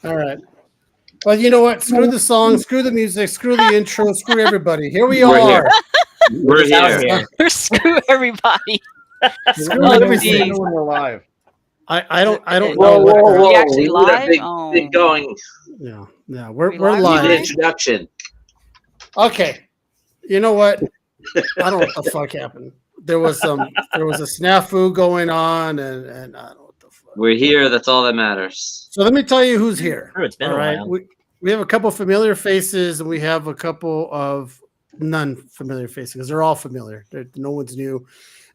All right. Well, you know what? Screw the song, screw the music, screw the intro, screw everybody. Here we We're here. are. We're We're just out here. here. Screw everybody. Screw Oh, We everything. know when we're live. I don't know Whoa, what whoa, the We whoa! actually We need a live? big Oh, going. yeah, we we're live We need an live. tonight? introduction. Okay. You know what? I don't know what the fuck happened. There was a snafu going on and I don't know what the fuck. We're here. That's all that matters. So let me tell you who's here. True, it's been All a right. while. We have a couple familiar faces and we have a couple of non-familiar faces because they're all familiar. No one's new.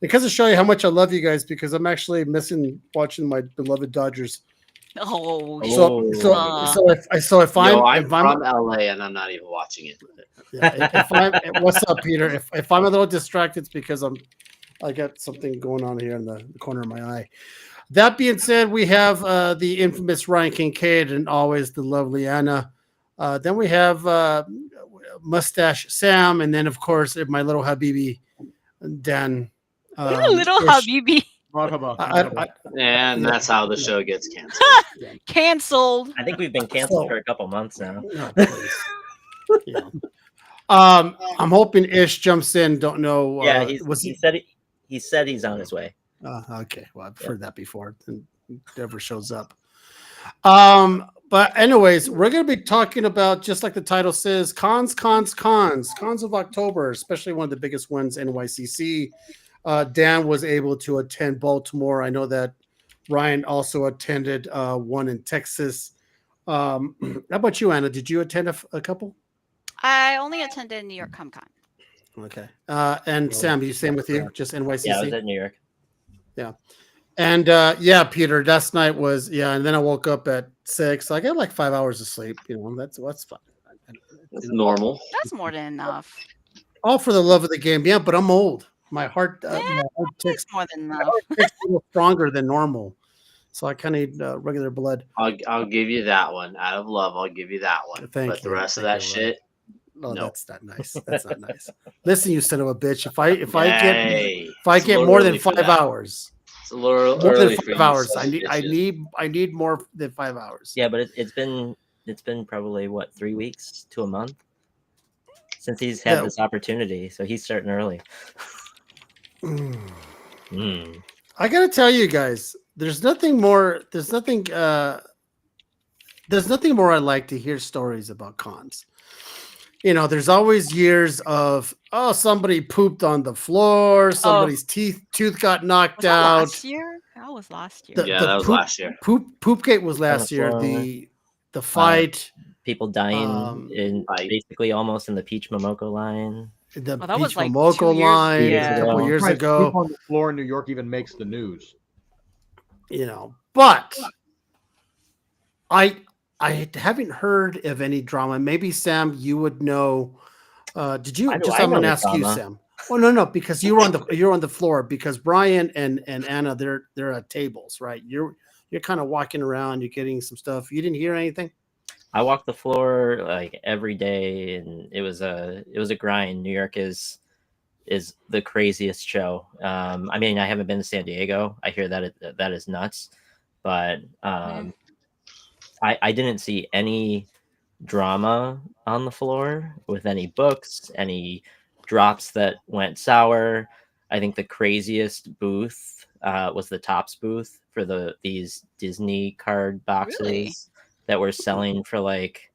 Because to show you how much I love you guys, because I'm actually missing watching my beloved Dodgers. Oh, Oh. So if I'm Yo, I'm if I'm from LA and I'm not even watching it. yeah, if I'm what's up, Peter? If I'm a little distracted, it's because I got something going on here in the corner of my eye. That being said, we have the infamous Ryan Kincaid and always the lovely Anna. Then we have Mustache Sam, and then of course my little Habibi Dan. little Ish. Habibi Marhaba. And I- Yeah. that's how the show gets canceled. canceled. I think we've been canceled So- for a couple months now. No, please. Yeah. I'm hoping Ish jumps in. Don't know. Yeah, he he said he's on his way. Okay. Well, I've heard that before. And never shows up. But anyways, we're gonna be talking about, just like the title says, cons of October, especially one of the biggest ones, NYCC. Dan was able to attend Baltimore. I know that Ryan also attended one in Texas. How about you, Anna? Did you attend a couple? I only attended New York Comic Con. Okay. And Sam, you same with you? Just NYCC? Yeah, I was at New York. And yeah, Peter, last night was and then I woke up at 6. I got like 5 hours of sleep. That's fine. It's normal. That's more than enough. All for the love of the game. Yeah, but I'm old. My heart ticks That's more than my enough. heart ticks a little stronger than normal, so I kind of need regular blood. I'll give you that one. Out of love, I'll give you that one. Thank but the you. rest of Thank that you, shit, No, No. that's not nice. That's not nice. Listen, you son of a bitch. If I get hey, if I it's a get little more than early for 5 that. hours, It's a little more early than for 5 you hours, sons of I bitches. need more than 5 hours. Yeah, but it's been probably what, 3 weeks to a month since he's had Yeah. this opportunity. So he's starting early. Mm. Mm. I gotta tell you guys, there's nothing more I like to hear stories about cons. There's always years of somebody pooped on the floor, somebody's tooth got knocked Was that out. last year? That was last year. Yeah, that was last year. Poopgate was On the last year. floor. The fight, People dying in Fight. basically almost in the Peach Momoko line. the Well, that was Beach like Momoko 2 years line yeah. a couple ago. years Poop ago. Poop on the floor in New York even makes the news. But I haven't heard of any drama. Maybe Sam, you would know. Did you? I know- Just I I'm know going to the ask you, drama. Sam. Oh no, because you're on the floor. Because Brian and Anna, they're at tables, right? You're kind of walking around. You're getting some stuff. You didn't hear anything. I walk the floor like every day, and it was a grind. New York is the craziest show. I mean, I haven't been to San Diego. I hear that that is nuts, but I didn't see any drama on the floor with any books, any drops that went sour. I think the craziest booth was the Tops booth for these Disney card boxes Really? that were selling for like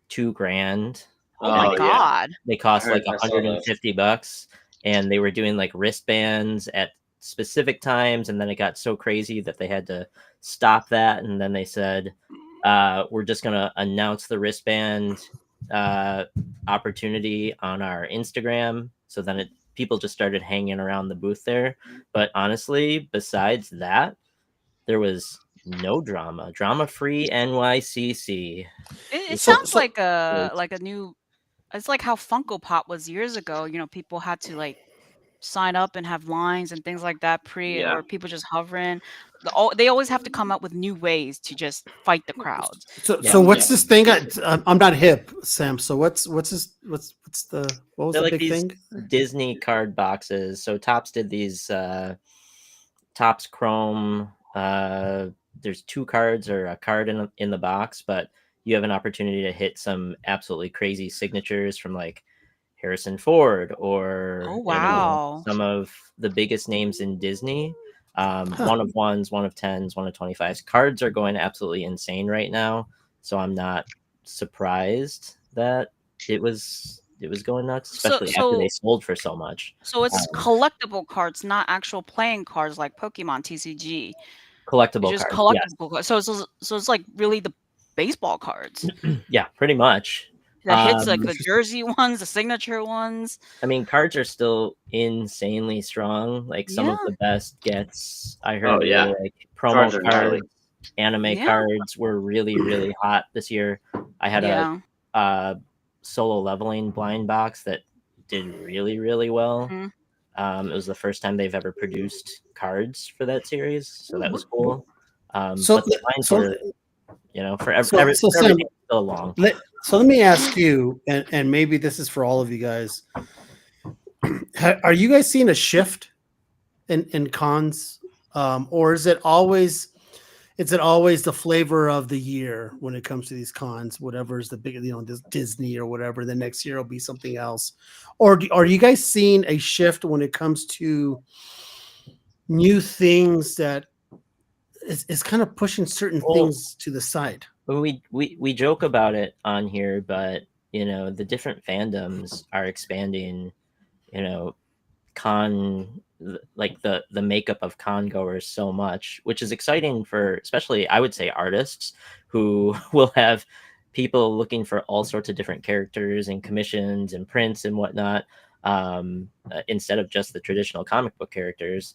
$2,000. Oh my yeah. god. They cost I like heard- I saw those. $150, and they were doing like wristbands at specific times, and then it got so crazy that they had to stop that, and then they said, we're just gonna announce the wristband opportunity on our Instagram. So then people just started hanging around the booth there. But honestly, besides that, there was no drama. Drama free NYCC. It So- sounds so- like a new. It's like how Funko Pop was years ago. People had to like sign up and have lines and things like that Yeah. or people just hovering. They always have to come up with new ways to just fight the crowds. So Yeah. so what's this thing? I'm not hip, Sam. So what's was They're the like big these thing? Disney card boxes. So Tops did these Tops Chrome there's 2 cards or a card in the box, but you have an opportunity to hit some absolutely crazy signatures from like Harrison Ford or Oh, you know, wow. some of the biggest names in Disney. Huh. One of ones, one of tens, one of 25s. Cards are going absolutely insane right now, so I'm not surprised that it was going nuts, So especially after they so sold for so much. so it's Um, collectible cards, not actual playing cards like Pokemon TCG. It's collectible just cards, yes. collectible cards. So it's like really the baseball cards. Yeah, pretty much. The hits, like the Interesting. jersey ones, the signature ones. I mean, cards are still insanely strong. Like some of Yeah. the best gets I heard Oh, yeah. were like promo Cards are gnarly. cards, anime Yeah. cards were really, really hot this year. I had Yeah. a solo leveling blind box that did really, really well. Mhm. It was the first time they've ever produced cards for that series, so that was cool. So, But the lines so, were, you know, for so, every, so for Sam, everything so long. let me ask you, and maybe this is for all of you guys. Are you guys seeing a shift in cons, or is it always the flavor of the year when it comes to these cons? Whatever is the big, this Disney or whatever. The next year will be something else, or are you guys seeing a shift when it comes to new things that is kind of pushing certain Well, things to the side? Well, we joke about it on here, but you know, the different fandoms are expanding, you know, like the makeup of con goers so much, which is exciting for especially I would say artists who will have people looking for all sorts of different characters and commissions and prints and whatnot, instead of just the traditional comic book characters.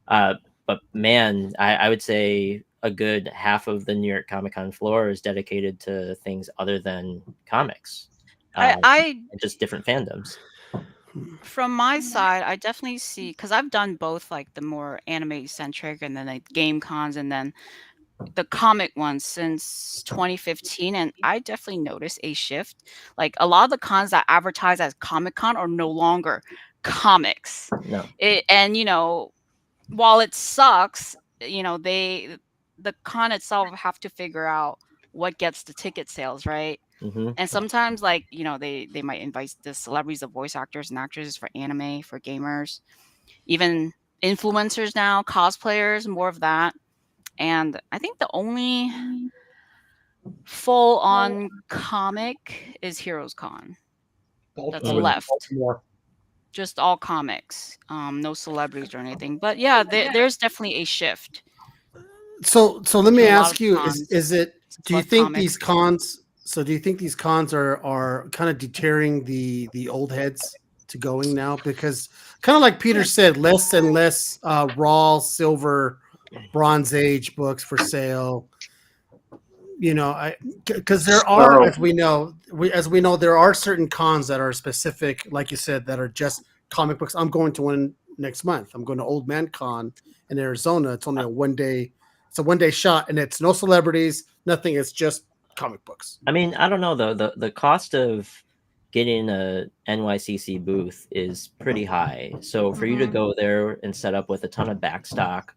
But man, I would say a good half of the New York Comic Con floor is dedicated to things other than comics, I and just different fandoms. from my side, I definitely see because I've done both, like the more anime centric and then like game cons and then the comic ones since 2015, and I definitely noticed a shift. Like a lot of the cons that advertise as Comic Con are no longer comics. No, And while it sucks, the con itself have to figure out what gets the ticket sales, right? hmm And sometimes like, they might invite the celebrities, the voice actors and actresses for anime, for gamers, even influencers now, cosplayers, more of that. And I think the only full on comic is Heroes Con that's Baltimore. left. Baltimore. Just all comics, no celebrities or anything. But yeah, there's definitely a shift. So let me To a lot ask of you: cons. is it? It's Do you less think comics. these cons? So do you think these cons are kind of deterring the old heads to going now? Because kind of like Peter said, less and less raw, silver, Bronze Age books for sale. Because there are, as we know, there are certain cons that are specific, like you said, that are just comic books. I'm going to one next month. I'm going to Old Man Con in Arizona. It's only a 1 day. It's a 1 day shot, and it's no celebrities, nothing. It's just comic books. I mean, I don't know though. The cost of getting a NYCC booth is pretty high. So for you to Mhm. go there and set up with a ton of backstock,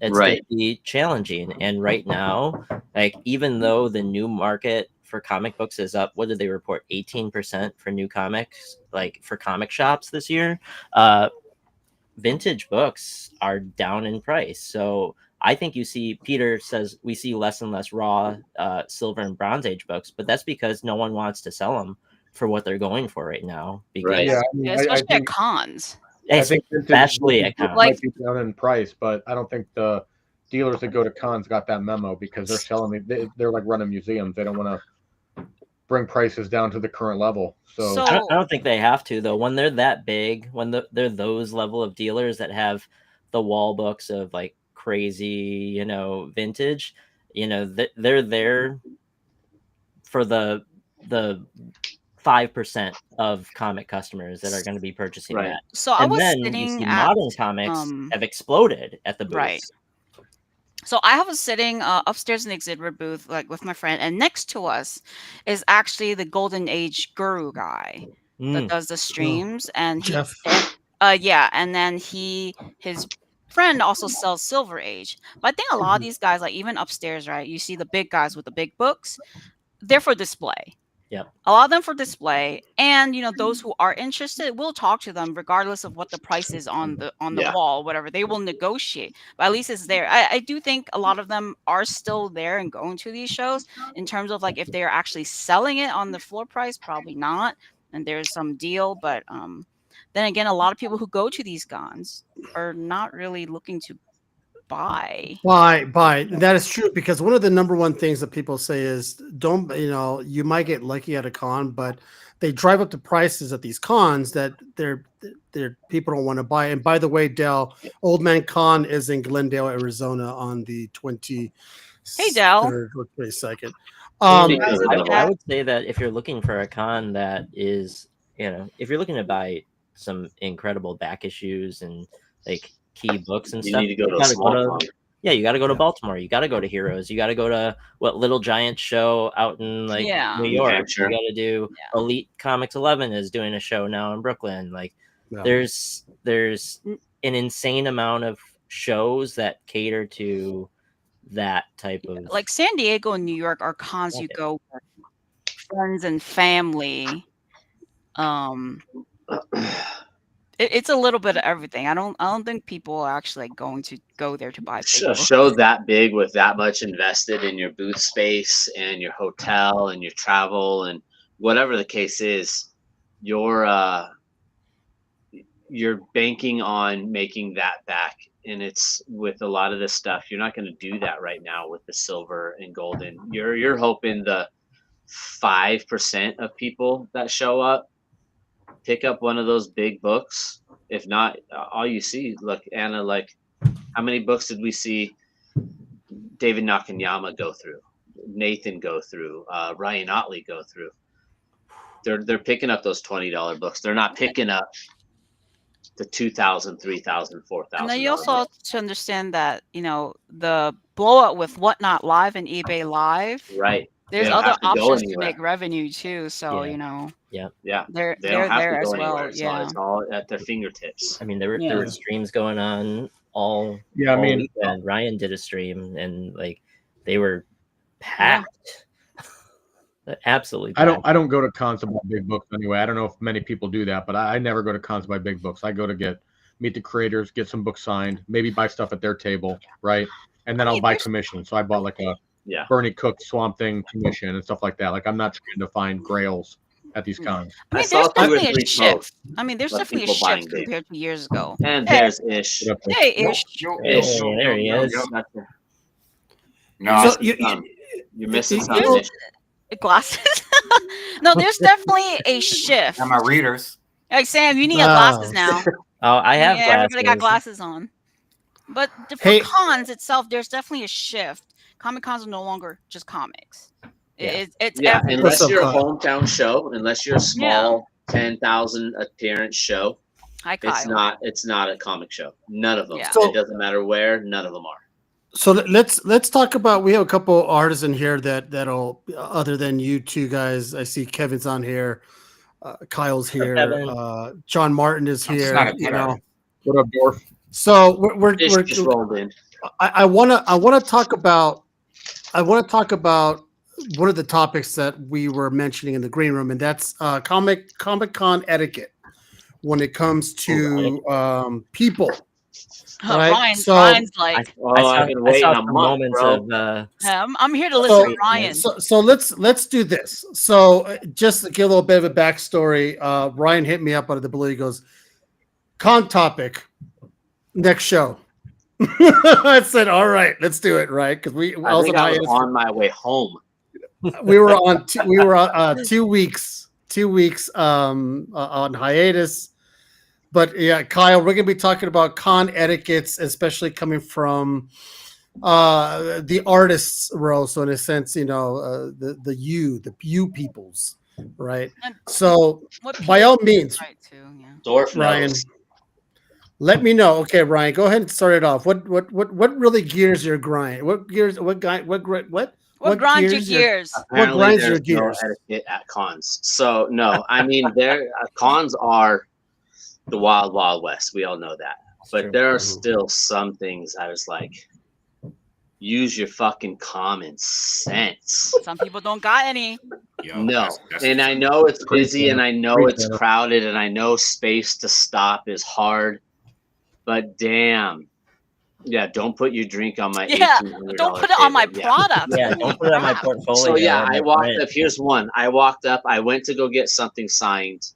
it's going Right. to be challenging. And right now, like even though the new market for comic books is up, what did they report? 18% for new comics, like for comic shops this year. Vintage books are down in price. So I think Peter says we see less and less raw silver and bronze age books, but that's because no one wants to sell them for what they're going for right now. Because Right. Yeah, I mean, Especially I at think cons. I think vintage especially at books cons. might be down in price, but I don't think the dealers that go to cons got that memo because they're selling it. They're like running museums. They don't want to bring prices down to the current level. So I don't think they have to though. When they're that big, when they're those level of dealers that have the wall books of like crazy, vintage, they're there for the 5% of comic customers that are going to be purchasing Right. that. So I And was then you sitting see at modern comics have exploded at the right. booths. So I was sitting upstairs in the exhibit booth, like with my friend, and next to us is actually the Golden Age guru guy that Mm. does the streams, and Jeff. yeah, and then his friend also sells Silver Age. But I think a lot of these guys, like even upstairs, right? You see the big guys with the big books, they're for display. Yep. A lot of them for display, and those who are interested, we'll talk to them regardless of what the price is on the Yeah. wall, whatever. They will negotiate, but at least it's there. I do think a lot of them are still there and going to these shows. In terms of like if they are actually selling it on the floor price, probably not. And there's some deal, but then again, a lot of people who go to these cons are not really looking to buy. Buy. That is true, because one of the number one things that people say is don't, you might get lucky at a con, but they drive up the prices at these cons that they're people don't want to buy. And by the way, Dell, Old Man Con is in Glendale, Arizona on the 20. Hey, Dell. 22nd. I would say that if you're looking for a con that is, if you're looking to buy some incredible back issues and like key books and You stuff, need to go to a gotta small con. yeah, you got to go to Baltimore. You got to go to Heroes. You got to go to Little Giant show out in New York. Hampshire. You got to do Elite Comics 11 is doing a show now in Brooklyn. Like there's an insane amount of shows that cater to that type of like San Diego and New York are cons you go with friends and family. It's a little bit of everything. I don't think people are actually going to go there to buy A show that big with that much invested in your booth space and your hotel and your travel and whatever the case is, you're banking on making that back. And it's with a lot of this stuff, you're not going to do that right now with the silver and golden. You're hoping the 5% of people that show up pick up one of those big books. If not, all you see, look, Anna, like how many books did we see David Nakanyama go through, Nathan go through, Ryan Otley go through? They're picking up those $20 books. They're not picking up the $2,000, $3,000, $4,000. And then you also have to understand that the blowout with Whatnot Live and eBay Live, right? There's other options to make revenue too. So yeah, they're they don't have there to go as well. anywhere. It's all at their fingertips. I mean, there were streams going on all. Yeah, all weekend. Ryan did a stream, and like they were packed. Absolutely packed. I don't go to cons to buy big books anyway. I don't know if many people do that, but I never go to cons to buy big books. I go to meet the creators, get some books signed, maybe buy stuff at their table, right? And then I'll buy commission. So I bought like a Bernie Cook Swamp Thing commission and stuff like that. Like I'm not trying to find grails at these cons. I mean, there's definitely a shift. I mean, there's definitely a shift compared to years ago. And there's Ish. Hey, Ish. Ish. There he is. No, so you're missing something. Glasses? No, there's definitely a shift. And my readers. Like Sam, you need glasses now. Oh, I have glasses. Everybody got glasses on. But for cons itself, there's definitely a shift. Comic cons are no longer just comics. It's everything. Unless you're a hometown show, unless you're a small 10,000 appearance show, it's not a comic show. None of them. Yeah. So, it doesn't matter where. None of them are. So let's talk about. We have a couple artists in here that'll other than you two guys. I see Kevin's on here, Kyle's here, John Martin is here. What up, Dorf? So we're just rolled in. I want to talk about one of the topics that we were mentioning in the green room, and that's Comic Con etiquette when it comes to people. Right? Ryan's like, I've been waiting a month, bro. I'm here to listen to Ryan. So let's do this. So just to give a little bit of a backstory, Ryan hit me up out of the blue. He goes, "Con topic, next show." I said, "All right, let's do it." Right, because I was on my way home. We were on 2 weeks on hiatus. But yeah, Kyle, we're gonna be talking about con etiquettes, especially coming from the artists' role. So in a sense, the you peoples, right? So by all means, Ryan, let me know. Okay, Ryan, go ahead and start it off. What really gears your grind? What grinds your gears? Apparently, what grinds your gears? No etiquette at cons. So no, I mean, cons are the wild, wild west. We all know that. but true. there are Mhm. still some things I was like, use your fucking common sense. Some people don't got any. Yo, No, that's and the I truth. know it's Great busy, point. and I know Great it's point. crowded, and I know space to stop is hard, but damn. Yeah, don't put your drink on my Yeah, $1,800 don't put it on my table. Yeah. product. Yeah, Holy don't put it on my crap. portfolio. So yeah, or I my walked print. up. Here's one. I walked up. I went to go get something signed.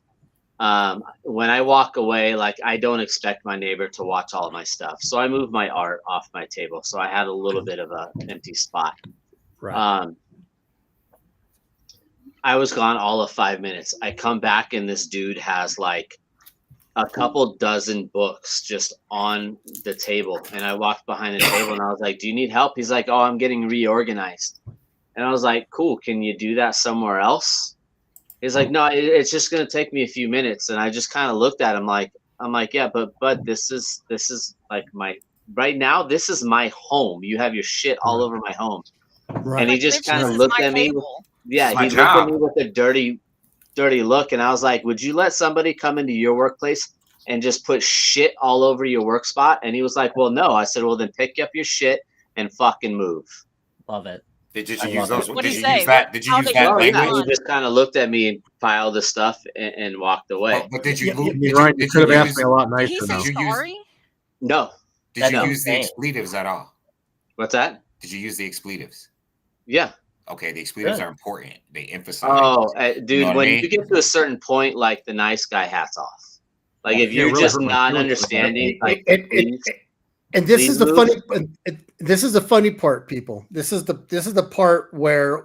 When I walk away, like I don't expect my neighbor to watch all of my stuff, so I moved my art off my table. So I had a little bit of a empty spot. Right. I was gone all of 5 minutes. I come back and this dude has like a couple dozen books just on the table. And I walked behind the table and I was like, "Do you need help?" He's like, "Oh, I'm getting reorganized." And I was like, "Cool. Can you do that somewhere else?" He's like, "No, it's just gonna take me a few minutes." And I just kind of looked at him like, "Yeah, but this is like my right now. This is my home. You have your shit all over my home." Right. And he Like, just bitch, kind of this is looked my at me. table. Yeah, It's my he looked at job. me with a dirty look, and I was like, "Would you let somebody come into your workplace and just put shit all over your work spot?" And he was like, "Well, no." I said, "Well, then pick up your shit and fucking move." Love it. Did you I use love those? it. What'd Did he you say? use that? Did you How use did that you Well, yeah, language? he just kind of looked at me and piled the stuff and walked away. But did you? Yeah, I mean, Ryan, you could have asked me a lot Did he nicer say now. Did you use- sorry? No, Did That's you no. use the insane. expletives at all? What's that? Did you use the expletives? Yeah. Okay, the expletives Good. are important. They emphasize. Oh, dude, know what I when mean? you get to a certain point, like the nice guy hats off. Like Yeah, if it you're really just hurt my not feelings. understanding, like It- please, and this please is the move. this is the funny part, people. This is the part where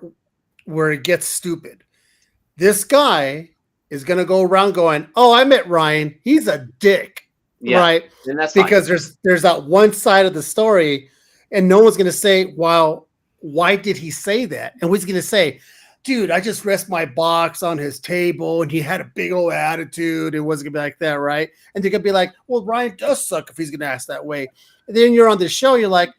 it gets stupid. This guy is gonna go around going, "Oh, I met Ryan. He's a dick." Yeah, Right? and that's fine. Because there's that one side of the story, and no one's gonna say, "Well, why did he say that?" And who's gonna say, "Dude, I just rest my box on his table and he had a big old attitude." It wasn't gonna be like that, right? And they're gonna be like, "Well, Ryan does suck if he's gonna ask that way." And then you're on the show, you're like,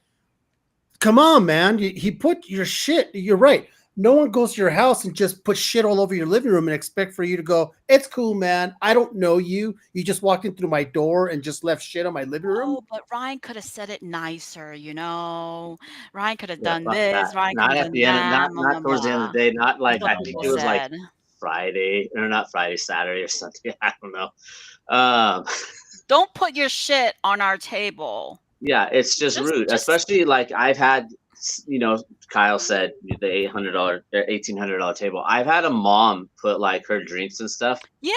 "Come on, man. He put your shit." You're right. No one goes to your house and just puts shit all over your living room and expect for you to go, "It's cool, man. I don't know you. You just walked in through my door and just left shit on my living room." Oh, but Ryan could have said it nicer, you know. Ryan could have Yeah, done fuck this. that. Ryan could Not have at done the end, that. not towards the end of the day. Not like That's what I think people it was like said. Friday or not Friday, Saturday or something. I don't know. Don't put your shit on our table. Yeah, it's just rude, especially like I've had, Kyle said the $800, $1,800 table. I've had a mom put like her drinks and stuff Yeah.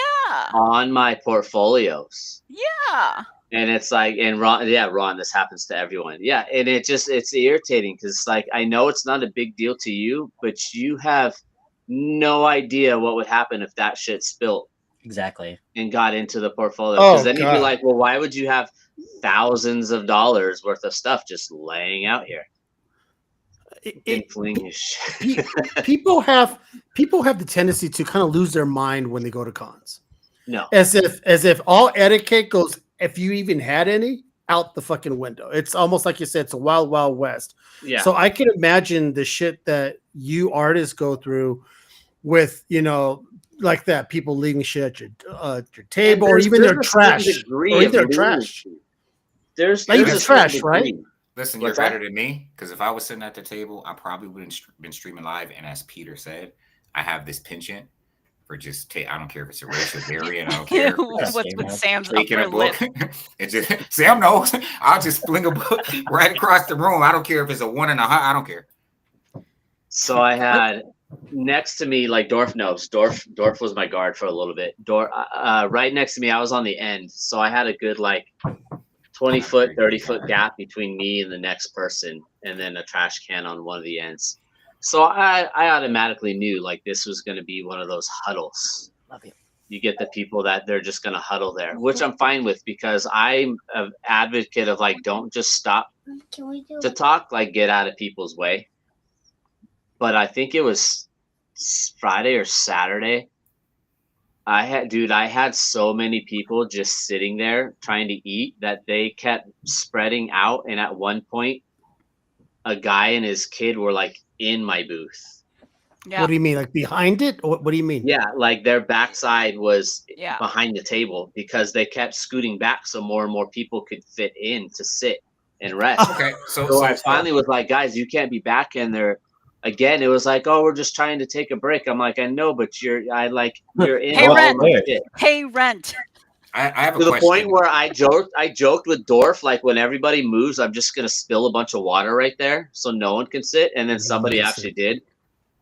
on my portfolios. Yeah. And it's like, and Ron, this happens to everyone. Yeah. And it's irritating because it's like, I know it's not a big deal to you, but you have no idea what would happen if that shit spilled Exactly. and got into the portfolio. Because Oh, then you'd be God. like, well, why would you have thousands of dollars worth of stuff just laying out here? And fling his shit. People have the tendency to kind of lose their mind when they go to cons, No. as if all etiquette goes, if you even had any, out the fucking window. It's almost like you said, it's a wild, wild west. Yeah. So I can imagine the shit that you artists go through with, like that, people leaving shit at your table, or even their trash. Or even their trash. There's Like a even certain trash, right? degree. Listen, What's you're that? better than me because if I was sitting at the table, I probably wouldn't been streaming live. And as Peter said, I have this penchant for just I don't care if it's a racial variant. I don't care. What's with Sam's Taking upper a book, lip? and just Sam knows. I'll just fling a book right across the room. I don't care if it's a 1 and a half. I don't care. So I had next to me, like Dorf knows. Dorf was my guard for a little bit. Right next to me, I was on the end, so I had a good like 20-foot, 30-foot gap between me and the next person, and then a trash can on one of the ends. So I automatically knew like this was going to be one of those huddles. Love you. You get the people that they're just going to huddle there, which I'm fine with because I'm an advocate of like don't just stop to talk, like get out of people's way. But I think it was Friday or Saturday. I had so many people just sitting there trying to eat that they kept spreading out. And at one point, a guy and his kid were like in my booth. Yeah. What do you mean? Like behind it? Or what do you mean? Yeah, like their backside was Yeah. behind the table because they kept scooting back so more and more people could fit in to sit and rest. Okay, So I finally was like, guys, you can't be back in there. Again, it was like, oh, we're just trying to take a break. I'm like, I know, but you're in Hey, all Ren. my shit. Pay rent. I have a To the question. point where I joked with Dorf, like when everybody moves, I'm just gonna spill a bunch of water right there so no one can sit. And then somebody actually did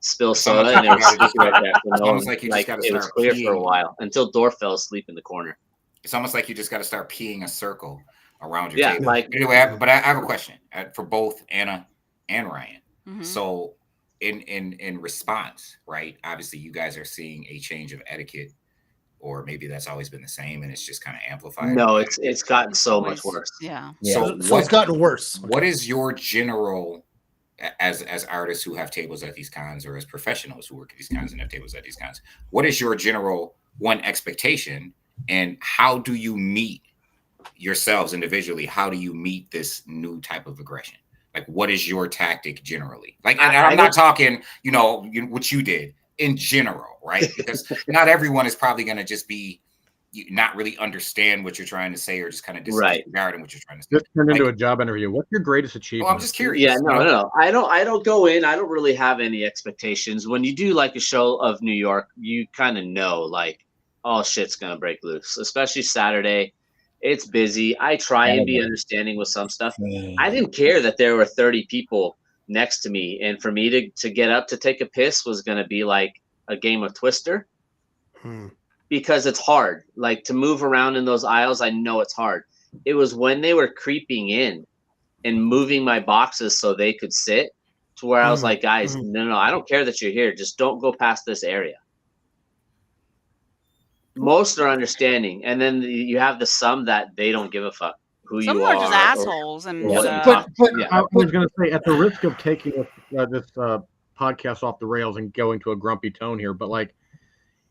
spill It's almost soda, and it like was you gotta sticky right there. So it's no almost one, like you just gotta it was start clear for a peeing. while until Dorf fell asleep in the corner. It's almost like you just got to start peeing a circle around your Yeah, table. like Anyway, I have a question for both Anna and Ryan. Mhm. So, in response, right? Obviously, you guys are seeing a change of etiquette, or maybe that's always been the same, and it's just kind of amplified. no, it's gotten so much Always- worse. Yeah. So, So it's gotten worse. what is your general, as artists who have tables at these cons, or as professionals who work at these cons and have tables at these cons, what is your general expectation, and how do you meet yourselves individually? How do you meet this new type of aggression? Like, what is your tactic generally? Like, and I'm not talking, what you did in general, right? Because not everyone is probably going to just be not really understand what you're trying to say, or just kind of disregarding what you're trying to say. This turned into a job interview. What's your greatest achievement? Well, I'm just curious. Yeah, no. I don't go in. I don't really have any expectations. When you do like a show of New York, you kind of know like, oh, shit's gonna break loose. Especially Saturday, it's busy. I try and be understanding with some stuff. I didn't care that there were 30 people next to me, and for me to get up to take a piss was gonna be like a game of Twister. Because it's hard, like to move around in those aisles. I know it's hard. It was when they were creeping in and moving my boxes so they could sit to where I was like, guys, no, I don't care that you're here. Just don't go past this area. Most are understanding. And then you have the some that they don't give a fuck who Some you are are. just assholes. And what But I was going to say, at the risk of taking this podcast off the rails and going to a grumpy tone here, but like,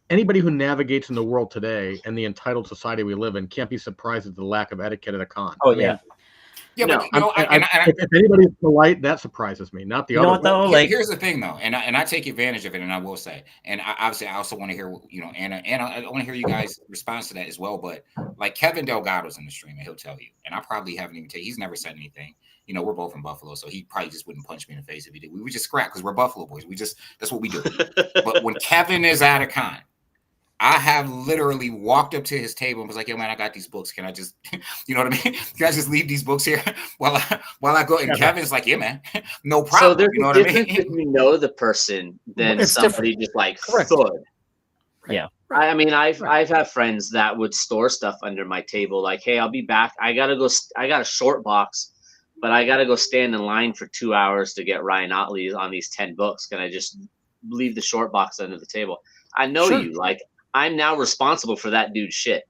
anybody who navigates in the world today and the entitled society we live in can't be surprised at the lack of etiquette at a con. Oh, I mean, yeah. Yeah, No, but if anybody's polite, that surprises me. Not the You know other. what, though? Well, Like, here's the thing, though, and I take advantage of it, and I will say, and obviously, I also want to hear, Anna, I want to hear you guys' response to that as well. But like Kevin Delgado's in the stream, and he'll tell you, and I probably haven't even he's never said anything. We're both in Buffalo, so he probably just wouldn't punch me in the face if he did. We would just scrap because we're Buffalo boys. That's what we do. But when Kevin is at a con, I have literally walked up to his table and was like, yo, man, I got these books. Can I just, you know what I mean? Can I just leave these books here while I go? And Kevin's like, yeah, man, no problem. So there's you know a what I difference mean? if you know the person than It's somebody just like Correct. thud. Yeah. I mean, I've had friends that would store stuff under my table. Like, hey, I'll be back. I got a short box, but I got to go stand in line for 2 hours to get Ryan Otley on these 10 books. Can I just leave the short box under the table? I know Sure. you. Like, I'm now responsible for that dude's shit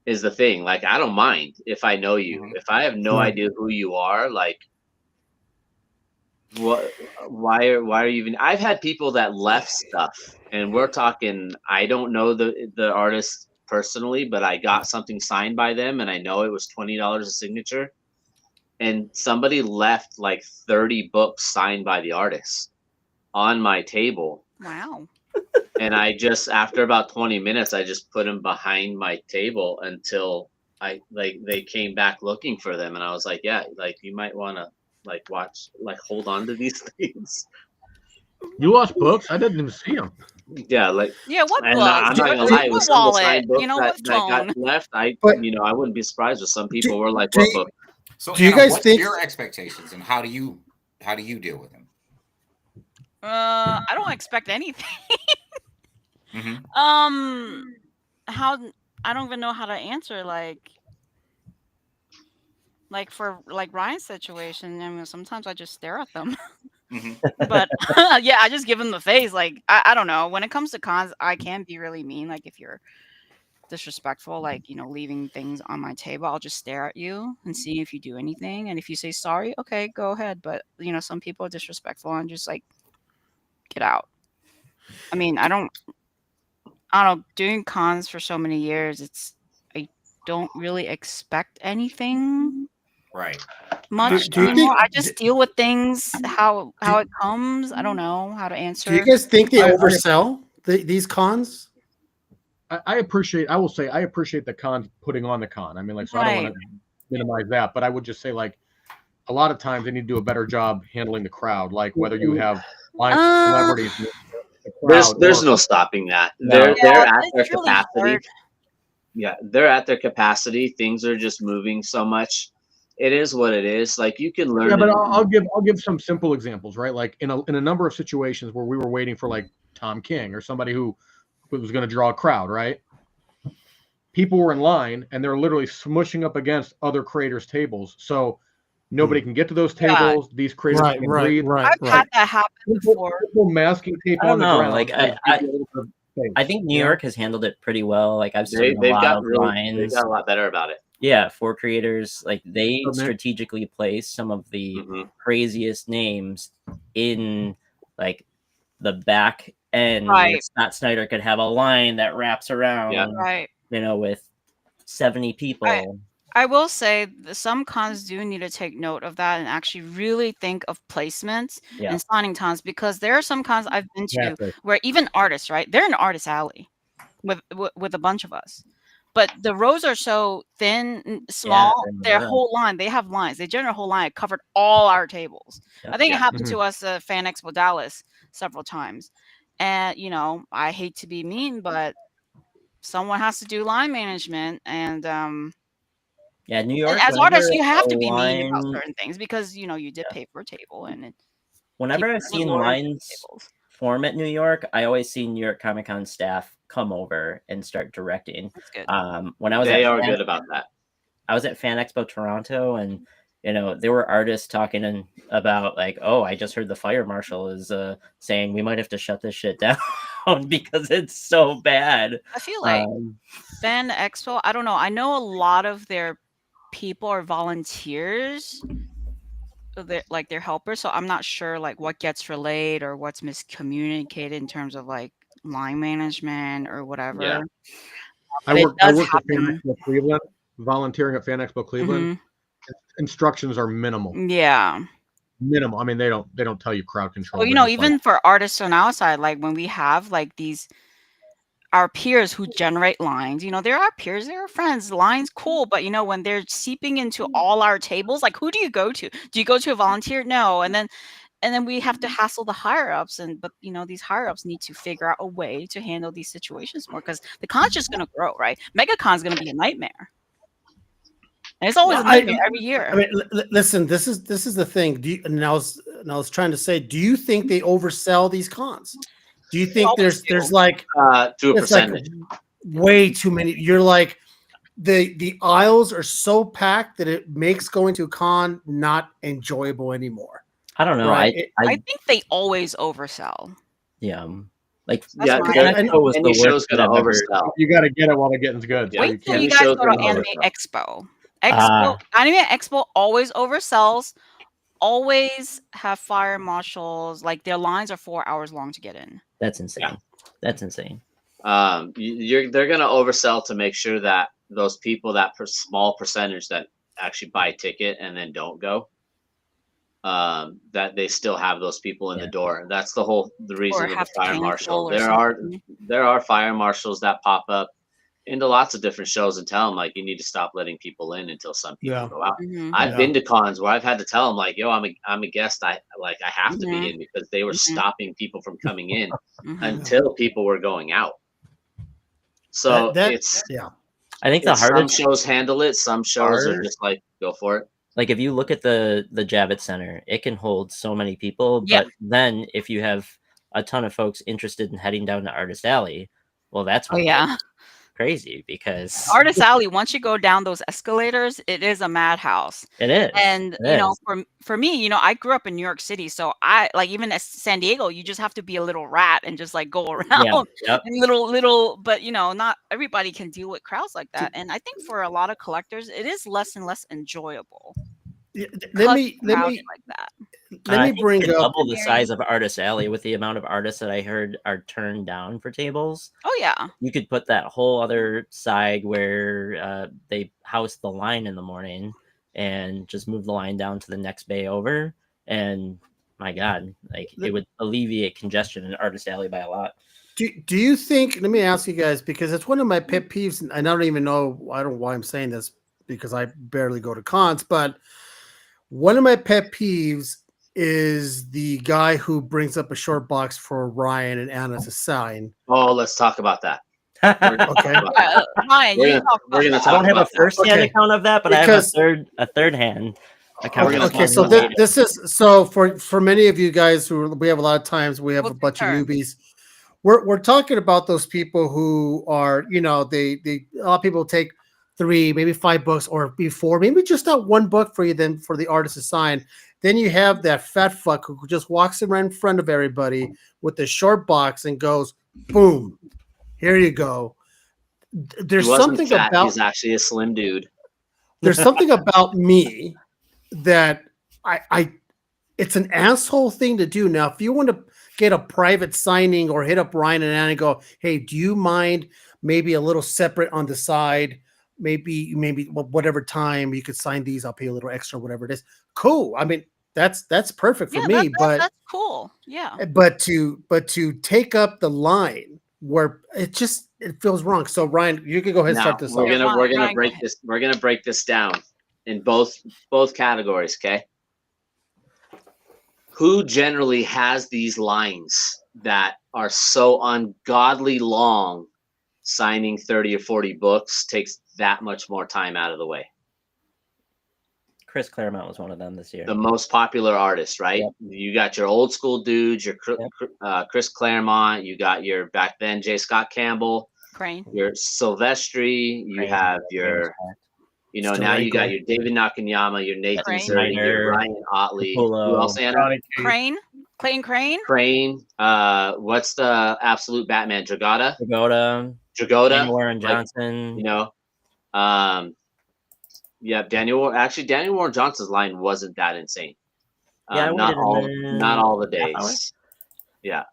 is the thing. Like, I don't mind if I know you. Mhm. If I have no idea who you are, like, why are you even? I've had people that left stuff, and we're talking, I don't know the artist personally, but I got something signed by them, and I know it was $20 a signature, and somebody left like 30 books signed by the artist on my table. wow. And I just, after about 20 minutes, I just put them behind my table until they came back looking for them. And I was like, yeah, like you might want to hold on to these things. You lost books? I didn't even see them. Yeah. Like, Yeah, what and book? I'm not gonna lie, it What was some of the wallet? signed books What that got phone? left. I But- wouldn't be surprised if some people were like, do what you- book? So, Do you Anna, guys what's think- your expectations, and how do you deal with them? I don't expect anything. Mhm. How I don't even know how to answer like for like Ryan's situation. I mean, sometimes I just stare at them. Mhm. But yeah, I just give them the face. Like I don't know. When it comes to cons, I can be really mean. Like if you're disrespectful, like leaving things on my table, I'll just stare at you and see if you do anything. And if you say sorry, okay, go ahead. But some people are disrespectful and just like get out. I mean, I don't know. Doing cons for so many years, I don't really expect anything. Right. much Do you anymore. think- I just deal with things how it comes. I don't know how to answer. Do you guys think they I- oversell these cons? I appreciate. I will say I appreciate the con putting on the con. I mean, like, so I don't want to minimize that, but I would just say, like, a lot of times they need to do a better job handling the crowd. Like whether you have lines of celebrities, the crowd, There's or- no stopping that. No. They're Yeah, at their it's really capacity. hard. Yeah, they're at their capacity. Things are just moving so much. It is what it is. Like you can learn. Yeah, but to- I'll give some simple examples, right? Like in a number of situations where we were waiting for like Tom King or somebody who was going to draw a crowd, right? People were in line and they're literally smushing up against other creators' tables, so nobody can get to those Yeah. tables. These creators Right, can right, breathe. right, I've had right. that happen before. People masking tape I don't on the know, ground. like, to I- give you a little bit of space, I think New you know? York has handled it pretty well. Like I've seen a they've lot got of they've lines. got a lot better about it. Yeah, for creators, like they So, man- strategically place some of the Mhm. craziest names in like the back end. where Right. Scott Snyder could have a line that wraps around, Yeah. Right. you know, with 70 people. I will say some cons do need to take note of that and actually really think of placements Yeah. and signing times, because there are some cons I've been to Exactly. where even artists, right? They're in an artist alley with a bunch of us. But the rows are so thin, small. they're Their whole line, they have lines. They generate a whole line. It covered all our tables. Yep. I think Yeah. it happened to us at Fan Expo Dallas several times. And I hate to be mean, but someone has to do line management, and Yeah, New York. as artists, you whenever have a to be mean about line- certain things because you did pay for a table, and Whenever people I've seen lower lines tables. form at New York, I always see New York Comic Con staff come over and start directing. That's good. When I was They at are Fan- good about that. I was at Fan Expo Toronto, and there were artists talking about like, oh, I just heard the fire marshal is saying we might have to shut this shit down because it's so bad. I feel like Fan Expo, I don't know. I know a lot of their people are volunteers. They're helpers, so I'm not sure like what gets relayed or what's miscommunicated in terms of like line management or whatever. Yeah. But it I worked does at Fan happen. Expo Cleveland, volunteering at Fan Expo Cleveland. Mhm. Instructions are minimal. Yeah. Minimal. I mean, they don't tell you crowd control. Well, They're just even like, for artists on our side, like when we have like our peers who generate lines, they're our peers, they're our friends. Lines, cool, but when they're seeping into all our tables, like who do you go to? Do you go to a volunteer? No, and then we have to hassle the higher ups, but these higher ups need to figure out a way to handle these situations more, because the con's just going to grow, right? MegaCon's going to be a nightmare, and it's always a nightmare every year. I mean, listen. This is the thing. And I was trying to say, do you think they oversell these cons? Do you think always there's do. like To a it's like percentage. way too many? You're like the aisles are so packed that it makes going to a con not enjoyable anymore. I don't know. Right. I think they always oversell. Yeah, like That's Yeah, why- Fan Expo was any the show's worst that gonna I've ever. oversell. you got to get it while the getting's good. Yeah. So you Wait till can't- you Any guys show's go to gonna Anime oversell. Expo. Anime Expo always oversells. Always have fire marshals. Like their lines are 4 hours long to get in. That's insane. Yeah. That's insane. They're going to oversell to make sure that those people, that small percentage that actually buy a ticket and then don't go, that they still have those people in the door. That's the reason Or of the have to fire cancel marshal. or something. There are fire marshals that pop up into lots of different shows and tell them like you need to stop letting people in until some people Yeah. go out. Mhm. I've Yeah. been to cons where I've had to tell them like, yo, I'm a guest. I have to Mhm. be in, because they were Mhm. stopping people from coming in Mhm. until people were going out. So That- it's I think the some hardest, shows handle it. Some shows are Hard. just like, go for it. like if you look at the Javits Center, it can hold so many people. Yeah. But then if you have a ton of folks interested in heading down to Artist Alley, well, that's Oh when it yeah, gets crazy because Artist Alley. Once you go down those escalators, it is a madhouse. it is. And It is. for me, I grew up in New York City, so I like even at San Diego, you just have to be a little rat and just like go around. Yeah. Yep. And little, but not everybody can deal with crowds like that. And I think for a lot of collectors, it is less and less enjoyable. Let because me it's crowded like that. let I me think bring you could up. double the size of Artist Alley with the amount of artists that I heard are turned down for tables. Oh yeah, You could put that whole other side where they house the line in the morning and just move the line down to the next bay over. And my God, like it would alleviate congestion in Artist Alley by a lot. Do you think? Let me ask you guys, because it's one of my pet peeves, and I don't even know. I don't know why I'm saying this because I barely go to cons, but one of my pet peeves is the guy who brings up a short box for Ryan and Anna to sign. Oh, let's talk about that. Okay. Ryan, We're you gonna- talk we're about gonna that. I talk don't have a about that. first-hand Okay. account of that, but Because- I have a third-hand account. We're gonna Okay, talk so about this is so for many of you guys who we have a lot of times we have We'll a bunch concur. of newbies. We're talking about those people who are, you know, they a lot of people take 3, maybe 5 books or before, maybe just that one book for you, then for the artist to sign. Then you have that fat fuck who just walks around in front of everybody with the short box and goes, boom, here you go. There's He wasn't something fat. about He's actually a slim dude. there's something about me that I it's an asshole thing to do. Now, if you want to get a private signing or hit up Ryan and Anna and go, hey, do you mind maybe a little separate on the side? Maybe whatever time you could sign these, I'll pay a little extra, whatever it is. Cool. I mean, that's perfect for Yeah, me, that's cool. Yeah. but to take up the line where it feels wrong. So Ryan, you can go ahead and Now start this we're off. gonna we're gonna Ryan, go break ahead. this. We're gonna break this down in both categories. Okay. Who generally has these lines that are so ungodly long? Signing 30 or 40 books takes that much more time out of the way. Chris Claremont was one of them this year. The most popular artist, right? Yep. You got your old school dudes, your Chris Claremont. You got your back then J. Scott Campbell, Crane. your Silvestri. You Crane. have Crane your, was back. you know, now you got Steranko. your David Nakanyama, your Nathan Crane. Zerdy, your Snyder, Ryan Otley. Capullo, Who else? Anna? Johnny Cage. Crane. Clayton Crane. Crane. What's the absolute Batman? Dragota. Daniel Dragota. Warren Like, Johnson. you know, yeah, Daniel Warren Johnson's line wasn't that insane. Yeah, I not waited in the not all the half hour. days. Yeah,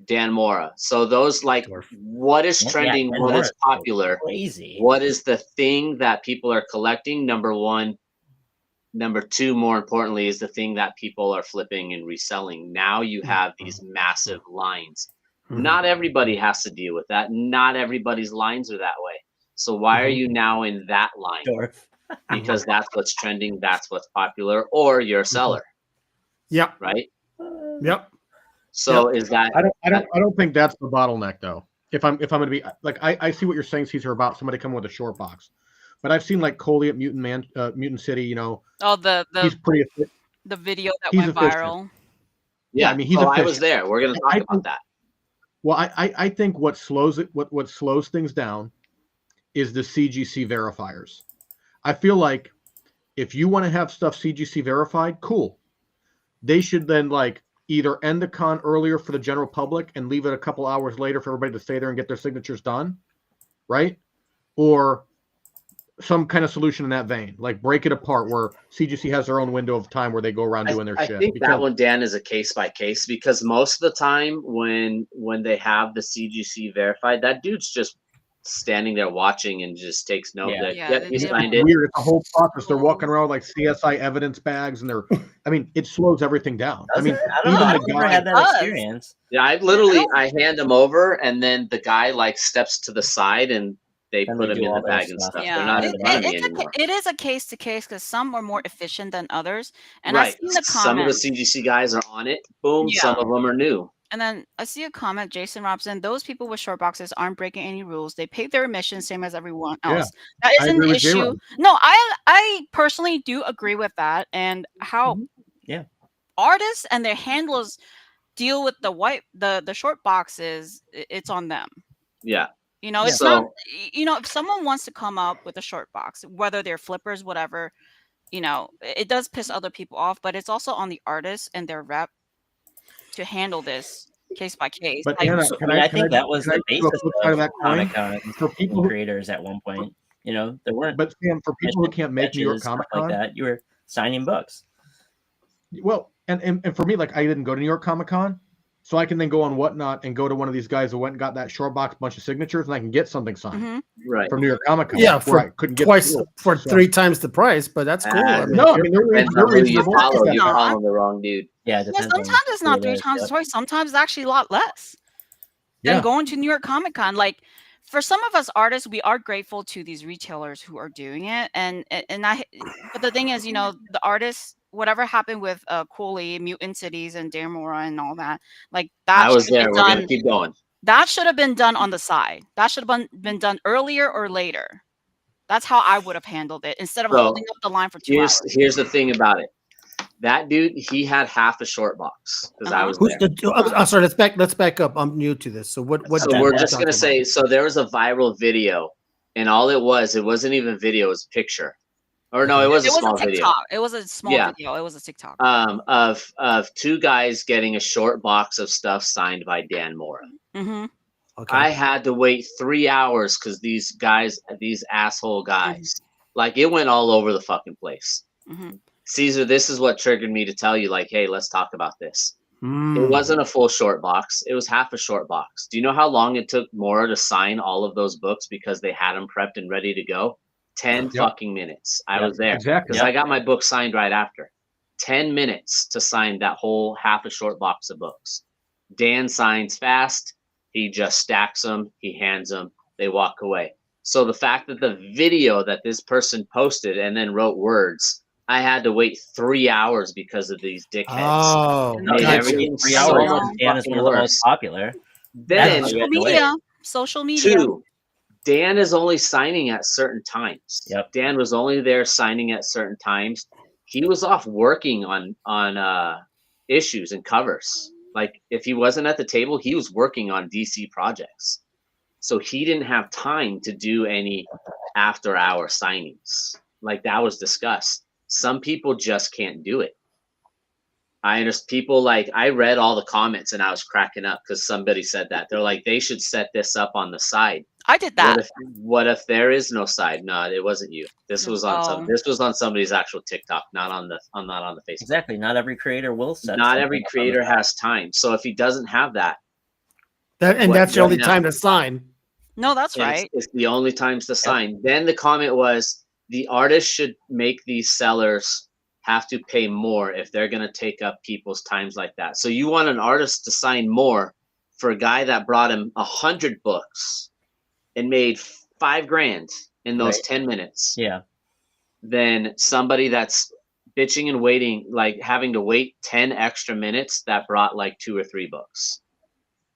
Dan Mora. So those, like, what is Yeah, trending? Dan What Mora is is popular? Crazy. What is the thing that people are collecting? Number one. Number two, more importantly, is the thing that people are flipping and reselling. Now you have these massive lines. Mhm. Not everybody has to deal with that. Not everybody's lines are that way. So why are you now in that line? Dorf. Because that's what's trending, that's what's popular, or you're a seller, Yep. right? Yep. So is that I don't think that's the bottleneck though. If I'm going to be like, I see what you're saying, Caesar, about somebody coming with a short box, but I've seen like Coley at Mutant City. You know, Oh, he's pretty. the video that He's went efficient. viral. yeah, I mean, he's I was efficient. there. We're gonna talk I about think- that. Well, I think what slows it, what slows things down, is the CGC verifiers. I feel like if you want to have stuff CGC verified, cool. They should then like either end the con earlier for the general public and leave it a couple hours later for everybody to stay there and get their signatures done, right? Or some kind of solution in that vein, like break it apart where CGC has their own window of time where they go around doing their I shit. think Because- that one, Dan, is a case by case, because most of the time when they have the CGC verified, that dude's just standing there watching and just takes note Yeah. that Yeah, yep, they he do. signed it. Weird. It's a whole process. They're walking around with, like CSI evidence bags, and they're. I mean, it slows everything down. I mean, I don't know. even I've the never guy. had that does. experience. Yeah, I hand him over, and then the guy like steps to the side, and they Then put they him do in all the their bag and stuff. stuff. Yeah, They're not in front of me anymore. it is a case to case because some are more efficient than others. And Right. I've seen the Some of the comments. CGC guys are on it. Boom. Yeah. Some of them are new. And then I see a comment, Jason Robson. Those people with short boxes aren't breaking any rules. They pay their admission same as everyone Yeah, else. That I is an agree with issue. J-Rob. No, I personally do agree with that. And how Yeah. artists and their handlers deal with the short boxes, it's on them. Yeah. You know, Yeah. it's not. You know, if someone wants to come up with a short box, whether they're flippers, whatever, you know, it does piss other people off. But it's also on the artist and their rep to handle this case by case. But Like, Anna, So, can I mean, I I think that was can I the do a basis flip side of of that coin? Comic Con For people who, creators at one point. You know, there weren't. but Sam, for people who can't make New York sketches, stuff Comic like Con, that. You were signing books. well, and for me, like I didn't go to New York Comic Con, so I can then go on Whatnot and go to one of these guys that went and got that short box bunch of signatures, and I can get something signed Mhm. Right. from New York Comic Con. Yeah, where I for couldn't get twice the for so- 3 times the price, but that's cool. I mean, No, I mean they're Depends on who you reasonable. follow. It's You're not. following the wrong dude. Yeah, it Yeah, depends on sometimes it's who not it 3 is, times the yep. price. Sometimes it's actually a lot less than Yeah. going to New York Comic Con. Like for some of us artists, we are grateful to these retailers who are doing it. And but the thing is, the artists, whatever happened with Cooley, Mutant Cities, and Dan Mora and all that, like that I was should have there. been We're gonna done. keep going. That should have been done on the side. That should have been done earlier or later. That's how I would have handled it instead of So, holding up the line for 2 hours. Here's the thing about it. That dude, he had half a short box because I Uh-huh. was who's there. the? Sorry, let's back up. I'm new to this. So what? So Okay. we're what just talking gonna say, about? so there was a viral video, and all it wasn't even video, it was a picture. Or no, it was It a was small a video. TikTok. It was a small Yeah. video. It was a TikTok. Of 2 guys getting a short box of stuff signed by Dan Mora. Mm-hmm. Okay. I had to wait 3 hours because these asshole guys, like it went all over the fucking place. Mm-hmm. Caesar, this is what triggered me to tell you, like, hey, let's talk about this. Mm. It wasn't a full short box. It was half a short box. Do you know how long it took Mora to sign all of those books because they had them prepped and ready to go? 10 Yep. fucking minutes. I Yep. was there Exactly. because I got my book signed right after. 10 minutes to sign that whole half a short box of books. Dan signs fast. He just stacks them. He hands them. They walk away. So the fact that the video that this person posted and then wrote words, I had to wait 3 hours because of these dickheads. Oh, No, Made gotcha. everything 3 so hours. much Dan is fucking one of the worse. most popular. Then That's Social Yeah, no way. media. Social media. 2, Dan is only signing at certain times. Yep. Dan was only there signing at certain times. He was off working on issues and covers. Like if he wasn't at the table, he was working on DC projects. So he didn't have time to do any after hour signings. Like that was discussed. Some people just can't do it. I understand people like I read all the comments and I was cracking up because somebody said that. They're like, they should set this up on the side. I did that. What if there is no side? No, it wasn't you. This was on Oh. this was on somebody's actual TikTok, not on the Facebook. Exactly. Not every creator will set. Not something every up on creator the side. has time. So if he doesn't have that, And What, that's the right only now? time to sign. No, that's and right. it's the only times to sign. Then the comment was the artist should make these sellers have to pay more if they're going to take up people's times like that. So you want an artist to sign more for a guy that brought him 100 books and made $5,000 in those Right. 10 minutes Yeah. than somebody that's bitching and waiting, like having to wait 10 extra minutes that brought like 2 or 3 books.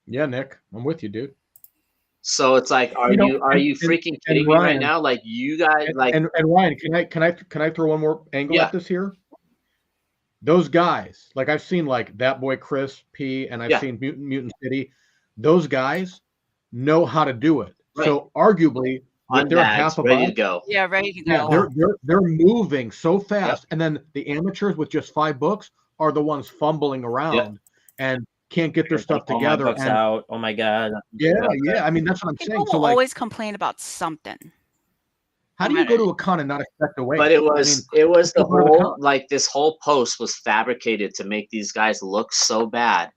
Yeah, Nick, I'm with you, dude. So it's like, are You know, you and- freaking and kidding me right Ryan- now? Like you guys, like And Ryan, can I throw one more angle Yeah. at this here? Those guys, like I've seen like that boy Chris P, and I've Yeah. seen Mutant City. Those guys know how to do it. Right. So arguably, with their unbags, half a ready to box, go. Yeah, ready to yeah, go. they're moving so fast, and then the amateurs with just 5 books are the ones fumbling around and can't get their It's stuff like, oh, my together. book's And out. Oh my god. yeah, I mean that's what I'm People saying. will So like, always complain about something. how do you go to a con and not expect a wait? But it I mean, was the people go to the whole, con. like this whole post was fabricated to make these guys look so bad.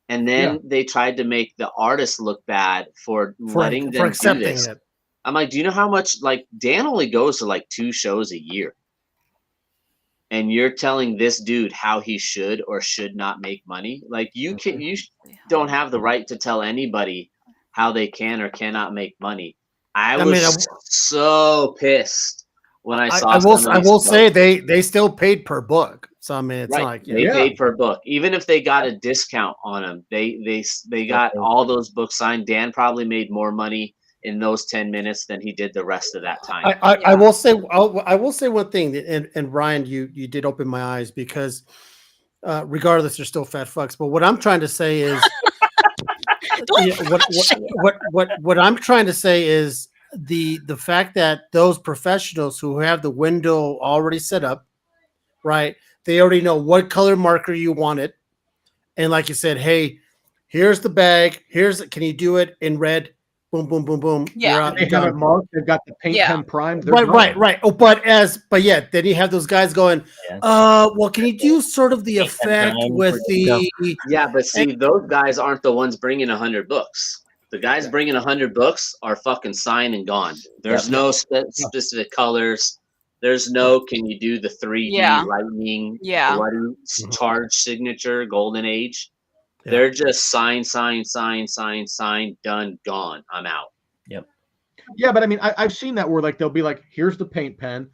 And then they tried to make the artist look bad for letting them for do accepting this. it. I'm like, do you know how much, like Dan only goes to like 2 shows a year. And you're telling this dude how he should or should not make money? Like you don't have the right to tell anybody how they can or cannot make money. I was so pissed when I saw. I will some of these say books. they still paid per book. So I mean, it's Right. not like They paid per book. Even if they got a discount on them, they got all those books signed. Dan probably made more money in those 10 minutes than he did the rest of that time. I will say I will say one thing, and Ryan, you did open my eyes because regardless, you're still fat fucks. But what I'm trying to say is, what I'm trying to say is the fact that those professionals who have the window already set up, right? They already know what color marker you want it, and like you said, hey, here's the bag. Can you do it in red? boom, boom, boom, boom. Yeah. You're out. They You're have it done. marked. They've got the paint Yeah. pen primed. They're Right. going. Oh, but yeah, then you have those guys going, Yeah. well, can you do sort of the Paint pen effect prime, with we're good to the Yeah, but see, those guys aren't the ones bringing 100 books. The guys bringing 100 books are fucking signed and gone. There's Yep. no specific colors. There's no, can you do the 3D Yeah. lightning, Yeah. bloody charge signature, golden age? Yeah. They're just sign, done, gone. I'm out. Yeah, but I mean, I've seen that where like they'll be like, "Here's the paint pen."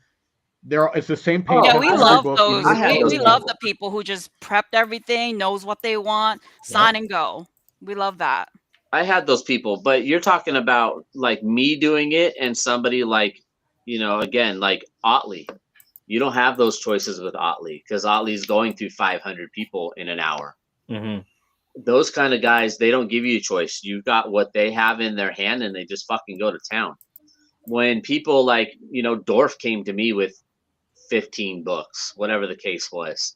It's the same paint. Oh, Yeah, pen we for every love book. those. I had those We love people. the people who just prepped everything, knows what they want, sign and go. We love that. I had those people, but you're talking about like me doing it and somebody like, again, like Otley. You don't have those choices with Otley because Otley's going through 500 people in an hour. Hmm. Those kind of guys, they don't give you a choice. You've got what they have in their hand and they just fucking go to town. When people like, Dorf came to me with 15 books, whatever the case was,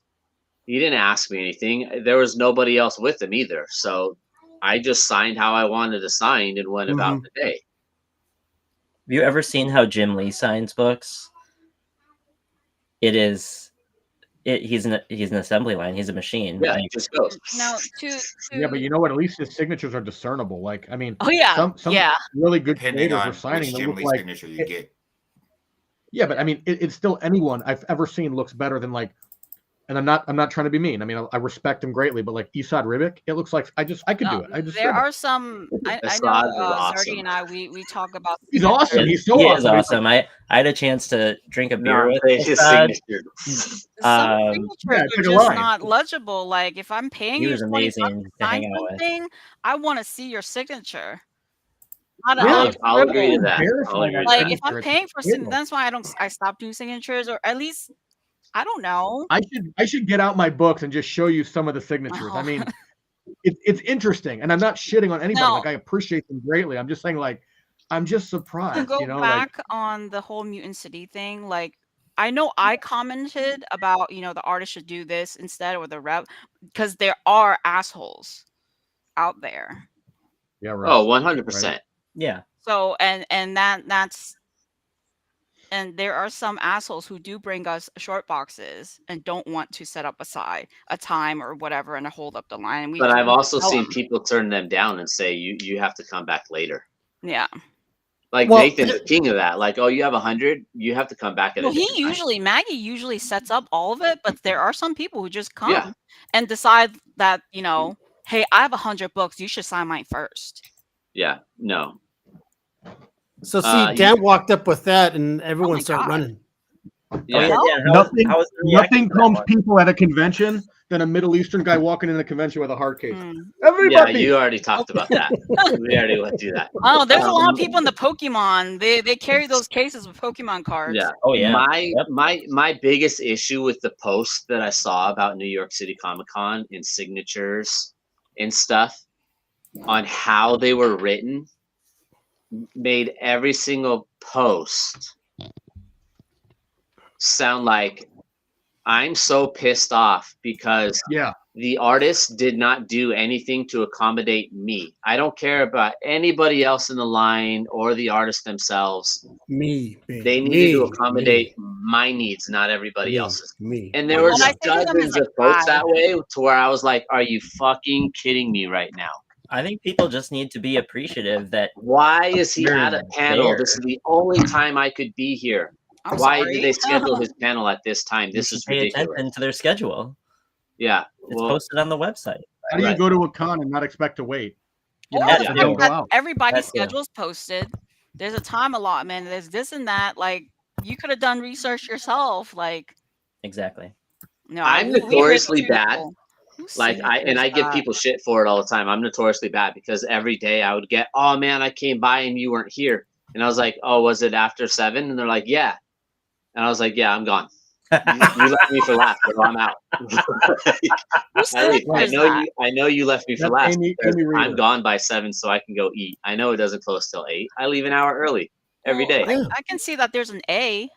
he didn't ask me anything. There was nobody else with him either. So I just signed how I wanted to sign and went about the day. Have you ever seen how Jim Lee signs books? He's an assembly line. He's a machine. Yeah, Like, it just goes. Now, Yeah, but you know what? At least his signatures are discernible. Like, I mean, oh yeah, some yeah. really good Depending creators on are signing which that Jim look Lee like. signature you get. Yeah, but I mean, it's still anyone I've ever seen looks better than like. And I'm not trying to be mean. I mean, I respect him greatly, but like Esad Ribic, it looks like I could do it. I just There are some. I know Assad is Zerdy awesome. and I we talk about. He's awesome. He's so he awesome. is awesome. I had a chance to drink a beer with his Assad. signature. Some signatures yeah, it's are like a just line. not legible. Like if I'm paying He you was 20 bucks amazing to to sign hang out with. something, I want to see your signature. Not Yeah, I'll agree to that. verify I'll agree that. to like that. if I'm Signature, paying for it's real. that's why I stopped doing signatures, or at least I don't know. I should get out my books and just show you some of the signatures. I mean, it's interesting, and I'm not shitting on anybody. No. Like I appreciate them greatly. I'm just saying, like, I'm just To surprised. go You know, back on the whole Mutant City thing, like I know I commented about the artist should do this instead, or the rep, because there are assholes out there. yeah, right. Oh, 100%. Yeah. So and that's and there are some assholes who do bring us short boxes and don't want to set up a time or whatever and hold up the line. And we But I've also tell seen them. people turn them down and say, you have to come back later. Yeah. Like Well, Nathan's the king of that. Like, oh, you have 100, you have to come back at Well, a different time. Maggie usually sets up all of it, but there are some people who just come Yeah. and decide that, hey, I have 100 books. You should sign mine first. Yeah, no. So see, Dan walked up with that, and everyone my started God. running. Yeah. Dan, Nothing- how was the reaction Nothing to that calms one? people at a convention than a Middle Eastern guy walking in a convention with a hard case. Mm. Yeah, Everybody. you already talked about that. We already went through that. Oh, there's a lot of people in the Pokemon. They carry those cases with Pokemon cards. Yeah. Oh yeah. My biggest issue with the post that I saw about New York City Comic Con and signatures and stuff on how they were written made every single post sound like I'm so pissed off because Yeah. the artist did not do anything to accommodate me. I don't care about anybody else in the line or the artist themselves. Me. They needed to accommodate my needs, not everybody else's. Me. And there was Well, I think of them dozens as of like posts five. that way to where I was like, are you fucking kidding me right now? I think people just need to be appreciative that Why is he They're at a panel? there. This is the only time I could be here. I'm Why sorry. did they schedule his panel at this time? you This should is pay ridiculous. attention to their schedule. Yeah. It's Well, posted on the website. How do you Right. go to a con and not expect to wait? You know, Or Yeah, the so yeah. fact don't go that out. everybody's That's- yeah. schedule's posted. There's a time allotment. There's this and that. Like you could have done research yourself. Like Exactly. no, I'm we heard notoriously too. I Whose give signature is people shit for it all the time. I'm notoriously bad because every day I would get, oh man, I came by and you weren't here. And I was like, oh, was it after 7? And they're like, yeah. And I was like, yeah, I'm gone. You left me for last, so I'm out. Whose I signature is that? know you left me for That's last. Amy because Reeder. I'm gone by 7, so I can go eat. I know it doesn't close till 8. I leave an hour early every Well, day. I can see that there's an A.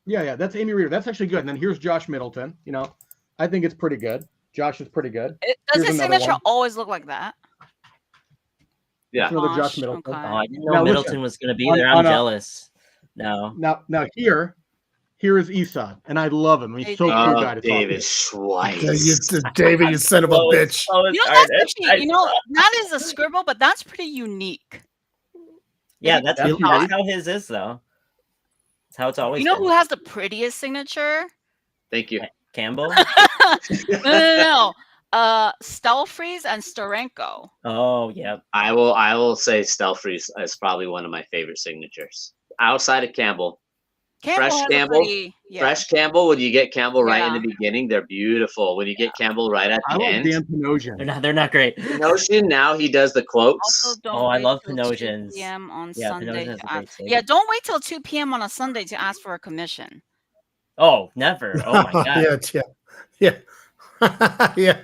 Yeah, that's Amy Reeder. That's actually good. And then here's Josh Middleton. You know, I think it's pretty good. Josh is pretty good. Does Here's his another signature one. always look like that? Yeah. It's another Josh Gosh, Middleton. okay. Oh, I didn't know Now, Middleton listen, was going to be on- there. I'm on a- jealous. No. Now here is Esad, and I love him. He's Hey, so David. cool Oh, guy to talk David to. Schweiss. David, you son of a bitch. You know, that's actually, that is a scribble, but that's pretty unique. Yeah, that's That's how his is though. That's how it's always You know been. who has the prettiest signature? Thank you. Campbell? No. Stelfreeze and Storenko. Oh, yep. I will say Stelfreeze is probably one of my favorite signatures. Outside of Campbell. Fresh has a Campbell? pretty- yeah. Fresh Campbell, when you get Campbell right in Yeah. the beginning, they're beautiful. When you get Campbell right at I the love end. Dan Panosian. They're not great. Notion, now he does the quotes. Also, don't Oh, I wait love till 2 Panosians. p.m. on Yeah, Sunday Panosian has to a great ask. sig. Yeah, don't wait till 2 p.m. on a Sunday to ask for a commission. Oh, never. Oh my god. yeah. Yeah.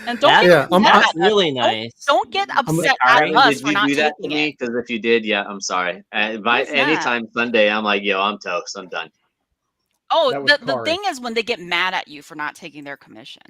And don't That- get Yeah, I'm- upset That's at us. really nice. Don't get upset Karen, at us did for you not do that to taking me? it. Because if you did, yeah, I'm sorry. By Who's that? anytime Sunday, I'm like, yo, I'm toast. I'm done. Oh, That was the Kari. thing is when they get mad at you for not taking their commission.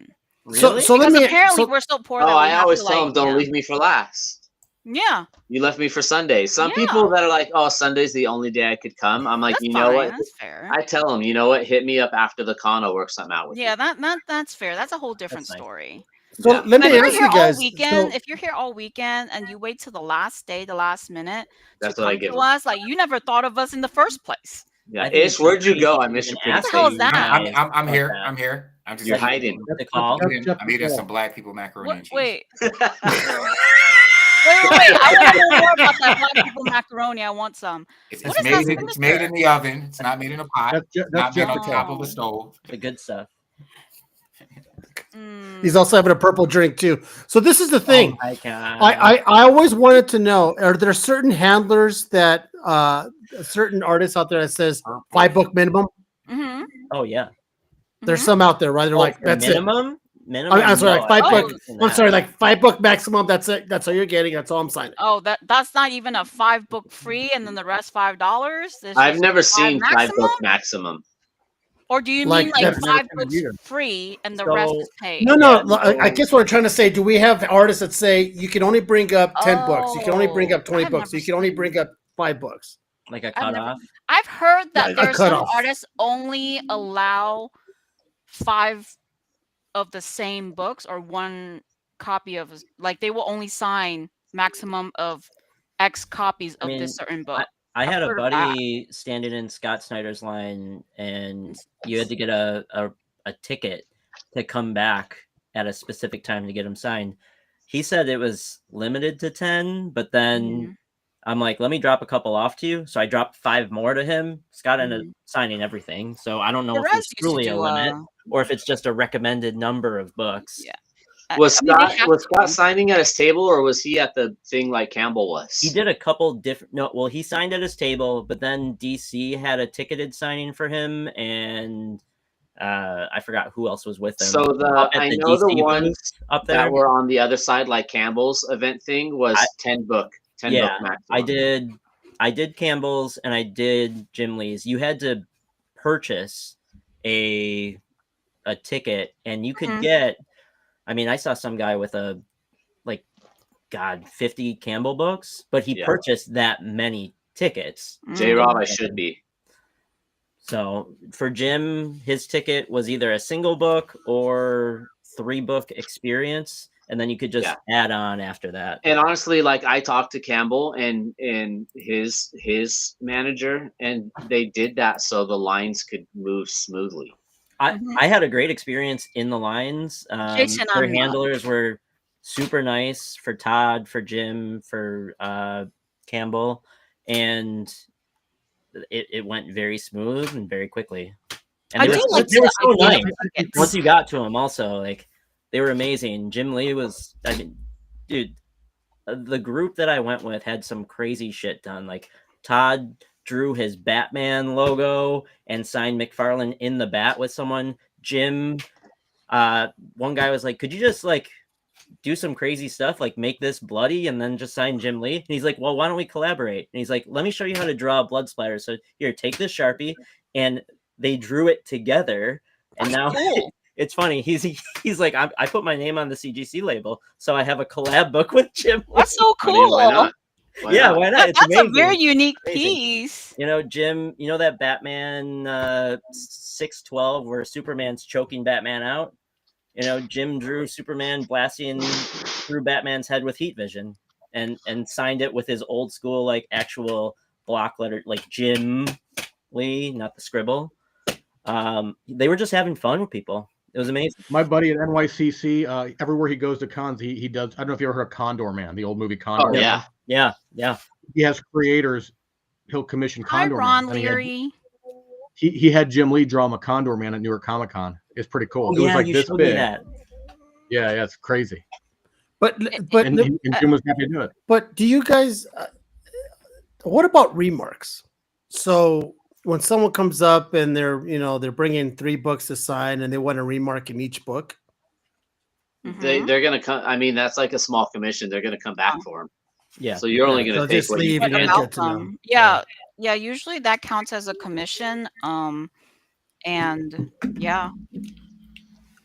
Really? So let Because me. apparently So, we're so poor Oh, that we I have always to, tell like, them, don't yeah. leave me for last. Yeah, You left me for Sunday. Some Yeah. people that are like, oh, Sunday's the only day I could come. I'm like, that's you fine. know what? That's fair. I tell them, you know what? Hit me up after the con. I'll work something out with Yeah, you. that's fair. That's a whole different nice. story. so Yeah. let But me if you're ask here you guys. all weekend, so- if you're here all weekend and you wait till the last day, the last minute That's to what I come give to 'em. us, like you never thought of us in the first place. Yeah, I think Ish, it's where'd you crazy go? I to missed even your ask What the hell is you that? guys I'm like here. that. I'm here. I'm just You're letting you hiding. know. The call. That's Jeff I'm eating Patel. some black people macaroni and Wait, cheese. wait. Wait. I want to know more about that black people macaroni. I want some. It's, What it's is that made. It's signature? made in the oven. It's not made in a pot. That's It's not made Jeff on top Patel. of a stove. The good stuff. He's also having a purple drink too. So this is the thing. Oh my god. I always wanted to know: are there certain handlers that certain artists out there that says 5 book minimum? Mm-hmm. Oh yeah. There's some out there, right? They're like, For that's it. minimum. Minimum. I'm sorry, no, like 5 I book. haven't seen I'm that. sorry, like 5 book maximum. That's it. That's all you're getting. That's all I'm signing. Oh, that's not even a 5 book free, and then the rest $5. I've never seen 5 maximum? book maximum. Or do you Like, mean like that's- 5 never books seen it either. free and the rest So- is paid? No. Yeah, I guess what I'm trying to say, do we have artists that say you can only bring up 10 books, you can only bring up Oh, 20 I've books, never you can only seen- bring up 5 books? Like a I've never- cutoff. I've heard that Yeah, a there's some cutoff. artists only allow 5 of the same books or 1 copy of, like they will only sign maximum of X copies of mean, this certain book. I had a heard of that. buddy standing in Scott Snyder's line, and you had to get a ticket to come back at a specific time to get him signed. He said it was limited to 10, but then Mhm. I'm like, let me drop a couple off to you. So I dropped 5 more to him. Scott ended Mhm. up signing everything. So I don't know if Perez it's used to truly a do, limit or if it's just a recommended number of books. Yeah. Was I mean, they Scott have was to. Scott signing at his table, or was he at the thing like Campbell was? He did a couple different. No, well, he signed at his table, but then DC had a ticketed signing for him, and I forgot who else was with him. So Up at I the know the DC ones booth up there. that were on the other side, like Campbell's event thing, was 10 book Yeah, maximum. I did Campbell's and I did Jim Lee's. You had to purchase a ticket, and you could Mhm. get. I mean, I saw some guy with 50 Campbell books, but he Yeah. purchased that many tickets. J Rob, I should be. So for Jim, his ticket was either a single book or 3 book experience, and then you could just add on after that. And honestly, like I talked to Campbell and his manager, and they did that so the lines could move smoothly. I had a great experience in the lines. Jason, Their I'm not. handlers were super nice for Todd, for Jim, for Campbell, and it went very smooth and very quickly. And I they do were, like they were the so idea nice. of tickets. Once you got to them, also like they were amazing. Jim Lee was, I mean, dude, the group that I went with had some crazy shit done. Like Todd drew his Batman logo and signed McFarlane in the bat with someone. Jim, one guy was like, could you just like do some crazy stuff, like make this bloody and then just sign Jim Lee? And he's like, well, why don't we collaborate? And he's like, let me show you how to draw a blood splatter. So here, take this Sharpie. And they drew it together. And now Cool. it's funny. He's like, I put my name on the CGC label, so I have a collab book with Jim Lee. That's so I mean, why cool. not? Why Yeah, not? why not? It's That's a amazing. very unique Amazing. piece. You know, Jim, you know that Batman 612 where Superman's choking Batman out? You know, Jim drew Superman blasting through Batman's head with heat vision and signed it with his old school, like, actual block letter, like Jim Lee, not the scribble. They were just having fun with people. It was amazing. My buddy at NYCC, everywhere he goes to cons, he does. I don't know if you ever heard of Condor Man, the old movie Condor Man. yeah. Yeah, yeah. He has creators. He'll commission Hi, Condor Ron Man. And Leary. he had Jim Lee draw him a Condor Man at New York Comic Con. It's pretty cool. It was like you this showed me big. that. Yeah, it's crazy. But And Jim was happy to do it. But do you guys? What about remarks? So when someone comes up and they're bringing 3 books to sign and they want a remark in each book, Mhm. They're gonna come. I mean, that's like a small commission. They're gonna come back for them. Yeah. So you're only gonna so take just what you leave What and can. get about to know. them? Yeah, yeah. Usually that counts as a commission. And yeah,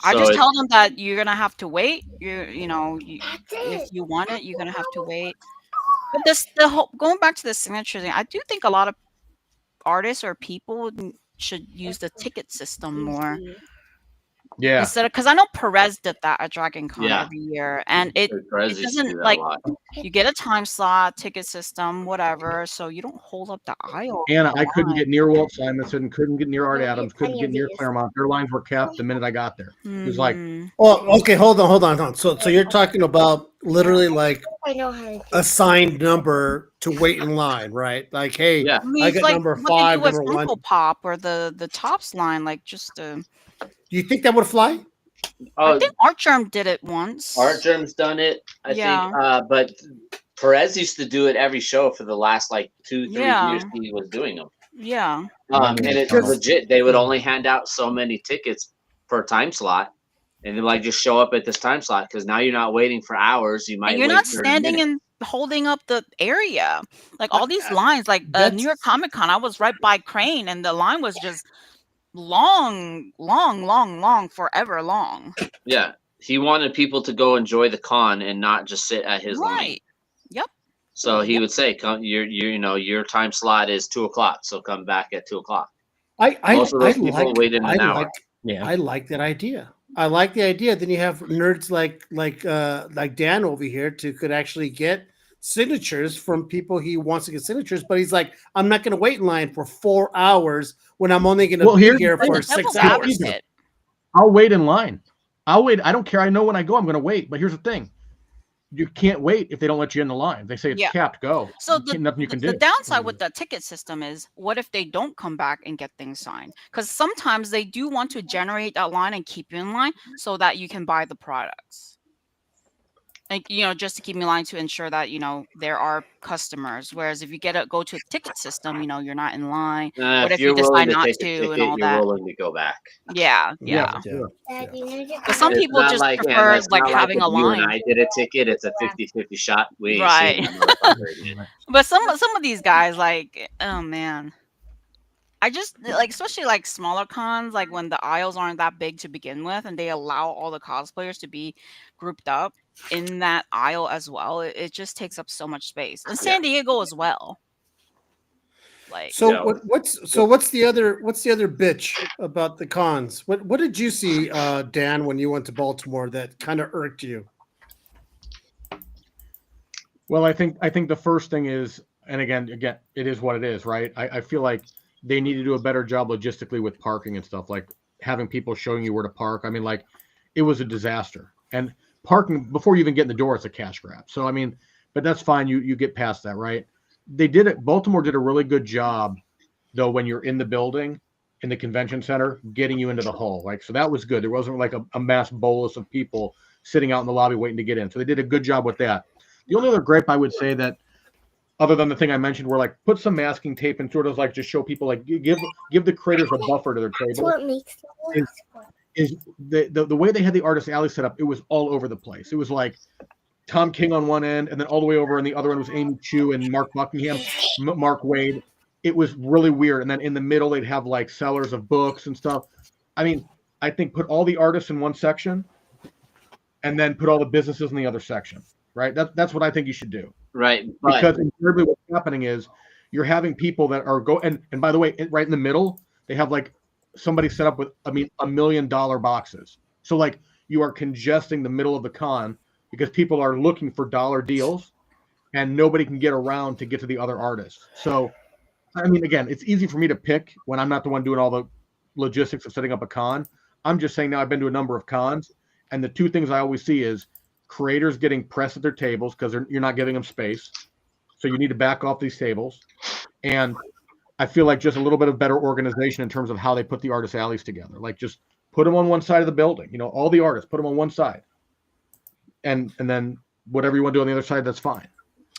I So just it- tell them that you're gonna have to wait. If you want it, you're gonna have to wait. But the whole going back to the signature thing, I do think a lot of artists or people should use the ticket system more Yeah. instead of, because I know Perez did that at Dragon Con Yeah. every year, and it Perez used to do doesn't, that like, a lot. you get a time slot, ticket system, whatever, so you don't hold up the aisle. Anna, I couldn't line. get near Walt Simonson, couldn't get near Art No, Adams, it's couldn't plenty get of near these. Claremont. Their lines were capped the minute I got there. It was like, Mhm. Oh, okay. Hold on. So you're talking about literally like I know how to do assigned number to wait in line, right? Like, hey, Yeah. I mean, I it's got like number what 5, they do number with 1. Funko Pop or the Tops line, like just Do you think that would fly? I Oh, think Art Germ did it once. Art Germ's done it, I Yeah. think. But Perez used to do it every show for the last like 2-3 Yeah. years he was doing them. Yeah. And it's Because- legit. They would only hand out so many tickets per time slot, and then like just show up at this time slot because now you're not waiting for hours. You might. And you're wait not 30 standing minutes. and holding up the area. Like all these lines, like New That's- York Comic Con, I was right by Crane and the line was just long, forever long. Yeah, he wanted people to go enjoy the con and not just sit at his line. Right. Yep. So he would say, "Come, your time slot is 2:00, so come back at 2:00." I Most of those people waited an hour. Yeah. I like that idea. I like the idea. Then you have nerds like Dan over here could actually get signatures from people he wants to get signatures, but he's like, I'm not going to wait in line for 4 hours when I'm only going to Well, be here's the here thing. for The 6 devil's hours. advocate. I'll wait in line. I'll wait. I don't care. I know when I go, I'm going to wait. But here's the thing. You can't wait if they don't let you in the line. They say it's Yeah. capped, go. So Nothing you can do. the downside with the ticket system is, what if they don't come back and get things signed? Because sometimes they do want to generate that line and keep you in line so that you can buy the products. Like, just to keep me in line to ensure that, there are customers. Whereas if you go to a ticket system, you're not in line. What If if you you're decide willing to not take a to and ticket, all you're that? willing to go back. Yeah. Yeah. Sure. Daddy, you know But some It's people not just like, prefer Anna, it's like not having if a you and line. I did a ticket. It's a 50-50 shot. We ain't Right. seeing that motherfucker again. But some of these guys, like, oh man, I just like, especially like smaller cons, like when the aisles aren't that big to begin with, and they allow all the cosplayers to be grouped up in that aisle as well. It just takes up so much space, and San Diego as well. Like, So Yeah. what's the other bitch about the cons? What did you see, Dan, when you went to Baltimore that kind of irked you? Well, I think the first thing is, and again, it is what it is, right? I feel like they need to do a better job logistically with parking and stuff, like having people showing you where to park. I mean, like, it was a disaster. And parking before you even get in the door, it's a cash grab. So I mean, but that's fine. You get past that, right? They did it. Baltimore did a really good job, though, when you're in the building, in the convention center, getting you into the hall. Like, so that was good. There wasn't like a mass bolus of people sitting out in the lobby waiting to get in. So they did a good job with that. The only other gripe I would say that, other than the thing I mentioned, were like put some masking tape and sort of like just show people, like give the creators a buffer to their That's table. what makes the Is- Is the way they had the artist alley set up? It was all over the place. It was like Tom King on one end, and then all the way over on the other end was Amy Chu and Mark Buckingham, Mark Wade. It was really weird. And then in the middle, they'd have like sellers of books and stuff. I mean, I think put all the artists in one section, and then put all the businesses in the other section. Right? That's what I think you should do. Right. But because invariably what's happening is you're having people that are and by the way, right in the middle, they have like somebody set up with $1 million boxes. So like you are congesting the middle of the con because people are looking for dollar deals and nobody can get around to get to the other artists. So I mean, again, it's easy for me to pick when I'm not the one doing all the logistics of setting up a con. I'm just saying now I've been to a number of cons, and the two things I always see is creators getting pressed at their tables because you're not giving them space. So you need to back off these tables. And I feel like just a little bit of better organization in terms of how they put the artist alleys together. Like just put them on one side of the building. You know, all the artists, put them on one side. And then whatever you want to do on the other side, that's fine.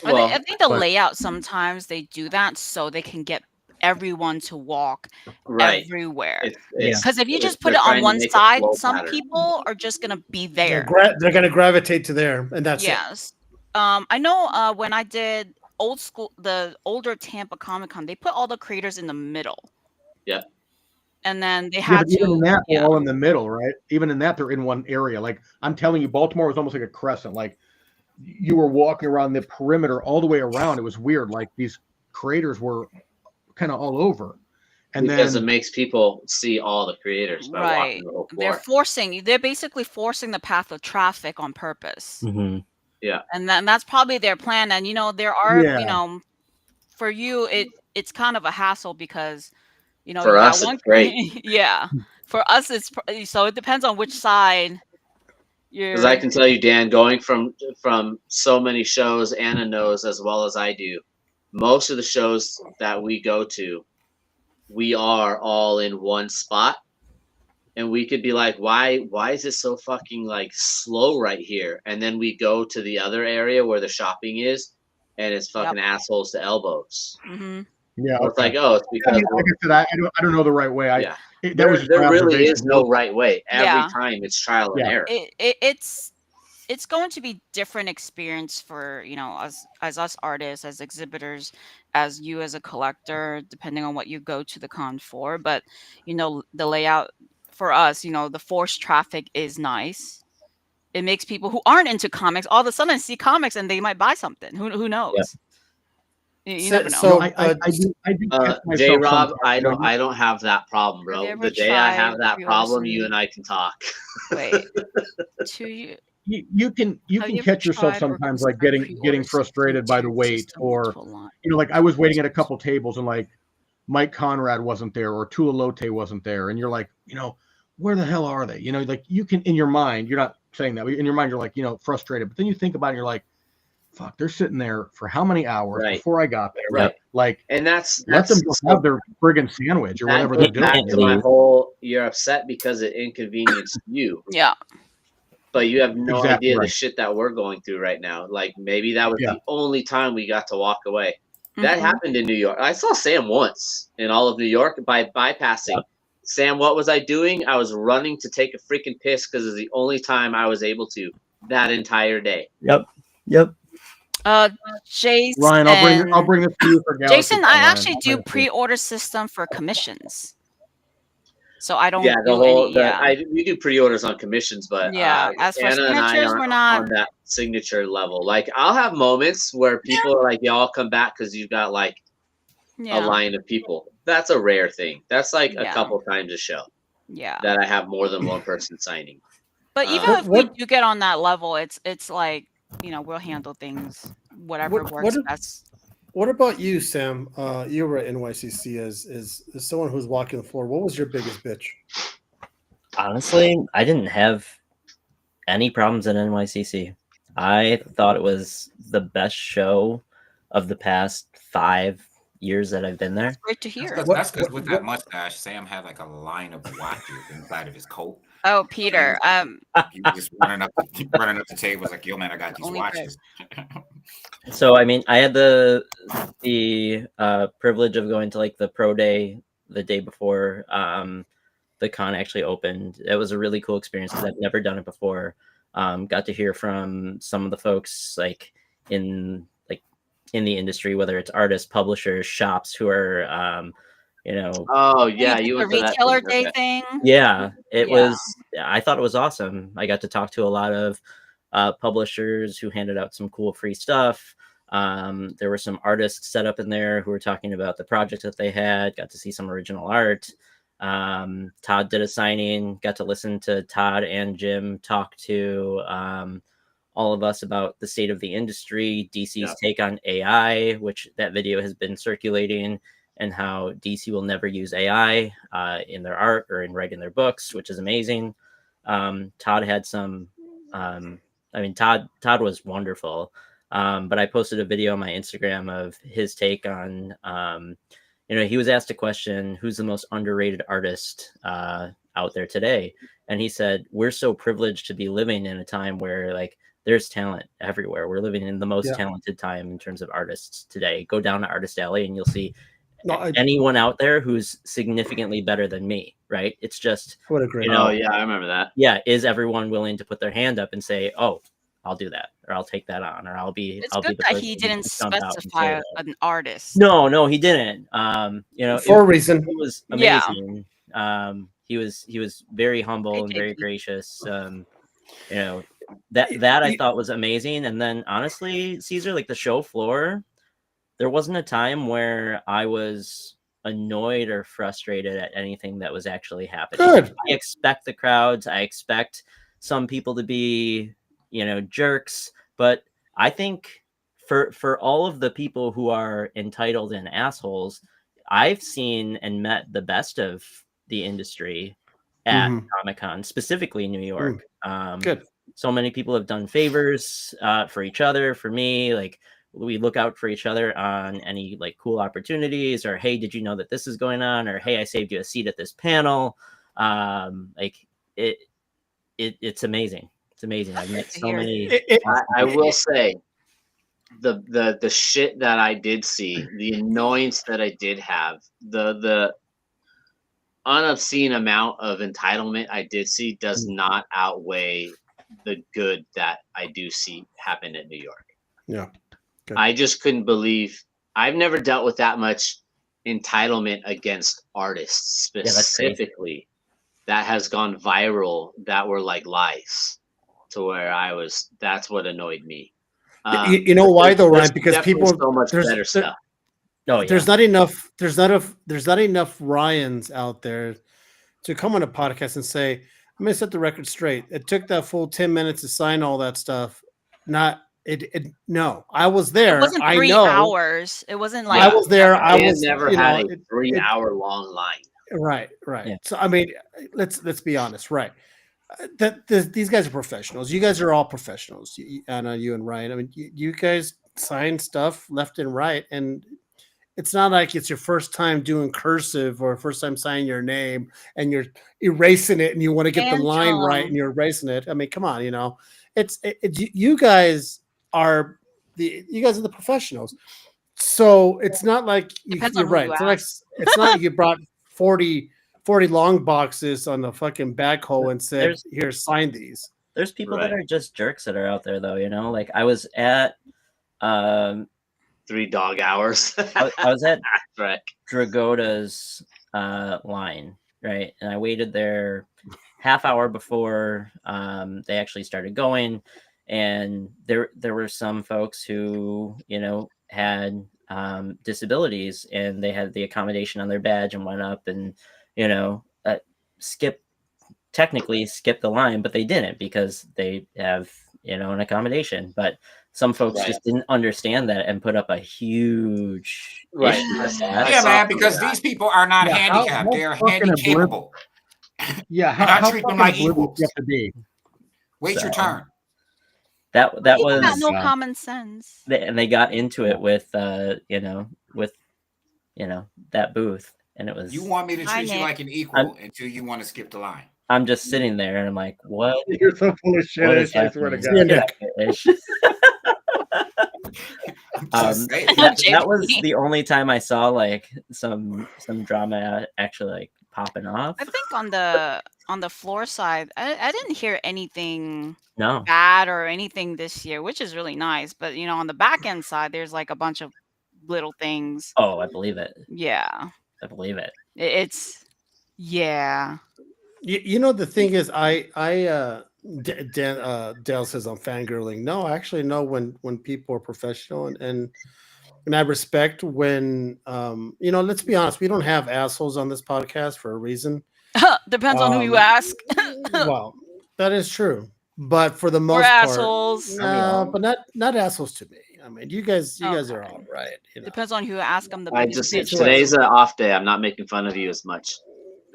well, I think the but- layout sometimes they do that so they can get everyone to walk right. everywhere. It's- Because if you it's- just put they're it trying on to one make a side, flow some pattern. people are just gonna be They're, there. they're going to gravitate to there, and that's it. Yes. I know when I did the older Tampa Comic Con, they put all the creators in the middle. Yeah. And then they Yeah, had but even in to. that, they're Yeah. all in the middle, right? Even in that, they're in one area. Like I'm telling you, Baltimore was almost like a crescent. Like you were walking around the perimeter all the way around. It was weird. Like these creators were kind of all over. And because then it makes people see all the creators by Right. walking the whole They're floor. they're basically forcing the path of traffic on purpose. Hmm. And that's probably their plan. And there are, Yeah. for you it's kind of a hassle because For you got us, it's one great. yeah. For us so it depends on which side Because I can tell you, Dan, going from so many shows, Anna knows as well as I do, most of the shows that we go to, we are all in one spot, and we could be like, why is it so fucking like slow right here? And then we go to the other area where the shopping is, and it's fucking assholes to elbows. hmm yeah, So it's like, oh, it's I because mean, like I said, I don't know the right way. yeah. That was just There my really is observation. no right way. Every Yeah. time it's trial and Yeah. error. It's going to be different experience for as us artists, as exhibitors, as you as a collector, depending on what you go to the con for. But the layout for us, the forced traffic is nice. It makes people who aren't into comics all of a sudden see comics and they might buy something. Who knows? You never know. So- I do catch myself J Rob, sometimes, I you know, don't have that problem, Have you bro. ever The day I have tried that problem, you pre-order and I can talk. Wait, to you. you can Have you ever catch yourself tried or sometimes like considered getting pre-order frustrated by the system wait, or to align? like I was waiting at a couple tables and like Mike Conrad wasn't there or Tula Lote wasn't there, and you're like, where the hell are they? Like you can, in your mind, you're not saying that, but in your mind you're like, frustrated, but then you think about it and you're like, fuck, they're sitting there for how many hours Right. before I got there? Right. Like And that's let them just have their friggin' sandwich or that whatever they're goes back doing. to my whole, you're upset because it inconvenienced you, Yeah. but you have no Exactly idea the right. shit that we're going through right now. Like maybe that was Yeah. the only time we got to walk away. That Mhm. happened in New York. I saw Sam once in all of New York by bypassing. Sam, what was I doing? I was running to take a freaking piss because it's the only time I was able to that entire day. Yep. Jason. Ryan, I'll bring this to you for Galaxy Jason, Con, I Ryan. actually I'll do bring it to you. pre-order system for commissions, so I don't Yeah, the do whole any. we do pre-orders on commissions, but Yeah, as for Anna and I signatures, aren't we're not. on that signature level. Like I'll have moments where people are like, "Y'all come back" because you've got like a Yeah, line of people. That's a rare thing. That's like a Yeah. couple times a show yeah. that I have more than one person signing. But even What- if we do get on that level, it's like we'll handle things whatever What- works what if- best. What about you, Sam? You were at NYCC as someone who's walking the floor. What was your biggest bitch? Honestly, I didn't have any problems at NYCC. I thought it was the best show of the past 5 years that I've been there. Great to hear. That's because with that mustache, Sam had like a line of watches inside of his coat. Oh, Peter. He was just running up the table. Was like, "Yo, man, I got these Only watches." So I mean, I had the privilege of going to like the pro day the day before the con actually opened. It was a really cool experience because I've never done it before. Got to hear from some of the folks like in the industry, whether it's artists, publishers, shops who are Oh yeah, you the went to that retailer thing. day Okay. thing. yeah, it Yeah. was. I thought it was awesome. I got to talk to a lot of publishers who handed out some cool free stuff. There were some artists set up in there who were talking about the projects that they had, got to see some original art. Todd did a signing, got to listen to Todd and Jim talk to all of us about the state of the industry, DC's take on AI, which that video has been circulating, and how DC will never use AI in their art or in writing their books, which is amazing. Todd had some, Todd was wonderful. But I posted a video on my Instagram of his take on, he was asked a question, who's the most underrated artist out there today? And he said, we're so privileged to be living in a time where like there's talent everywhere. We're living in the most talented time in terms of artists today. Go down to Artist Alley and you'll see anyone out there who's significantly better than me, right? It's just, what a great, I remember that. Yeah. Is everyone willing to put their hand up and say, oh, I'll do that, or I'll take that on, or I'll be good the that person he didn't to jump out and specify say an artist. No, he didn't. For a reason. It was amazing. He was very humble and very gracious. That I thought was amazing. And then honestly, Caesar, like the show floor, there wasn't a time where I was annoyed or frustrated at anything that was actually happening. Good. I expect the crowds. I expect some people to be, jerks, but I think for all of the people who are entitled and assholes, I've seen and met the best of the industry at Comic-Con, specifically New York. Good. So many people have done favors for each other, for me. Like, we look out for each other on any like cool opportunities, or hey, did you know that this is going on? Or hey, I saved you a seat at this panel. It's amazing. It's amazing. I've met so many. I will say the shit that I did see, the annoyance that I did have, the unobscene amount of entitlement I did see does not outweigh the good that I do see happen in New York. Yeah. Good. I just couldn't believe I've never dealt with that much entitlement against artists specifically that has gone viral, that were like lies, to where that's what annoyed me. You know why though, Ryan? Because people so much better stuff. There's not enough Ryans out there to come on a podcast and say, I'm gonna set the record straight. It took that full 10 minutes to sign all that stuff. No, I was there. It wasn't 3 hours. It wasn't like I was there. I was never had a 3-hour long line. Right. Yeah. So I mean, let's be honest, right? These guys are professionals. You guys are all professionals, Anna, you and Ryan. I mean, you guys sign stuff left and right, and it's not like it's your first time doing cursive or first time signing your name and you're erasing it and you want to get the line right and you're erasing it. I mean, come on, it's you guys are the professionals. So it's not like you're right. It's not like you brought 40 long boxes on the fucking backhoe and said, here, sign these. There's people that are just jerks that are out there though, like I was at 3 dog hours. I was at Dragota's line, right? And I waited there half hour before they actually started going. And there were some folks who, had disabilities, and they had the accommodation on their badge and went up and, technically skip the line, but they didn't because they have, an accommodation. But some folks just didn't understand that and put up a huge man, because these people are not handicapped; they're handicapable. Yeah, how treat them like equals. You have to be. Wait your turn. That was got no common sense. And they got into it with that booth, and it was. You want me to treat you like an equal until you want to skip the line. I'm just sitting there and I'm like, what? You're so full of shit. I swear to God. That was the only time I saw like some drama actually like popping off. I think on the floor side, I didn't hear anything bad or anything this year, which is really nice. But on the back end side, there's like a bunch of little things. Oh, I believe it. Yeah, I believe it. It's the thing is, I Dale says I'm fangirling. No, I actually know when people are professional, and I respect when let's be honest, we don't have assholes on this podcast for a reason. Depends on who you Um, ask. Well, that is true, but for the We're most part, assholes. but not assholes to me. I mean, you guys are Okay. all right. Depends on who you ask. I'm the I biggest just bitch. today's an off day. I'm not making fun of you as much.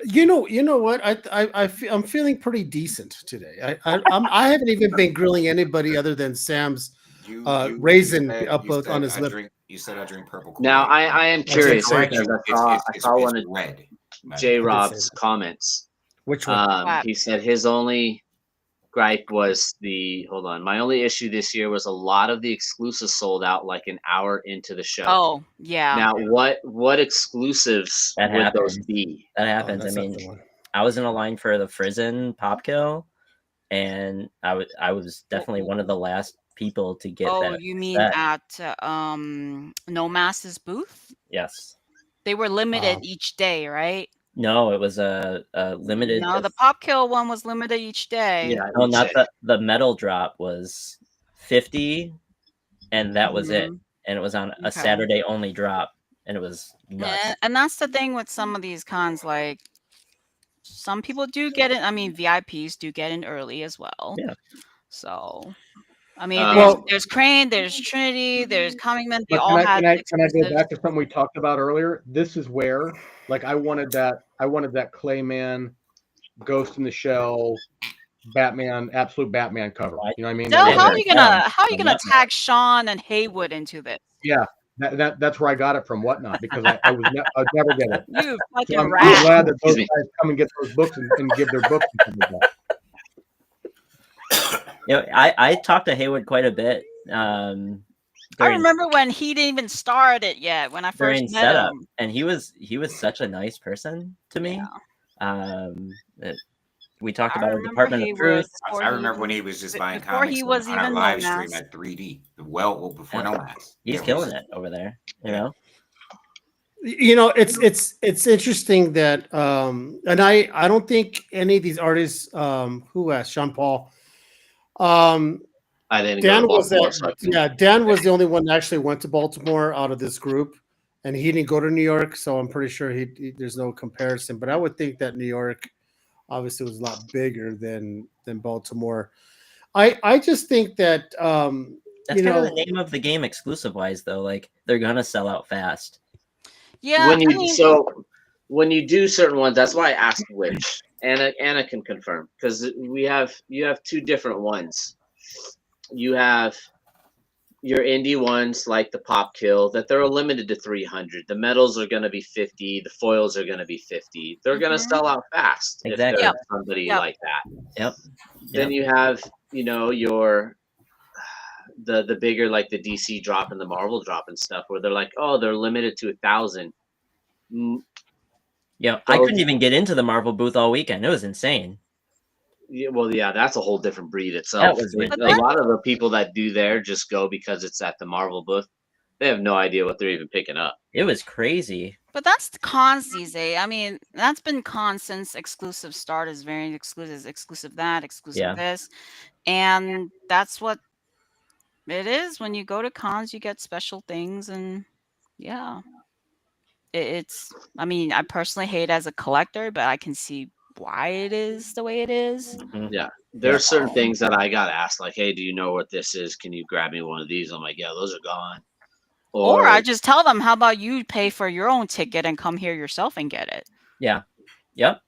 You know what? I'm feeling pretty decent today. I haven't even been grilling anybody other than Sam's raisin up on his lip. You said I drink purple. Now Kool-Aid. I am curious correction. because I saw one of red. J. say Rob's that. comments. Which one? He said his only gripe was my only issue this year was a lot of the exclusives sold out like an hour into the show. Oh yeah. Now what exclusives That would happens. those be? That Oh, happens. I that's not mean, the one. I was in a line for the Frizen pop kill, and I was definitely one of the last people to get Oh, that. you mean that. at Nomas's booth? Yes. They were limited Um, each day, right? No, it was a limited. No, the pop kill one was limited each day. Yeah, No, not check. the metal drop was 50, and that was it. Mhm. And it was on a Okay. Saturday only drop, and it was nuts. And that's the thing with some of these cons, like some people do get it. I mean, VIPs do get in early as well. Yeah. So, I mean, Well- there's Crane, there's Trinity, there's Coming Men. They But all had can I go exclusives. back to something we talked about earlier? This is where, like, I wanted that Clayman, Ghost in the Shell, Batman, absolute Batman cover. You know what I mean? Del, Yeah, how are they're you gonna down. tag Sean and Haywood into this? Yeah, that's where I got it from. Whatnot, because I'd never get it. You fucking So I'm rat. glad that those Excuse me. guys come and get those books and give their books. And stuff like that. You know, I talked to Haywood quite a bit. I During, remember when he didn't even start it yet. When I during first met setup, him. and he was such a nice person to me. We talked I about the remember Department of Haywood Truth. before I remember when he was just buying before comics he was on our even live Nomas. stream at 3D. Well, before Yeah. Nomas. He's killing it over there. You know, You know, it's interesting that and I don't think any of these artists who asked Sean Paul I didn't Dan go to was Baltimore, so I couldn't- Dan was the only one that actually went to Baltimore out of this group, and he didn't go to New York, so I'm pretty sure there's no comparison. But I would think that New York obviously was a lot bigger than Baltimore. I just think that that's kind of the name of the game, exclusive wise, though. Like they're gonna sell out fast. Yeah, when you do certain ones, that's why I asked which. Anna can confirm because you have two different ones. You have your indie ones like the Pop Kill that they're limited to 300. The medals are going to be 50. The foils are going to be 50. They're going to sell out fast Exactly. if there's somebody like that. Yep. Then you have your the bigger like the DC drop and the Marvel drop and stuff where they're like, oh, they're limited to 1,000. Yeah, I couldn't even get into the Marvel booth all weekend. It was insane. Yeah, that's a whole different breed itself. That was A lot of the people that do there just go because it's at the Marvel booth. They have no idea what they're even picking up. It was crazy. but that's the cons these days. I mean, that's been cons since exclusive started. Is variant exclusive that, exclusive Yeah. this, and that's what it is. When you go to cons, you get special things, and yeah, it's. I mean, I personally hate it as a collector, but I can see why it is the way it is. There are certain things that I got asked, like, hey, do you know what this is? Can you grab me one of these? I'm like, yeah, those are gone. Or I just tell them, how about you pay for your own ticket and come here yourself and get it? Yeah. Yep.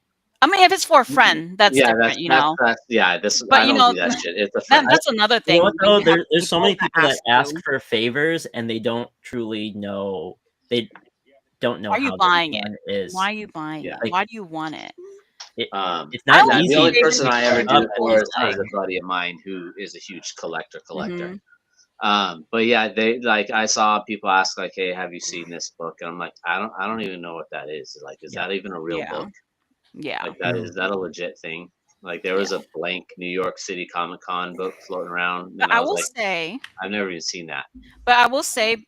I mean, if it's for a friend, that's different, you know. But I I don't do that shit. It's a friend. That's another You thing. know what, though? You have There's so many people that ask you. for favors and they don't truly know. They don't know Why are you how buying it is. Why are you buying Yeah. it? Like- Why do you want it? It's I not don't easy. The only to person I ever pick do up it for is and a buddy of mine who is a huge collector. Mhm. But yeah, they like I saw people ask like, "Hey, have you seen this book?" And I'm like, I don't even know what that is. Like, is that even a real Yeah. book? Yeah. Like that is that a legit thing? Like there was a blank New York City Comic Con book floating around, But and I I was will like, say, I've never even seen that.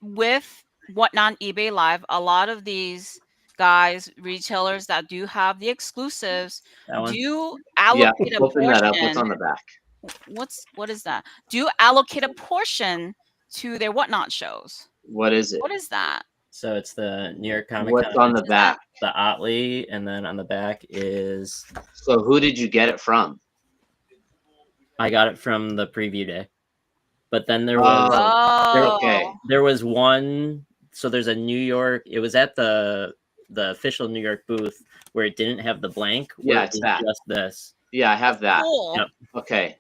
with Whatnot on eBay Live, a lot of these guys, retailers that do have the exclusives, That one. do Yeah, allocate a open that up. What's portion. on the back? what is that? Do allocate a portion to their whatnot shows. What is it? What is that? So it's the New York Comic What's Con, on the Is back? the Otley, and then on the back is So who did you get it from? I got it from the preview day. But then there was Oh, okay. there was one. So there's a New York. It was at the official New York booth where it didn't have the blank. Where Yeah, it it's was that. just this. Yeah, I have that. cool. Yep. Okay.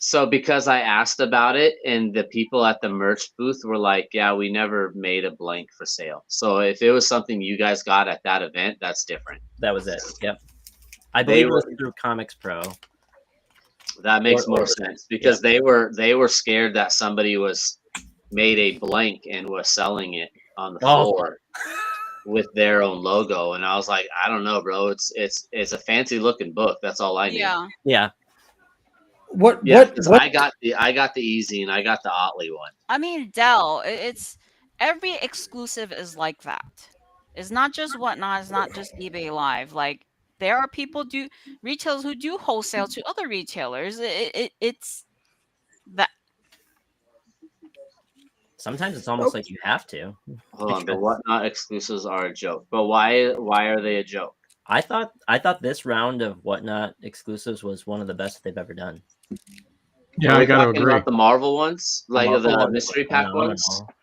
So because I asked about it and the people at the merch booth were like, yeah, we never made a blank for sale. So if it was something you guys got at that event, that's different. That was it. Yep. I They believe it was were- through Comics Pro. That makes Or- more sense because they were scared that somebody was made a blank and was selling it on the Oh. floor with their own logo. And I was like, I don't know, bro. It's a fancy looking book. That's all I need. Yeah. Yeah. What? Yeah, what? because What? I got the easy and I got the Otley one. I mean, Dell, it's every exclusive is like that. It's not just whatnot. It's not just eBay Live. Like there are retailers who do wholesale to other retailers. It's that. Sometimes it's almost like you have to. Hold on, the Because- whatnot exclusives are a joke. But why are they a joke? I thought this round of Whatnot exclusives was one of the best they've ever done. Yeah, Are I we gotta talking agree. about the Marvel ones, like Marvel the ones mystery were pack ones. phenomenal.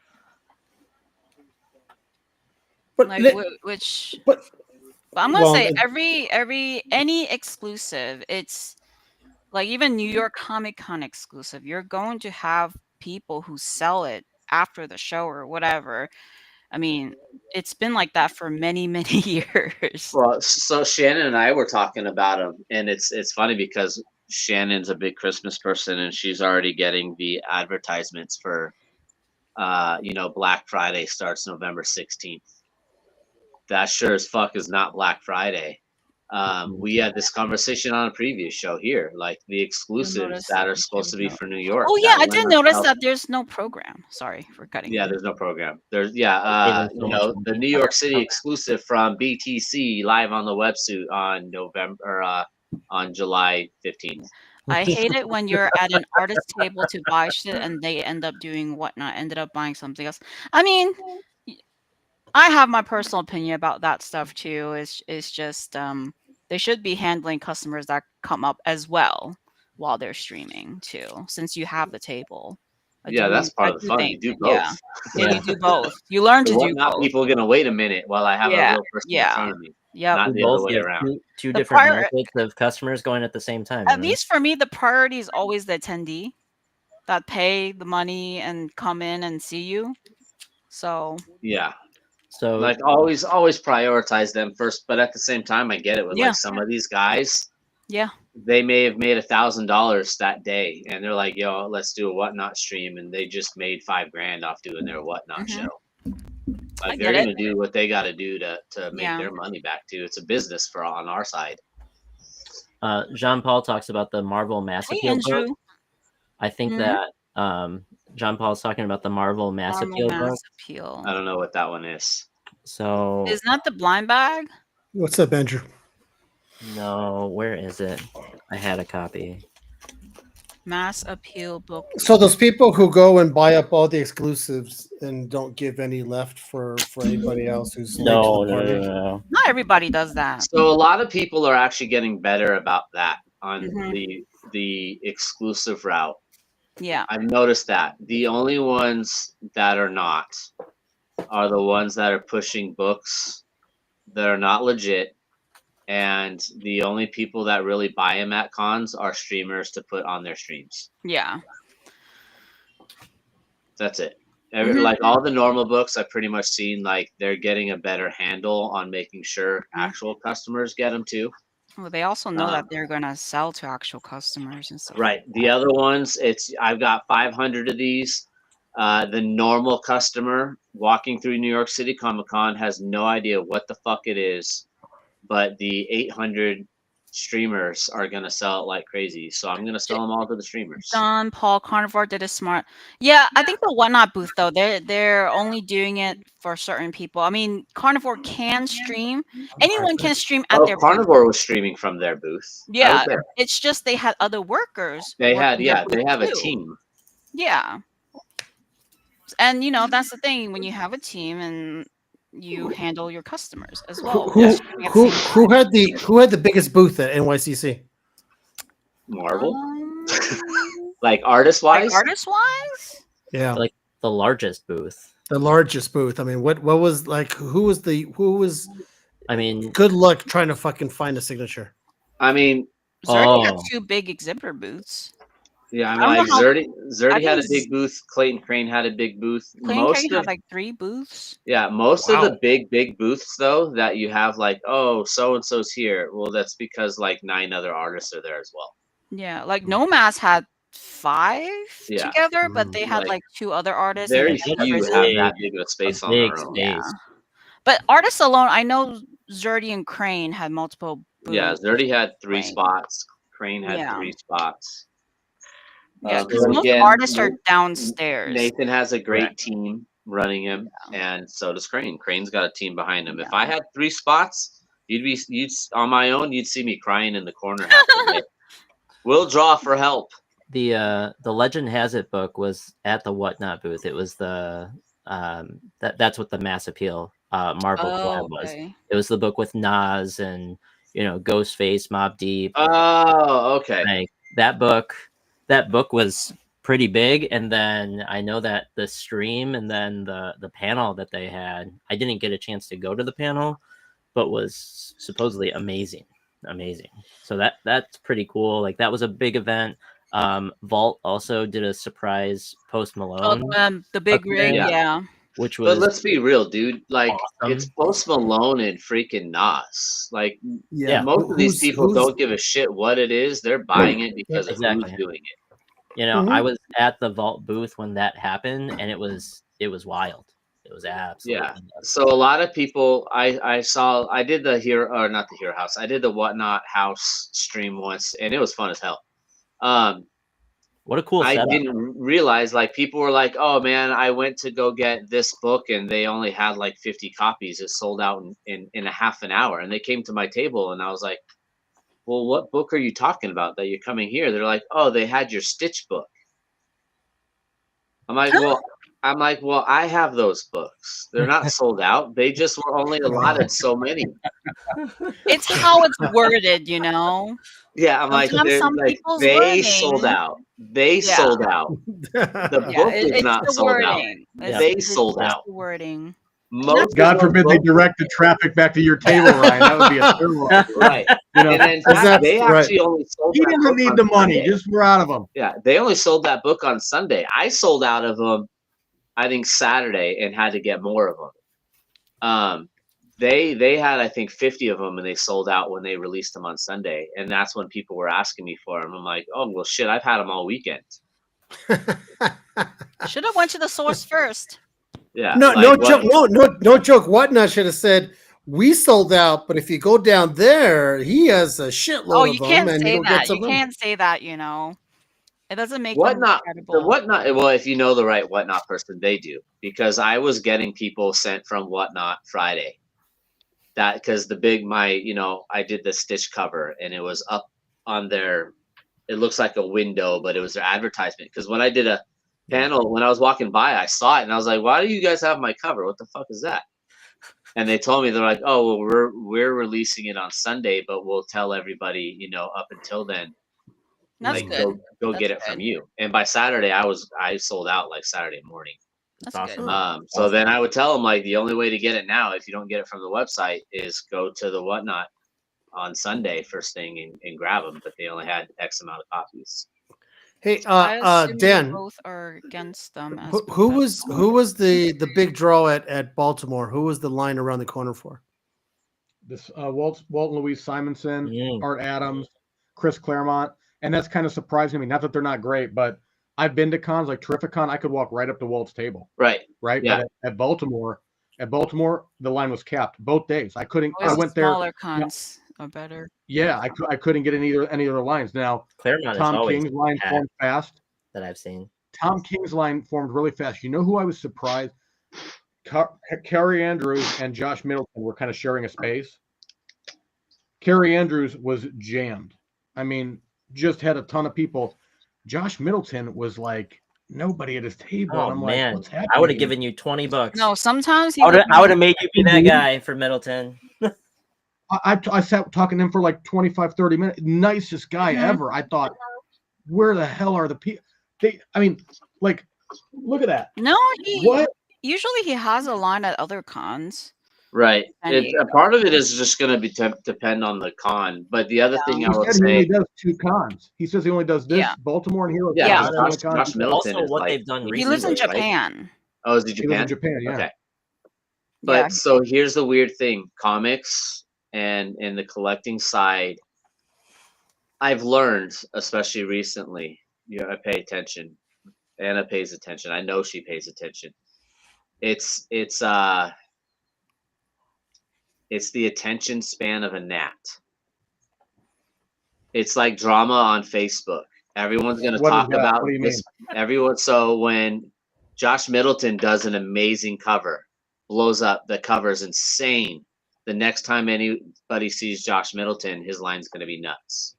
But, Like li- which but but I'm gonna Well, say it- any exclusive, it's like even New York Comic Con exclusive, you're going to have people who sell it after the show or whatever. I mean, it's been like that for many, many years. Well, so Shannon and I were talking about them, and it's funny because Shannon's a big Christmas person, and she's already getting the advertisements for, Black Friday starts November 16th. That sure as fuck is not Black Friday. We had this conversation on a previous show here, like the exclusives notice that that are you supposed to be know. for New York. Oh yeah, that I went did on notice sale. that there's no program. Sorry for cutting. Yeah, you. there's no program. There's Gave them so much the money. New York City exclusive from BTC live on the websuit on July 15th. I hate it when you're at an artist table to buy shit and they end up doing whatnot, ended up buying something else. I mean, I have my personal opinion about that stuff too. It's just they should be handling customers that come up as well while they're streaming too, since you have the table. Yeah, that's part of the fun. You do both. Yeah, Yeah. you do both. You learn The to do whatnot both. people are gonna wait a minute while I have a Yeah, real person yeah. in front of me, Yep. not We the other both way get around. two The different prior- markets of customers going at the same time. At you know? least for me, the priority is always the attendee that pay the money and come in and see you. So Yeah, So like always prioritize them first. But at the same time, I get it with Yeah. like some of these guys. yeah, They may have made $1,000 that day, and they're like, "Yo, let's do a whatnot stream," and they just made $5,000 off doing their whatnot Mhm. show. I Like they're get it. gonna do what they got to do to make Yeah. their money back too. It's a business for on our side. Jean Paul talks about the Marvel Mass Hey, Appeal Andrew. book. I think Mhm. that Jean Paul's talking about the Marvel Mass Normal Appeal book. mass appeal. I don't know what that one is. So Is not the blind bag? what's up, Andrew? no, where is it? I had a copy. Mass appeal book. So those people who go and buy up all the exclusives and don't give any left for anybody else who's late to No, the no, party. no, no. Not everybody does that. So a lot of people are actually getting better about that on Mhm. the exclusive route. Yeah. I've noticed that. The only ones that are not are the ones that are pushing books that are not legit. And the only people that really buy them at cons are streamers to put on their streams. Yeah. That's it. Mhm. Like all the normal books, I've pretty much seen like they're getting a better handle on making sure Mhm. actual customers get them too. Well, they also know Um, that they're gonna sell to actual customers and stuff. Right. The other ones, I've got 500 of these. The normal customer walking through New York City Comic Con has no idea what the fuck it is, but the 800 streamers are gonna sell it like crazy. So I'm gonna sell them all to the streamers. John Paul Carnivore did a smart. Yeah, I think the Whatnot booth though, they're only doing it for certain people. I mean, Carnivore can stream. Anyone can stream at their booth. Carnivore was streaming from their booth. I Yeah, was there. it's just they had other workers. They had working their they booth have a too. team. Yeah. And that's the thing when you have a team and you handle your customers as well. Who streaming at the who same who time. had the biggest booth at NYCC? Marvel, Um, like artist wise. artist wise? Yeah, Like the largest booth. the largest booth. I mean, what was like? Who was I mean, good luck trying to fucking find a signature? I mean, Zerdy had Oh. 2 big exhibitor booths. yeah, I mean, I don't like know how- Zerdy think had a it's- big booth. Clayton Crane had a big booth. Clayton Most Crane of had like 3 booths. most of Wow. the big booths though that you have, like, oh, so and so's here. Well, that's because like 9 other artists are there as well. Yeah, like Nomads had 5 Yeah. together, but they had Like, like 2 other artists. and Very they had few others have in- that big of a space on big their own. space. Yeah. But artists alone, I know Zerdy and Crane had multiple booths. Yeah, Zerdy had 3 Right. spots. Crane had Yeah. 3 spots. Yeah, because but most again, artists are downstairs. Nathan has a great Correct. team running him, and so does Crane. Crane's got a team behind him. If Yeah. I had 3 spots, you'd on my own. You'd see me crying in the corner. half the day. We'll draw for help. the Legend Has It book was at the Whatnot booth. It was the that's what the Mass Appeal Marvel collab was. Okay. It was the book with Nas and Ghostface, Mobb Deep. Oh, okay. Like that book was pretty big. And then I know that the stream and then the panel that they had, I didn't get a chance to go to the panel, but was supposedly amazing. So that's pretty cool. Like that was a big event. Vault also did a surprise Post Malone, The big Okay. rig, Yeah. yeah. which But was let's be real, dude. Like, awesome. it's Post Malone and freaking Nas. Like, Yeah. most of these Who's- people who's- don't give a shit what it is. They're buying it because of Exactly. who's doing it. I was at the Vault booth when that happened, and it was wild. It was absolutely nuts. So a lot of people, I did the Hero, or not the Hero House. I did the Whatnot House stream once, and it was fun as hell. What a cool I setup. didn't realize, like, people were like, "Oh man, I went to go get this book, and they only had like 50 copies. It sold out in a half an hour." And they came to my table, and I was like, "Well, what book are you talking about that you're coming here?" They're like, "Oh, they had your Stitch book." I'm like, well, I have those books. They're not sold out. They just were only allotted so many. It's how it's worded, you know. Yeah, I'm like, Sometimes they're some like, people's they wording- sold out. They Yeah. sold out. The Yeah, book is it's not the sold out. wording. Yeah. They It's sold just out. the wording. Most God of those forbid they books- directed traffic back to your table, Ryan. That would be a terrible. Right. You know, And in fact, That's they right. actually only sold he that doesn't book need on the money. Sunday. Just we're out of them. Yeah, they only sold that book on Sunday. I sold out of them, I think, Saturday, and had to get more of them. They had, I think, 50 of them, and they sold out when they released them on Sunday. And that's when people were asking me for them. I'm like, oh well, shit, I've had them all weekend. Should have went to the source first. Yeah. No, like, no what- joke. No joke. Whatnot should have said we sold out, but if you go down there, he has a shitload Oh, of you them, can't and say you'll get that. some You of them. can't say that. It doesn't make them Whatnot, credible. the Whatnot. Well, if you know the right Whatnot person, they do, because I was getting people sent from Whatnot Friday. That because I did the Stitch cover, and it was up on their. It looks like a window, but it was their advertisement. Because when I did a panel, when I was walking by, I saw it, and I was like, "Why do you guys have my cover? What the fuck is that?" And they told me, they're like, "Oh, well, we're releasing it on Sunday, but we'll tell everybody, up until then." That's like, good. Go That's get it from good. you. And by Saturday, I sold out like Saturday morning. That's awesome. good. So then I would tell them, like, the only way to get it now, if you don't get it from the website, is go to the Whatnot on Sunday first thing and grab them. But they only had X amount of copies. Hey, I assume you Dan, both are against them. As who was professionals. the big draw at Baltimore? Who was the line around the corner for? This Walt and Louise Simonson, Mm. Art Adams, Chris Claremont, and that's kind of surprising me. Not that they're not great, but I've been to cons like Terrificon. I could walk right up to Walt's table, Right. right? Yeah. But at Baltimore, the line was capped both days. I couldn't. Always I went there. smaller cons. or better. Yeah, I couldn't get any of their lines. Now, Claremont is Tom always King's line had formed fast. that I've seen. Tom King's line formed really fast. You know who I was surprised? Carrie Andrews and Josh Middleton were kind of sharing a space. Carrie Andrews was jammed. I mean, just had a ton of people. Josh Middleton was like nobody at his table. Oh and I'm man, like, what's happening? I would have here? given you $20. No, sometimes he I would would have made you be that guy for Middleton. I sat talking to him for like 25, 30 minutes. Nicest guy Mhm. ever. I thought, where the hell are the people? I mean, like, look at that. No, he What? usually he has a line at other cons. Right. And A part of it is just going to be depend on the con. But the other thing He I would said he only say, does 2 cons. He says he only does this, Yeah. Baltimore and Hero. yeah, Yeah. That's the only Josh, con Josh he does. Middleton Also, is what like they've done He lives in recently, right? Japan. Oh, is he He lives in Japan? Japan, yeah. Okay. Yeah. But so here's the weird thing: comics and the collecting side. I've learned, especially recently. I pay attention. Anna pays attention. I know she pays attention. It's the attention span of a gnat. It's like drama on Facebook. Everyone's going to What is talk that? about What do you this. Everyone. So when Josh Middleton does an amazing cover, blows up, the cover's insane. The next time anybody sees Josh Middleton, his line's going to be nuts.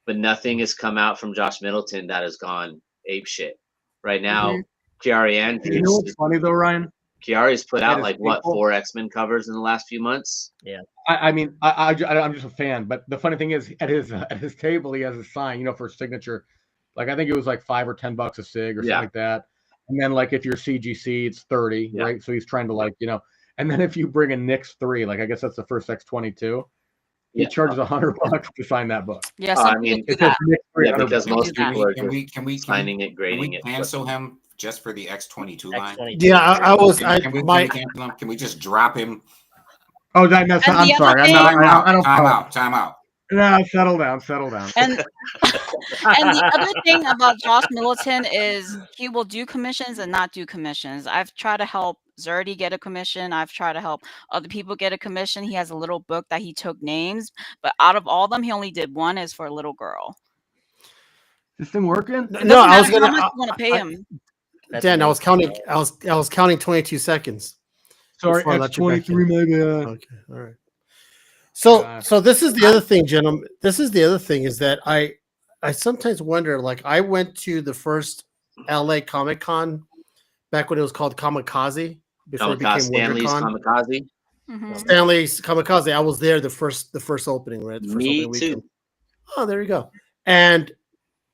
But nothing has come out from Josh Middleton that has gone ape shit. Right now, Chiari Andrews. You know what's funny though, Ryan? Chiari's put out At his like what, table- 4 X-Men covers in the last few months? I mean, I'm just a fan. But the funny thing is, at his table, he has a sign, for his signature. Like I think it was like $5 or $10 a sig or something Yeah. like that. And then like if you're CGC, it's 30, Yeah. right? So he's trying to like, And then if you bring a Knicks 3, like I guess that's the first X22, he Yeah. charges $100 to sign that book. Yeah, I some mean, people do It says that. Knicks 3. Yeah, because Can we most do that? people are Can just we signing it, can grading we it. cancel him just for the X22 line? X22. Yeah, I was. Can we My cancel him? Can we just drop him? Oh, that's And I'm the other sorry. I'm thing- not. Time out. I don't. Time out. No, settle down. And and the other thing about Josh Middleton is he will do commissions and not do commissions. I've tried to help Zerdy get a commission. I've tried to help other people get a commission. He has a little book that he took names, but out of all of them, he only did one is for a little girl. This thing working? It no, doesn't I was matter how gonna. much you want to pay him. That's Dan, I was amazing. counting. I was counting 22 seconds. Sorry, Before I let you back X23, my bad. Okay, all right. So, God. so this is the other thing, gentlemen. This is the other thing is that I sometimes wonder. Like, I went to the first LA Comic Con back when it was called Kamikaze before it became Stanley's WonderCon. Kamikaze. Mhm. Stanley's Kamikaze. I was there the first opening, right? The first Me opening too. weekend. Oh, there you go. And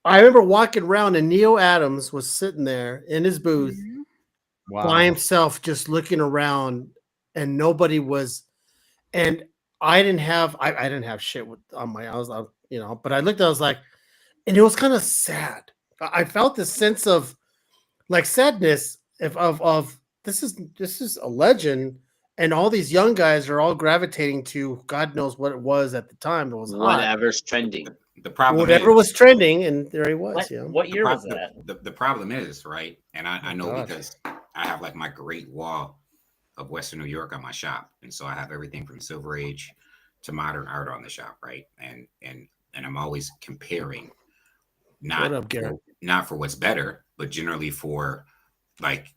I remember walking around, and Neil Adams was sitting there in his booth Mhm. by himself, just looking around, and nobody was. And I didn't have shit on my. I was, but I looked. I was like, and it was kind of sad. I felt this sense of like sadness of this is a legend, and all these young guys are all gravitating to God knows what it was at the time. It was hot. Whatever's trending. The problem Whatever is, was trending, and there he was. What, what year was that? the problem is, right? And I know gosh. because I have like my great wall of Western New York on my shop. And so I have everything from Silver Age to modern art on the shop, right? And I'm always comparing What up, Garrett? not for what's better, but generally for like,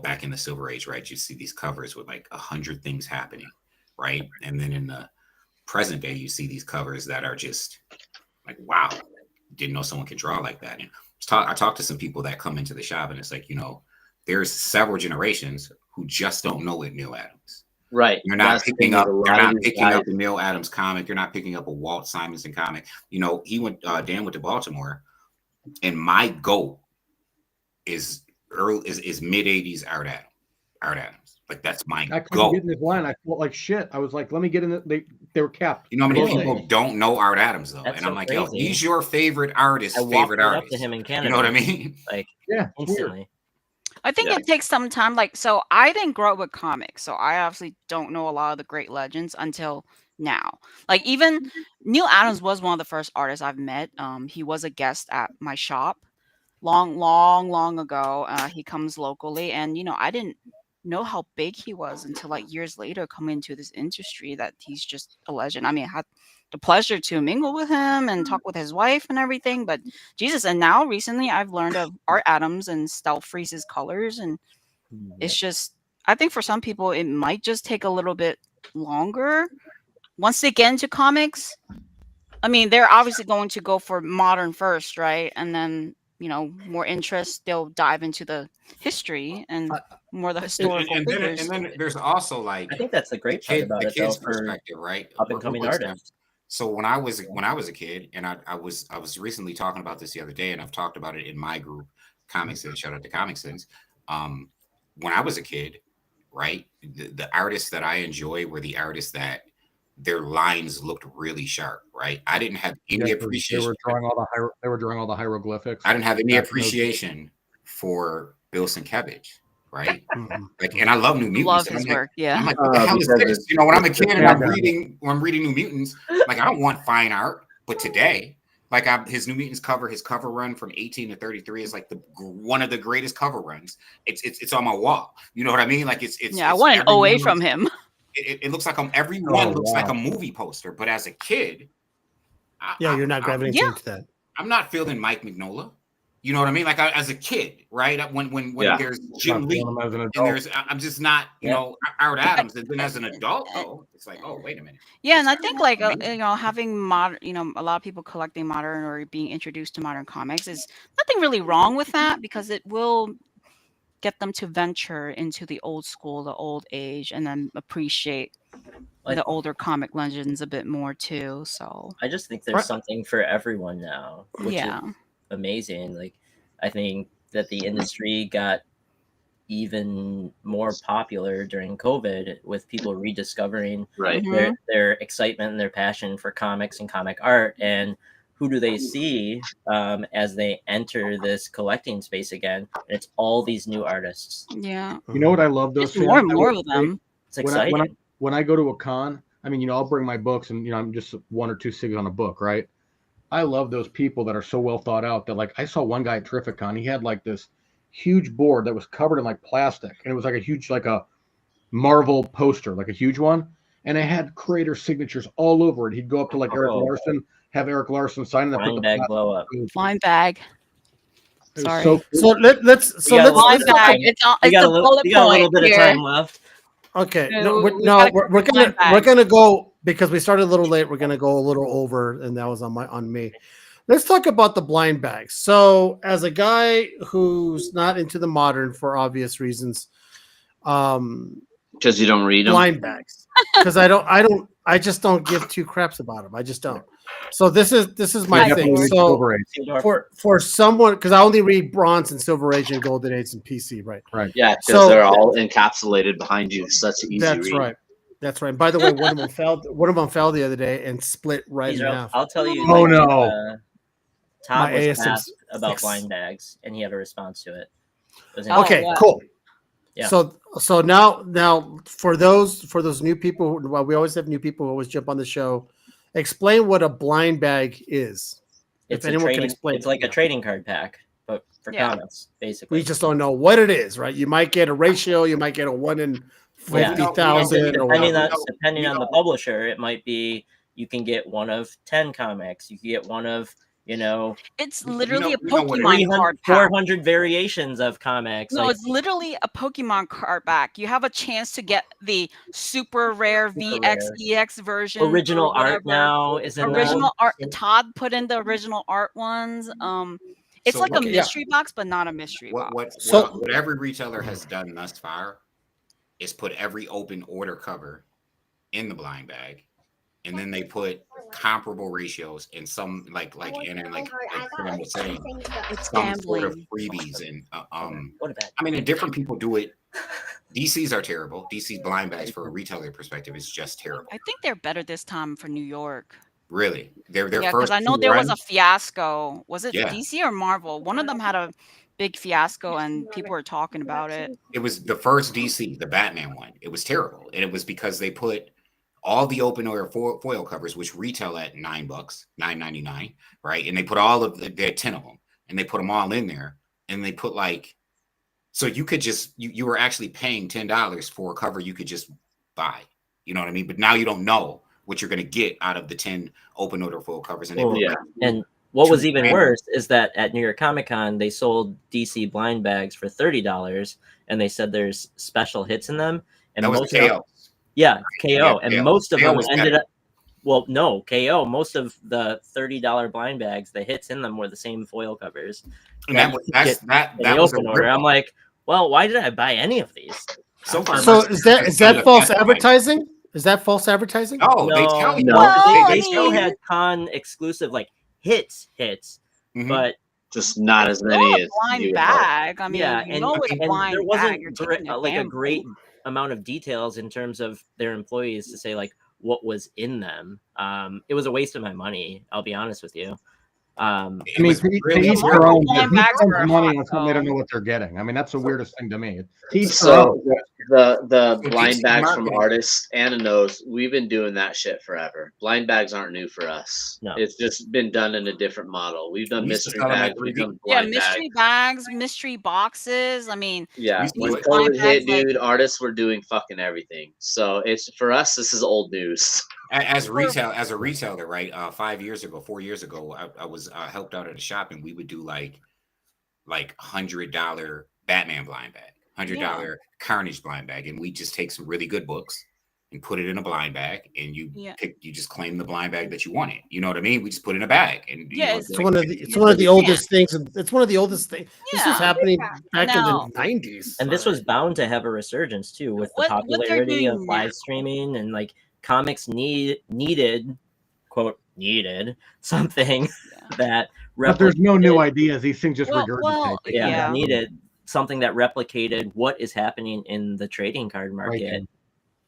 back in the Silver Age, right? You see these covers with like 100 things happening, right? And then in the present day, you see these covers that are just like, wow, didn't know someone could draw like that. And I talked to some people that come into the shop, and it's like, there's several generations who just don't know it, Neil Adams. Right. You're not That's the picking thing up. with a You're lot of not these picking guys. up a Neil Adams comic. You're not picking up a Walt Simonson comic. He went. Dan went to Baltimore, and my goal is mid '80s Art Adams. Like that's my I couldn't goal. get in this line. I felt like shit. I was like, let me get in it. They were capped. You know how many Really? people don't know Art Adams though, That's and I'm so like, yo, crazy. he's your favorite artist, I walked favorite right up artist. to him in Canada. You know what I mean? Like Yeah, it's weird. instantly. I think Yeah. it takes some time. Like, so I didn't grow up with comics, so I obviously don't know a lot of the great legends until now. Like, even Neil Adams was one of the first artists I've met. He was a guest at my shop long ago. He comes locally, and I didn't know how big he was until like years later coming into this industry, that he's just a legend. I mean, I had the pleasure to mingle with him and talk with his wife and everything, but Jesus. And now recently I've learned of Art Adams and Stealth Freeze's colors, and it's just, I think for some people it might just take a little bit longer once they get into comics. I mean, they're obviously going to go for modern first, right? And then, you know, more interest, they'll dive into the history and more the historical figures. And then there's also like, I think that's the great part about it, though, kid's for perspective, right? up and coming artists. So when I was a kid, and I was recently talking about this the other day, and I've talked about it in my group, Comics Sense. Shout out to Comics Sense. When I was a kid, right, the artists that I enjoy were the artists that their lines looked really sharp, right? I didn't have any appreciation. They were drawing all the hieroglyphics. I didn't have any appreciation for Bill Sienkiewicz, right? Like, and I love New Mutants. Love his work, yeah. I'm like, what the hell is this? You know, when I'm a kid and I'm reading New Mutants, like, I don't want fine art. But today, like, his New Mutants cover, his cover run from 18 to 33 is like one of the greatest cover runs. It's on my wall. You know what I mean? Like, it's I want an OA from him. It looks like everyone looks like a movie poster. But as a kid, you're not gravitating to that. I'm not feeling Mike Mignola. You know what I mean? Like, as a kid, right? When there's Jim Lee, and I'm just not, you know, Art Adams. And then as an adult, though, it's like, oh, wait a minute. Yeah, and I think like you know, having modern, you know, a lot of people collecting modern or being introduced to modern comics is nothing really wrong with that, because it will get them to venture into the old school, the old age, and then appreciate the older comic legends a bit more too. So I just think there's something for everyone now, which is amazing. Like, I think that the industry got even more popular during COVID with people rediscovering their excitement and their passion for comics and comic art. And who do they see as they enter this collecting space again? And it's all these new artists. Yeah. You know what I love those? More and more of them. It's exciting. When I go to a con, I mean, you know, I'll bring my books, and you know, I'm just 1 or 2 SIGs on a book, right? I love those people that are so well thought out that, like, I saw one guy at Terrificon. He had like this huge board that was covered in like plastic, and it was like a huge, like a Marvel poster, like a huge one, and it had creator signatures all over it. He'd go up to like Eric Larson, have Eric Larson sign it. Blind bag blow up. Blind bag. Sorry. So let's. Blind bag. It's a little bit of time left. Okay. We're gonna go, because we started a little late. We're gonna go a little over, and that was on me. Let's talk about the blind bags. So, as a guy who's not into the modern for obvious reasons, because you don't read them, blind bags, because I just don't give two craps about them. I just don't. So this is my thing. So for someone, because I only read Bronze and Silver Age and Golden Age and PC, right? Yeah, because they're all encapsulated behind you. Such an easy read. Right. That's right. By the way, one of them fell the other day and split right in half. I'll tell you. Oh no! Todd was asked about blind bags, and he had a response to it. Okay, cool. Yeah. So now for those new people, well, we always have new people who always jump on the show. Explain what a blind bag is. It's like a trading card pack, but for comics, basically. We just don't know what it is, right? You might get a ratio, you might get a 1 in 50,000. Depending on the publisher, it might be you can get 1 of 10 comics. You can get 1 of, you know, it's literally a Pokemon card pack. 400 variations of comics. No, it's literally a Pokemon card back. You have a chance to get the super rare VXEX version. Original art now is in original art. Todd put in the original art ones. It's like a mystery box, but not a mystery box. What every retailer has done thus far is put every open order cover in the blind bag. And then they put comparable ratios and some like Anna was saying, some sort of freebies and I mean, and different people do it. DCs are terrible. DC's blind bags for a retailer perspective is just terrible. I think they're better this time for New York. Really, they're first. Because I know there was a fiasco. Was it DC or Marvel? One of them had a big fiasco, and people were talking about it. It was the first DC, the Batman one. It was terrible, and it was because they put all the open order foil covers, which retail at $9, $9.99, right? And they put all of they had 10 of them, and they put them all in there, and they put like So you could just you were actually paying $10 for a cover you could just buy. You know what I mean? But now you don't know what you're going to get out of the 10 open order full covers. And they Well, put, Yeah. like, And what was two even grand. worse is that at New York Comic Con, they sold DC blind bags for $30, and they said there's special hits in them. And that was most of KO. yeah, KO, Yeah, and KO. most of KO them was ended better. up. Well, no, KO. Most of the $30 blind bags, the hits in them were the same foil covers. And that was that In the was a open order, I'm ripoff. like, well, why did I buy any of these? So far, So Mercy is that has is done that the false best. advertising? Is that false advertising? No, they tell you. No. Well, they I still mean- had con exclusive like hits, Mhm. but Just not as Still many a as blind you would hope. bag. I mean, yeah, you and, know it's a and blind there bag. wasn't You're great, taking a like a gamble. great amount of details in terms of their employees to say like what was in them. It was a waste of my money. I'll be honest with you. It I mean, was to really each Marvel their own. blind Who bags spends were money hot, on something they don't though. know what they're getting? I mean, that's the weirdest thing to me. To each their So own. the So blind DC bags from marketing- artists, Anna knows we've been doing that shit forever. Blind bags aren't new for us. No. It's just been done in a different model. We've done We used to mystery sell them at bags, we've 3D. done Yeah, blind mystery bags. bags, mystery boxes. I mean, Yeah, used to when do it. COVID Blind hit, bags, like- dude, artists were doing fucking everything. So it's for us, this is old news. As a retailer, right? 5 years ago, 4 years ago, I was helped out at a shop, and we would do like $100 Batman blind bag, $100 Carnage blind bag, and we just take some really good books and put it in a blind bag, and you just claim the blind bag that you wanted. You know what I mean? We just put it in a bag, and you know, It's one of the oldest things. It's one of the oldest things. This was Yeah. happening back Now- in the 90s. And this was bound to have a resurgence too with the What they're popularity of doing live now- streaming, and like comics needed something that But there's no replicated- new ideas. These things just Well, regurgitate. yeah, needed something that replicated what is happening in the trading card market Right.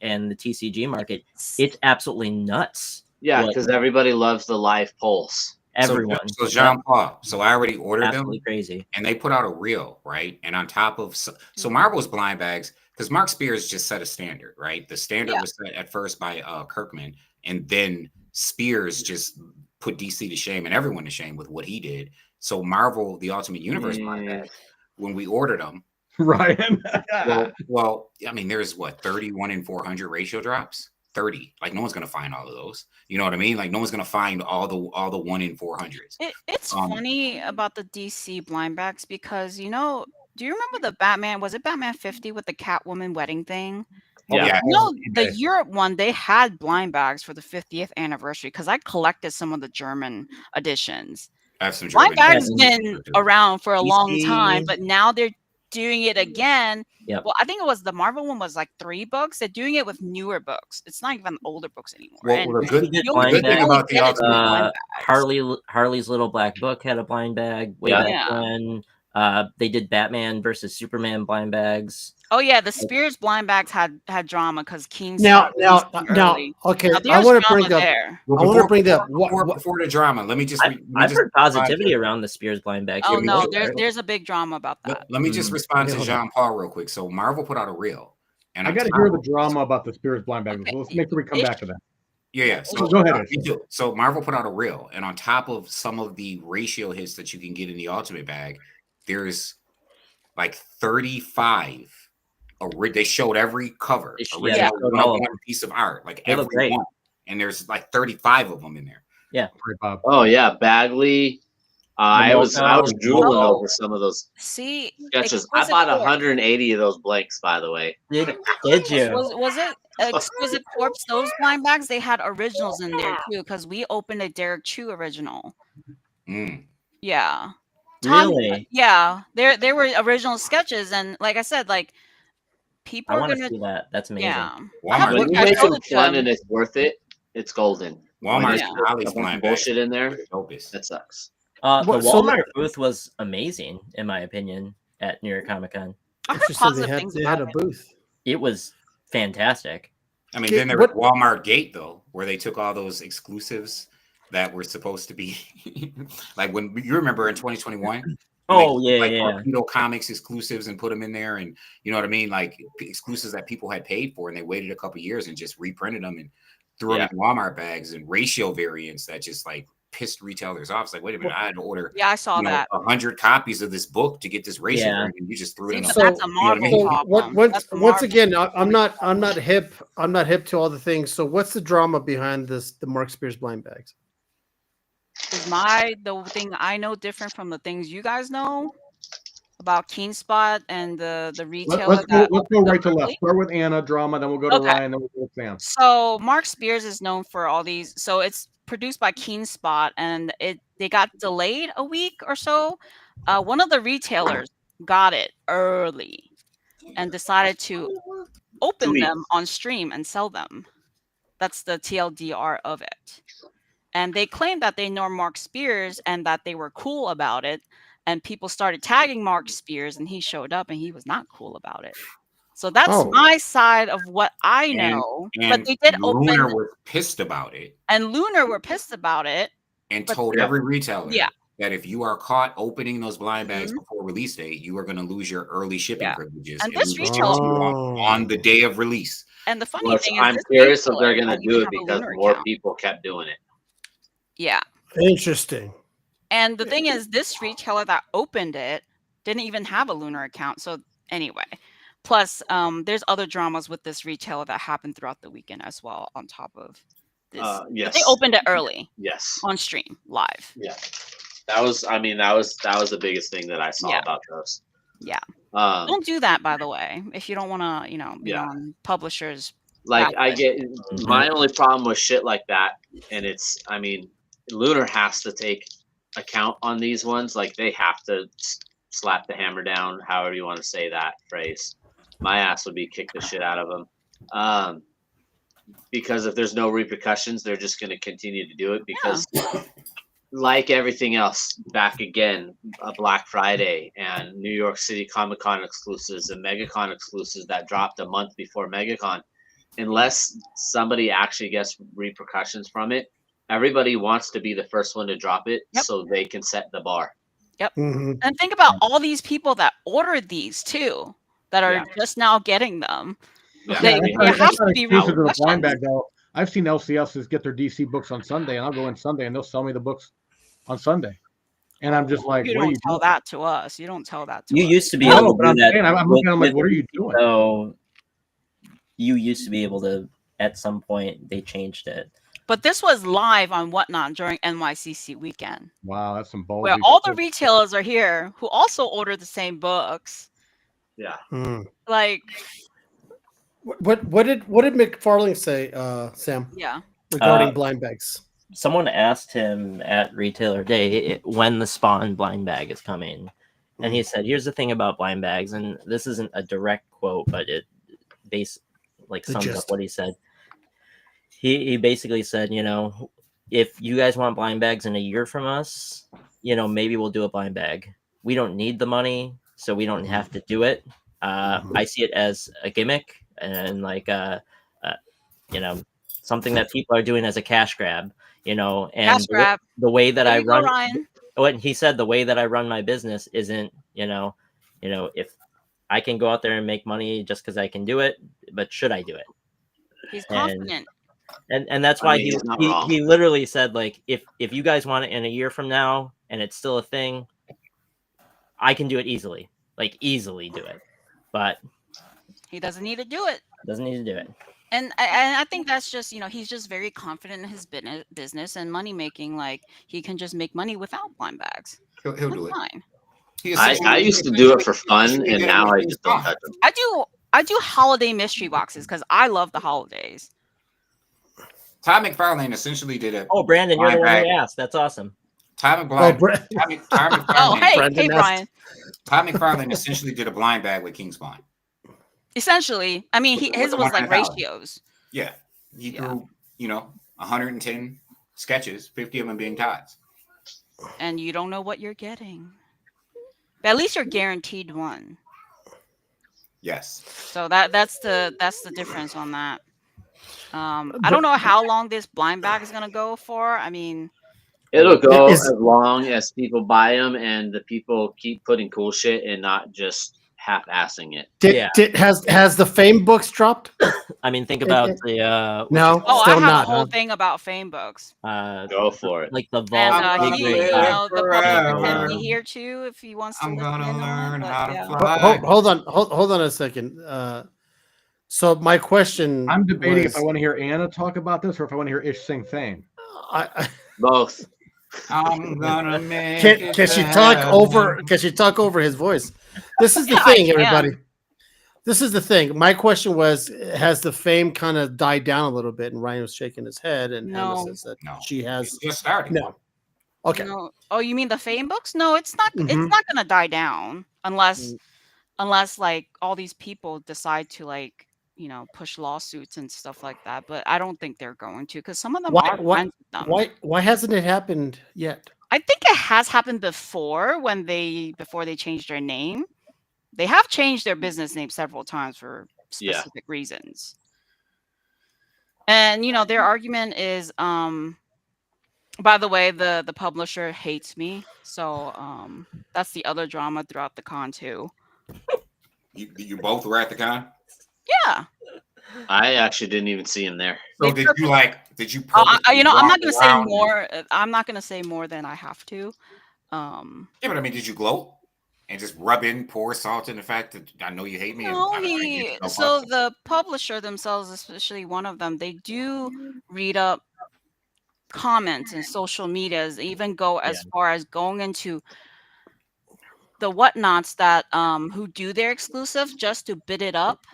and the TCG market. It's absolutely nuts. Yeah, What- because everybody loves the live pulse. Everyone. So Jean Paul. So I already ordered Absolutely them, crazy. and they put out a reel, right? And on top of so Marvel's blind bags, because Mark Spears just set a standard, right? The standard was set at first by Kirkman, and then Spears just put DC to shame and everyone to shame with what he did. So Marvel, the Ultimate Universe blind bag, when we ordered them, Ryan. well, I mean, there's what 31 in 400 ratio drops. 30. Like no one's gonna find all of those. You know what I mean? Like no one's gonna find all the 1 in 400s. It's funny about the DC blind bags because do you remember the Batman? Was it Batman 50 with the Catwoman wedding thing? Yeah. No, the Europe one, they had blind bags for the 50th anniversary because I collected some of the German editions. I have some Blind German bags bags. been around for a long DC. time, but now they're doing it again. Yep. Well, I think it was the Marvel one was like 3 books. They're doing it with newer books. It's not even older books anymore. Well, And the good, We did you blind good thing bags. about the get it with Ultimate blind bags. Harley's Little Black Book had a blind bag way Yeah. back Yeah. when. They did Batman versus Superman blind bags. Oh yeah, the Spears blind bags had drama because King now, stopped releasing now, early. okay. Now, I there's want to drama bring up. there. I want to bring up what before the drama. Let me just. I've heard positivity around the Spears blind bag. Oh me no, too. there's a big drama about that. Let me just Mm. respond to Hold Jean Paul real quick. So Marvel put out a reel, and I on got to top hear the of- drama about the Spears blind bag. So let's make sure we come back to that. Yeah. So Go ahead. me too. So Marvel put out a reel, and on top of some of the ratio hits that you can get in the Ultimate bag, there's like 35. They showed every cover, They showed original all of one piece of art, like They look every great. one, and there's like 35 of them in there. Great, Bob. Oh yeah, Bagley. I was Momo. drooling Momo. over some of those See, sketches. I Exquisite bought Corpse. 180 of those blanks, by the way. Did you? Was it Exquisite Corpse? Those blind bags they had originals in there too because we opened a Derek Chu original. Mm. Yeah. Really? Yeah, there were original sketches, and like I said, like people I are want to gonna. see that. That's amazing. Yeah. Walmart, When you I make showed them it to fun them. and it's worth it, it's golden. Walmart's Yeah. Ollie's A bunch blind of bag. bullshit in there. Dopest. That sucks. The What- so Walmart booth was amazing, in my opinion, at New York Comic Con. I heard Interesting. positive things They had about a it. booth. It was fantastic. I mean, Okay, then there was what- Walmart Gate though, where they took all those exclusives that were supposed to be like when you remember in 2021. Oh, they, yeah, like, yeah. Torpedo Comics exclusives and put them in there, and you know what I mean, like exclusives that people had paid for, and they waited a couple years and just reprinted them and threw them in Walmart bags and ratio variants that just like pissed retailers off. It's like, wait a minute, I had to order Yeah, I saw that. 100 copies of this book to get this racing Yeah. version. You just threw it See, in but a that's a you know what I Marvel mean? So problem. once That's a once Marvel again, I'm not hip to all the things. So what's the drama behind the Mark Spears blind bags? Is the thing I know different from the things you guys know about Keenspot and the retailer Let's go opened right up to left. early? Start with Anna drama, then we'll go to Okay. Ryan, then we'll go to Sam. So Mark Spears is known for all these. So it's produced by Keenspot, and they got delayed a week or so. One of the retailers got it early and decided to open Sweet. them on stream and sell them. That's the TLDR of it. And they claimed that they know Mark Spears and that they were cool about it. And people started tagging Mark Spears, and he showed up, and he was not cool about it. So that's Oh. my side of what I know. But And they did Lunar open, was pissed about it and Lunar were pissed about it. and But- told every retailer Yeah. that if you are caught opening those blind bags Mhm. before release date, you are going to lose your early shipping Yeah. privileges. And It this loses retailer- to you on the day of release. And the funny Well, thing is, I'm this curious if they're retailer going to don't do even it have a because Lunar more account. people kept doing it. Yeah. Interesting. And the thing is, this retailer that opened it didn't even have a Lunar account. So anyway, plus there's other dramas with this retailer that happened throughout the weekend as well. On top of this, But Yes. they opened it early Yes. on stream live. Yeah. That was the biggest thing that I saw Yeah. about those. Yeah. Um, Don't do that, by the way, if you don't want to, be Yeah. on publishers. like I Exactly. get my only problem with shit like that, and Lunar has to take account on these ones. Like they have to slap the hammer down, however you want to say that phrase. My ass would be kick the shit out of them. Because if there's no repercussions, they're just going to continue to do it because like everything else, back again, a Black Friday and New York City Comic Con exclusives and MegaCon exclusives that dropped a month before MegaCon, unless somebody actually gets repercussions from it, everybody wants to be the first one to drop it Yep. so they can set the bar. Mhm. And think about all these people that ordered these too, that are Yeah. just now getting them. Yeah. They- that's there not- has that's to not be exclusive to the blind repercussions. bag though. I've seen LCSs get their DC books on Sunday, and I'll go in Sunday, and they'll sell me the books on Sunday, and I'm just like, You what are don't you tell doing? that to us. You don't tell that to You us. used to be No, able to but do I'm that. saying, I'm looking at them like, what are you doing? So you used to be able to. At some point, they changed it. But this was live on Whatnot during NYCC weekend, Wow, that's some ballsy where all the shit. retailers are here who also ordered the same books. Yeah. Mm. Like, What did McFarlane say, Sam, yeah. regarding blind bags? Someone asked him at Retailer Day when the Spawn blind bag is coming, and he said, "Here's the thing about blind bags," and this isn't a direct quote, but it sums up gist. what he said. He basically said, if you guys want blind bags in a year from us, maybe we'll do a blind bag. We don't need the money, so we don't have to do it. I see it as a gimmick and something that people are doing as a cash grab, and Cash grab. the way that There I you go, run Ryan. what he said, the way that I run my business isn't, if I can go out there and make money just because I can do it, but should I do it? He's And- confident. And that's I why mean, he's not he wrong. literally said, like, if you guys want it in a year from now and it's still a thing, I can do it easily, easily do it, but He doesn't need to do it. doesn't need to do it. And I think that's just, he's just very confident in his business and money making. Like, he can just make money without blind bags. He'll That's do it. fine. He I essentially- used to do it for fun, essentially and did it now with I James just don't Bond. touch them. I do holiday mystery boxes because I love the holidays. Todd McFarlane essentially did it. Oh, Brandon, you're the one Blind who bag. asked. That's awesome. Todd Oh, McFarlane. Todd Oh, McFarlane. hey, Brendan asked. Brian. Todd McFarlane essentially did a blind bag with King's Spawn. Essentially, I mean, With his the was like 100,000. ratios. Yeah, he Yeah. drew 110 sketches, 50 of them being Todd's. And you don't know what you're getting. But at least you're guaranteed one. Yes. So that's the difference on that. I don't know how long this blind bag is gonna go for. I mean, It'll go Is- as long as people buy them and the people keep putting cool shit and not just half-assing it. Yeah. Has the Fame books dropped? I mean, think about it- the No, Oh, I still have not. a whole Huh? thing about Fame books. Go for it. like the And vault. I'm big gonna he, ring you live stuff. know, the publisher can forever. be here too if he wants to I'm listen gonna in on it. learn But how to yeah. fly. Hold on a second. So my question. I'm debating if was, I want to hear Anna talk about this or if I want to hear Ish sing Fame. Both. I'm gonna make can it she to talk heaven. over? Can she talk over his voice? This is the Yeah, I thing, can. everybody. This is the thing. My question was: has the Fame kind of died down a little bit? And Ryan was shaking his head, and Anna No. says that No, she has. it's just starting. No. Okay. No. Oh, you mean the Fame books? No, it's not. It's Mhm. not gonna die down Mm. unless like all these people decide to like push lawsuits and stuff like that. But I don't think they're going to because some of them are friends with them. Why hasn't it happened yet? I think it has happened before before they changed their name. They have changed their business name several times for Yeah. specific reasons. And their argument is by the way, the publisher hates me. So that's the other drama throughout the con too. You both were at the con. Yeah. I actually didn't even see him there. So did you purposely I'm walk not gonna say around? more. I'm not gonna say more than I have to. Yeah, but I mean, did you gloat and just rub in, pour salt in the fact that I know you hate me? No, and I get yourself so up? the publisher themselves, especially one of them, they do read up comments and social medias, even go as far as going into the whatnots that who do their exclusive just to bid it up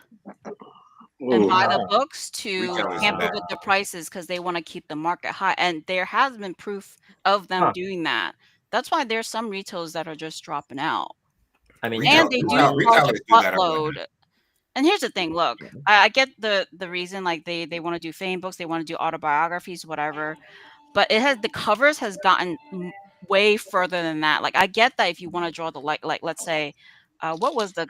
and buy the books to Retailers tamper do with the prices because they want to keep the market high. And there has been proof of them doing that. That's why there's some retailers that are just dropping out. I mean, And they do charge a retailers do that, buttload. And here's the thing, look, I get the reason, like they want to do Fame books, they want to do autobiographies, whatever, but the covers has gotten way further than that. Like I get that if you want to draw the like let's say what was the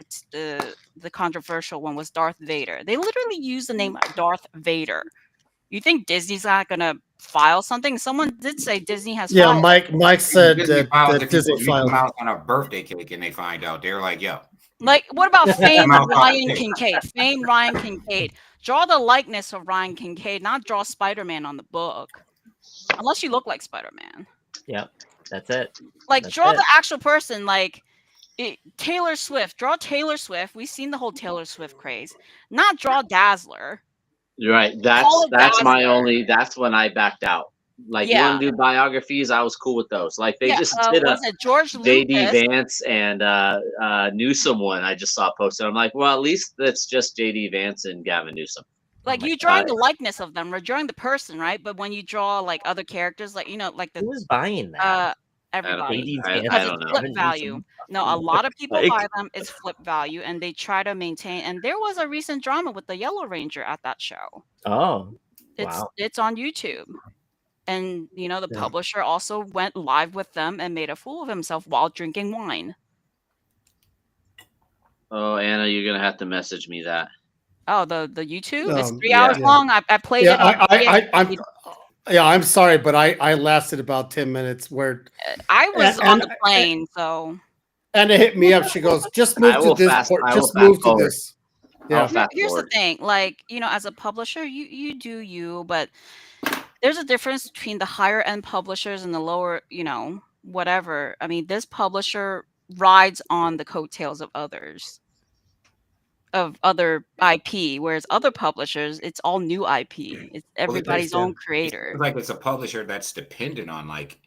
controversial one was Darth Vader. They literally used the name Darth Vader. You think Disney's not gonna file something? Someone did say Disney has filed. Mike said Disney that files if Disney you filed. come out on a birthday cake and they find out, they're like, yo. Like, what about Fame Mouth on Ryan the tape. Kincaid? Fame Ryan Kincaid. Draw the likeness of Ryan Kincaid, not draw Spider-Man on the book. Unless you look like Spider-Man. Yep, that's it. Like, That's draw it. the actual person. Like, Taylor Swift. Draw Taylor Swift. We've seen the whole Taylor Swift craze. Not draw Dazzler. You're right. Call it That's my Dazzler. only. That's when I backed out. Like, you Yeah. want to do biographies? I was cool with those. Like, they just did was it George JD Lucas? Vance and Newsom one. I just saw posted. I'm like, well, at least that's just JD Vance and Gavin Newsom. Like, you drawing the likeness of them. We're drawing the person, right? But when you draw, like, other characters, like, like the... Who's buying that? Everybody. I Because don't it's know. flip value. No, a lot of people Like- buy them. It's flip value, and they try to maintain. And there was a recent drama with the Yellow Ranger at that show. Oh, wow. It's on YouTube, and the publisher also went live with them and made a fool of himself while drinking wine. Oh, Anna, you're gonna have to message me that. Oh, the YouTube. It's 3 yeah. hours long. I played it. On I'm sorry, but I lasted about 10 minutes where I was and- on the plane, so. Anna hit me up. She goes, just move I to will this. fast- I will Just fast move to forward. this. Yeah. Fast Here's the forward. thing, like, as a publisher, you do you, but there's a difference between the higher end publishers and the lower, whatever. I mean, this publisher rides on the coattails of others, of other IP, whereas other publishers, it's all new IP. It's everybody's own creator. It's like it's a publisher that's dependent on like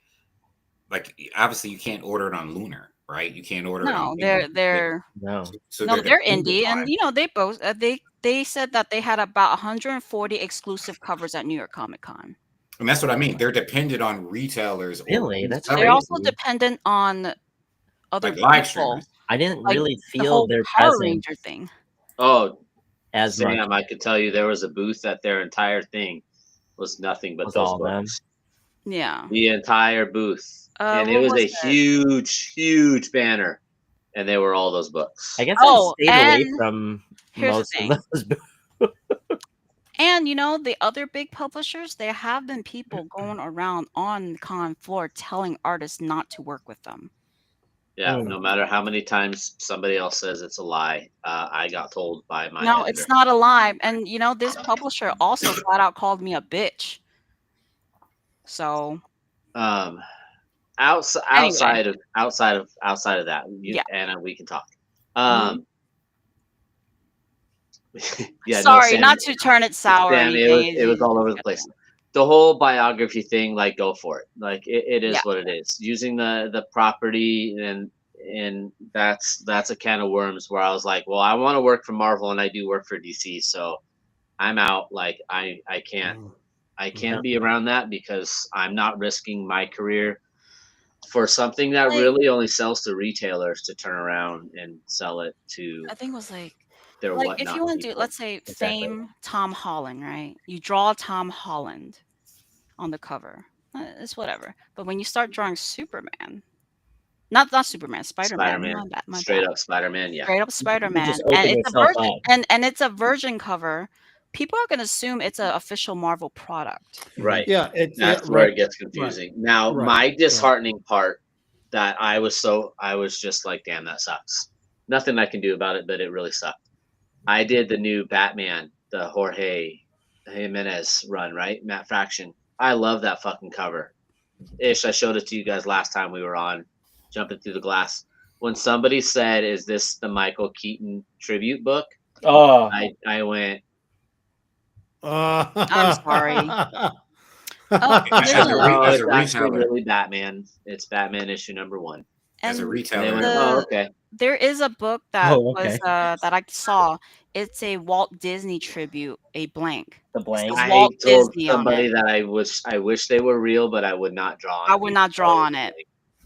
obviously you can't order it on Lunar, right? You can't order it No, on they're No. so no, they're dependent indie, on and it. they both they said that they had about 140 exclusive covers at New York Comic Con. And that's what I mean. They're dependent on retailers. Really? That's They're crazy. also dependent on other like live people. streamers. I didn't Like, really The feel whole their Power presence Ranger thing. Oh, as much. Sam, I could tell you there was a booth that their entire thing was nothing but Was those all them? books. Yeah. The entire booth, and it what was a was that? huge banner, and they were all those books. I guess Oh, I stayed away and from here's the most thing. of those. And the other big publishers, there have been people going around on the con floor telling artists not to work with them. Yeah, Mm. no matter how many times somebody else says it's a lie, I got told by my No, editor. it's not a lie. And this publisher also flat out called me a bitch. So Outside Anyway. outside of that, Yeah. Anna, we can talk. Mhm. Yeah, no, Sorry, Sam, not to turn it sour or Sam, anything. it was all over the place. The whole biography thing, like, go for it. Like, it is Yeah. what it is. Using the property, and that's a can of worms where I was like, well, I want to work for Marvel and I do work for DC, so I'm out. Like, I can't be around that because I'm not risking my career for something that Like- really only sells to retailers to turn around and sell it to I think it was like their if whatnot you want to do, people. let's say, Exactly. Fame Tom Holland, right? You draw Tom Holland on the cover. It's whatever. But when you start drawing Superman, not Superman, Spider-Man. Spider-Man, My straight bad. up Spider-Man, yeah. Straight up Spider-Man, just and open it's a yourself virgin, up. and it's a virgin cover. People are gonna assume it's an official Marvel product. Right. Yeah, That's where it gets confusing. Now, Right. my disheartening part that I was just like, damn, that sucks. Nothing I can do about it, but it really sucked. I did the new Batman, the Jorge Jimenez run, right? Matt Fraction. I love that fucking cover. Ish, I showed it to you guys last time we were on, jumping through the glass. When somebody said, "Is this the Michael Keaton tribute book?" Oh, I went, I'm sorry. Oh, As a no, as it's a actually retailer. really Batman. It's Batman issue number 1. As a And And they retailer, went, the- oh, okay. there is a book that Oh, okay. was that I saw. It's a Walt Disney tribute, a blank. the blank. says I Walt told Disney on somebody it. that I wish they were real, but I would not draw on I it. would not draw on it.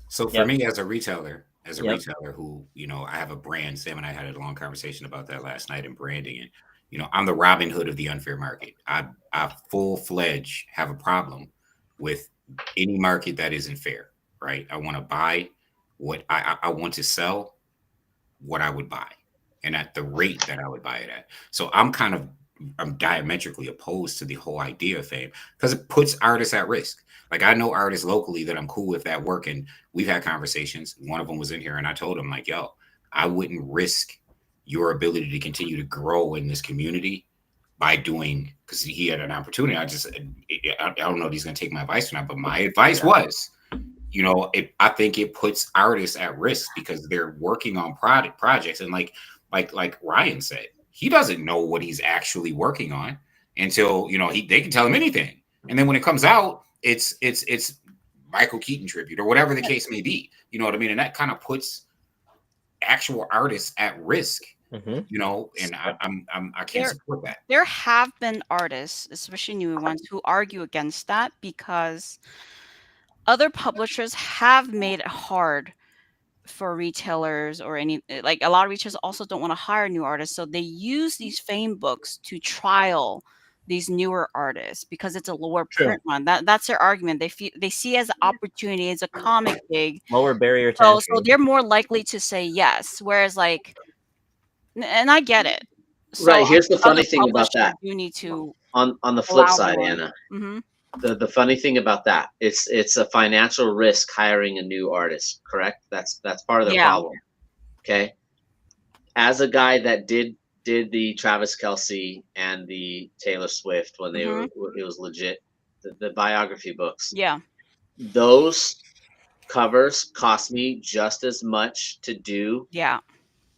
so for Yep. me as a retailer, Yep. who, I have a brand. Sam and I had a long conversation about that last night in branding, and I'm the Robin Hood of the unfair market. I full-fledged have a problem with any market that isn't fair, right? I want to buy what I want to sell, what I would buy, and at the rate that I would buy it at. So I'm diametrically opposed to the whole idea of fame because it puts artists at risk. Like, I know artists locally that I'm cool with that work, and we've had conversations. One of them was in here, and I told him, like, yo, I wouldn't risk your ability to continue to grow in this community by doing, because he had an opportunity. I don't know if he's going to take my advice or not, but my advice was, I think it puts artists at risk because they're working on projects. And like Ryan said, he doesn't know what he's actually working on until, they can tell him anything. And then when it comes out, it's Michael Keaton tribute or whatever the case may be. You know what I mean? And that kind of puts actual artists at risk. Mm-hmm. And I can't support that. There have been artists, especially new ones, who argue against that because other publishers have made it hard for retailers or like a lot of retailers also don't want to hire new artists. So they use these fame books to trial these newer artists because it's a lower print run. That's their argument. They see it as an opportunity, as a comic gig. Lower barrier to So entry. they're more likely to say yes. Whereas and I get it. So Right. Here's the funny other thing about publishers that. You need to On the flip allow side, more. Anna, Mhm. the funny thing about that, it's a financial risk hiring a new artist, correct? That's part of the Yeah. problem. Okay. As a guy that did the Travis Kelce and the Taylor Swift when they Mhm. it was legit, the biography books, Yeah. those covers cost me just as much to do Yeah.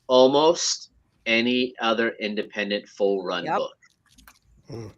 almost any other independent full run Yep. book.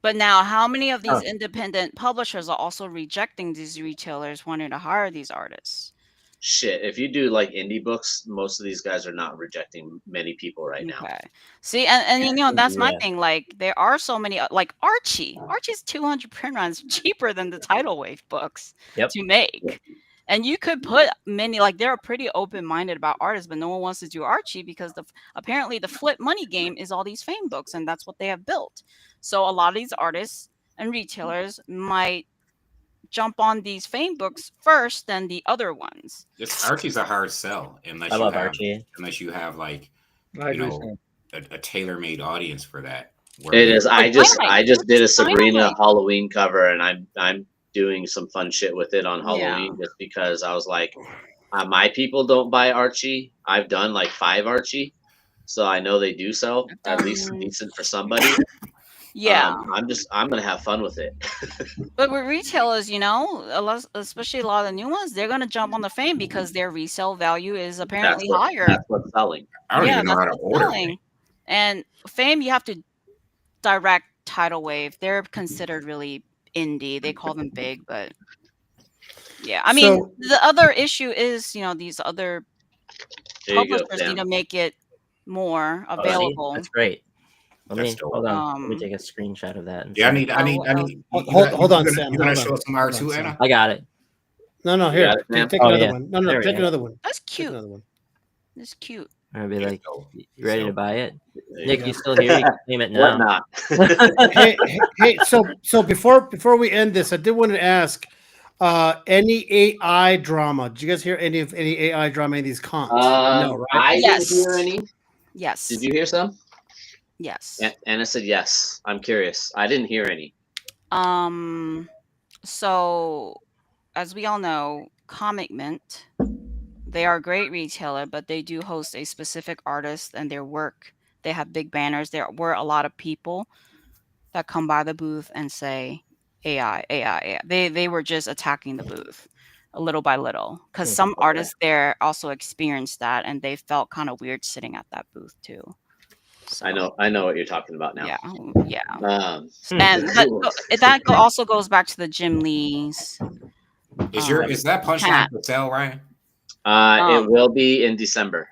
But now, how many of these independent publishers are also rejecting these retailers wanting to hire these artists? Shit, if you do like indie books, most of these guys are not rejecting many people right now. Okay. See, and that's my Yeah. thing. Like, there are so many, like Archie. Archie's 200 print runs cheaper than the Tidal Wave books Yep. to make. And you could put many, like, they're pretty open-minded about artists, but no one wants to do Archie because apparently the flip money game is all these fame books, and that's what they have built. So a lot of these artists and retailers might jump on these fame books first than the other ones. Archie's a hard sell I love Archie. unless you have like I agree, Sam. a tailor-made audience for that. It is. I just did a Dynamite. Sabrina Halloween cover, and I'm doing some fun shit with it on Yeah. Halloween just because I was like, My people don't buy Archie. I've done like 5 Archie, so I know they do sell at least decent for somebody. Yeah. I'm gonna have fun with it. But with retailers, especially a lot of the new ones, they're gonna jump on the Fame because their resale value is apparently higher. That's what's selling. I don't Yeah, even know how that's to what's order. selling. And Fame, you have to direct Tidal Wave. They're considered really indie. They call them big, but yeah. I mean, So- the other issue is, these other There you go, publishers Sam. need to make it more Oh, see? available. That's great. Let That's me dope. hold on. Let me Um, take a screenshot of that. And Yeah, I send need. it. I need. Hold on, Sam, You're gonna hold show on. us some R2, Hold on, Sam. Anna? I got it. No, You here. got it, Sam? Take Oh, another yeah. one. No, There we take go. another one. That's Take cute. another one. It's cute. I'll be like, So- you ready to buy it? There Nick, go. you still here? You can claim it What now. not? Hey, so before we end this, I did want to ask, any AI drama? Did you guys hear any AI drama in these cons? No, right? I Yes. didn't hear any. Yes. Did you hear some? Yes. Anna said yes. I'm curious. I didn't hear any. So as we all know, Comic Mint, they are a great retailer, but they do host a specific artist and their work. They have big banners. There were a lot of people that come by the booth and say AI, AI, AI. They were just attacking the booth little by little because some artists there also experienced that and they felt kind of weird sitting at that booth too. So, I know what you're talking about now. Yeah, yeah. Hmm. And also goes back to the Jim Lee's. Is that punchline Cat. for sale, Ryan? It will be in December.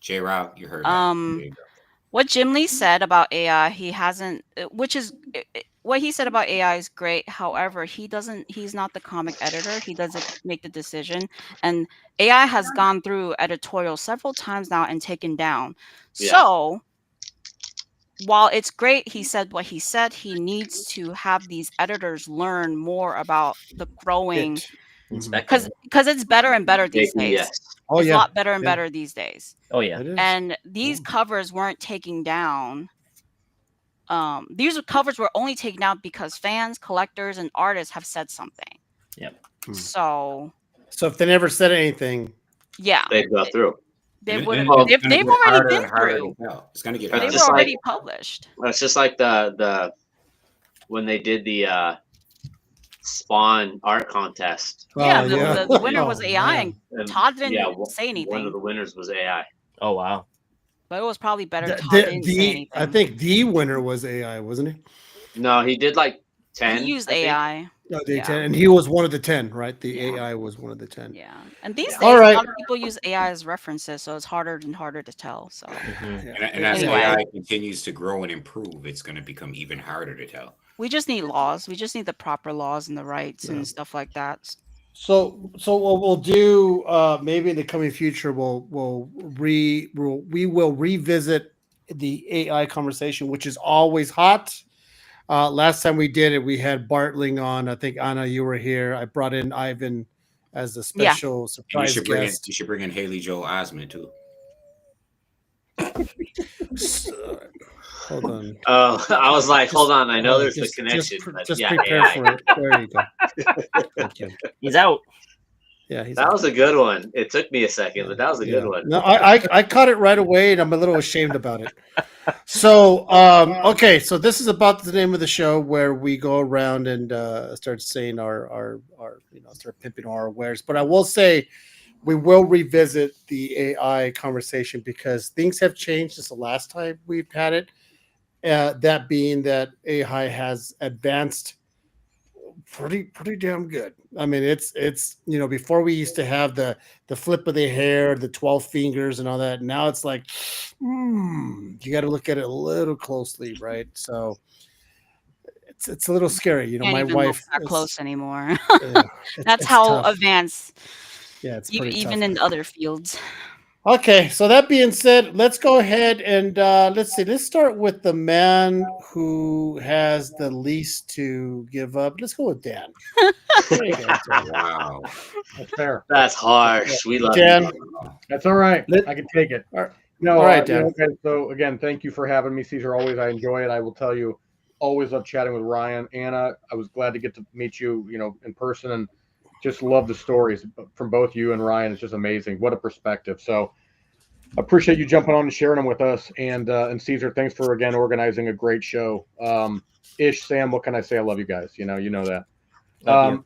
J Rob, you heard that. There you go. What Jim Lee said about AI, he hasn't, what he said about AI is great. However, he's not the comic editor. He doesn't make the decision. And AI has gone through editorial several times now and taken down. Yeah. So while it's great, he said what he said, he needs to have these editors learn more about the growing, Inspector. because it's better and better these JP, days. yes. Oh It's a yeah, lot better and Yeah. better these days. Oh yeah. it is. And these covers weren't taken down. These covers were only taken out because fans, collectors, and artists have said something. Yep. So So if they never said anything, yeah, They go through. they And- would have. and it's gonna They've get harder already been and harder through. to tell. It's gonna get But They harder. were just already like- published. It's just like the when they did the Spawn art contest. Yeah, Oh, the winner Oh, was AI, man. and Todd didn't say One anything. of the winners was AI. Oh wow. But it was probably better. The- Todd the- didn't the- say anything. I think the winner was AI, wasn't he? No, he did like 10. he used I think. AI. No, the Yeah. 10, and he was one of the 10, right? The Yeah. AI was one of the 10. Yeah, and these Yeah. days All a right. lot of people use AI as references, so it's harder and harder to tell. So Mhm. Yeah. And as Anyway. AI continues to grow and improve, it's going to become even harder to tell. we just need laws. We just need the proper laws and the rights Yeah. and stuff like that. So what we'll do, maybe in the coming future, we will revisit the AI conversation, which is always hot. Last time we did it, we had Bartling on. I think Anna, you were here. I brought in Ivan as a Yeah. special And you surprise should bring in, guest. you should bring in Haley Joel Osment too. Hold on. Oh, I was like, hold on. I know there's Just- the connection. but Just yeah, prepare AI. for it. There you go. Thank you. He's out. Yeah, he's That was a good one. It took me a second, but that was a Yeah. good one. No, I caught it right away, and I'm a little ashamed about it. So, okay, so this is about the name of the show where we go around and start saying our start pimping our wares. But I will say, we will revisit the AI conversation because things have changed since the last time we've had it. That being that AI has advanced pretty damn good. I mean, it's before we used to have the flip of the hair, the 12 fingers and all that. Now it's like you got to look at it a little closely, right? So it's a little scary. Can't My even wife look that close anymore. yeah, That's it's how tough. advanced, Yeah, it's pretty even tough. in other fields. Okay, so that being said, let's go ahead and let's see. Let's start with the man who has the least to give up. Let's go with Dan. There you go, Dan. Wow. That's fair. That's harsh. We love Dan. you. That's all right. Let- I can take it. All right. No, All right, you know, Dan. okay, so again, thank you for having me, Caesar. Always, I enjoy it. I will tell you, always love chatting with Ryan. Anna, I was glad to get to meet you, in person, and just love the stories from both you and Ryan. It's just amazing. What a perspective. So appreciate you jumping on and sharing them with us. And Caesar, thanks for again organizing a great show. Ish, Sam, what can I say? I love you guys. You know that. Love you.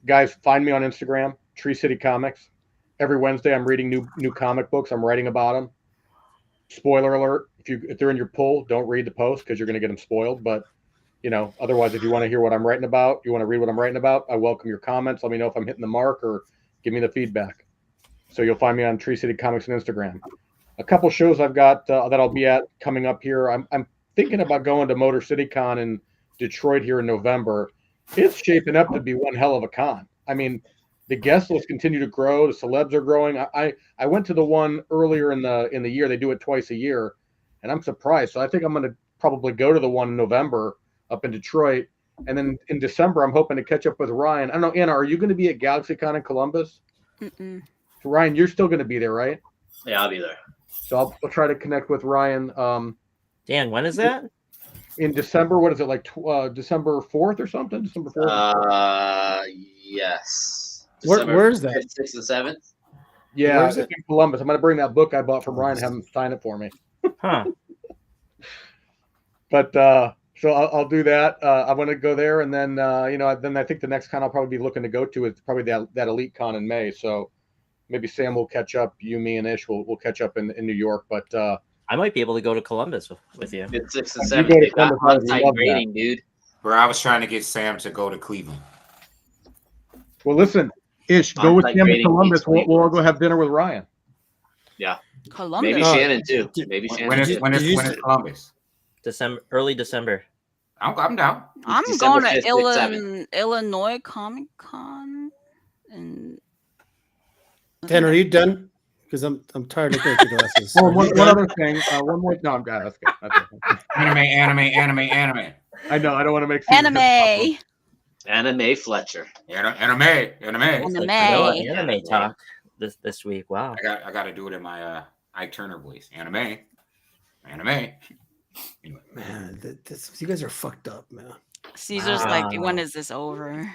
Guys, find me on Instagram, Tree City Comics. Every Wednesday, I'm reading new comic books. I'm writing about them. Spoiler alert: if they're in your pull, don't read the post because you're going to get them spoiled. But otherwise, if you want to hear what I'm writing about, you want to read what I'm writing about, I welcome your comments. Let me know if I'm hitting the mark or give me the feedback. So you'll find me on Tree City Comics on Instagram. A couple shows I've got that I'll be at coming up here. I'm thinking about going to Motor City Con in Detroit here in November. It's shaping up to be one hell of a con. I mean, the guest lists continue to grow. The celebs are growing. I went to the one earlier in the year. They do it twice a year, and I'm surprised. So I think I'm going to probably go to the one in November up in Detroit, and then in December I'm hoping to catch up with Ryan. I don't know, Anna, are you going to be at GalaxyCon in Columbus? Mm-mm. So Ryan, you're still going to be there, right? Yeah, I'll be there. So I'll try to connect with Ryan. Dan, when is that? In December, what is it, like December 4th or something? December 4th? Yes. Where is that? 6th and 7th? Yeah, where is it's in Columbus. I'm going to bring that book I bought from Ryan and have him sign it for me. Huh. But so I'll do that. I'm going to go there. And then, then I think the next con I'll probably be looking to go to is probably that Elite Con in May. So maybe Sam will catch up. You, me, and Ish will catch up in New York. But I might be able to go to Columbus with you. It's 6th and You 7th. go to They got Columbus, I would on-site love that. grading, dude. Bro, I was trying to get Sam to go to Cleveland. well, listen, Ish, go with On-site Sam to grading Columbus. means We'll all go have dinner with Ryan. Columbus. Maybe Oh, Shannon too. Maybe Shannon. When too. is Columbus? Early December. I'm down. I'm December going to 5th, 6th, Illinois Comic Con, and Dan, are you done? Because I'm tired of looking at your glasses. Oh, Are you one done? other thing. One more. No, I'm good. That's good. That's good. Anime. I know. I don't want to make Caesar anime. Anime Fletcher. Anime. It's like vanilla anime talk this week. Wow. I got to do it in my Ike Turner voice. Anime. Anyway. Man, you guys are fucked up, man. Caesar's like, when is this over?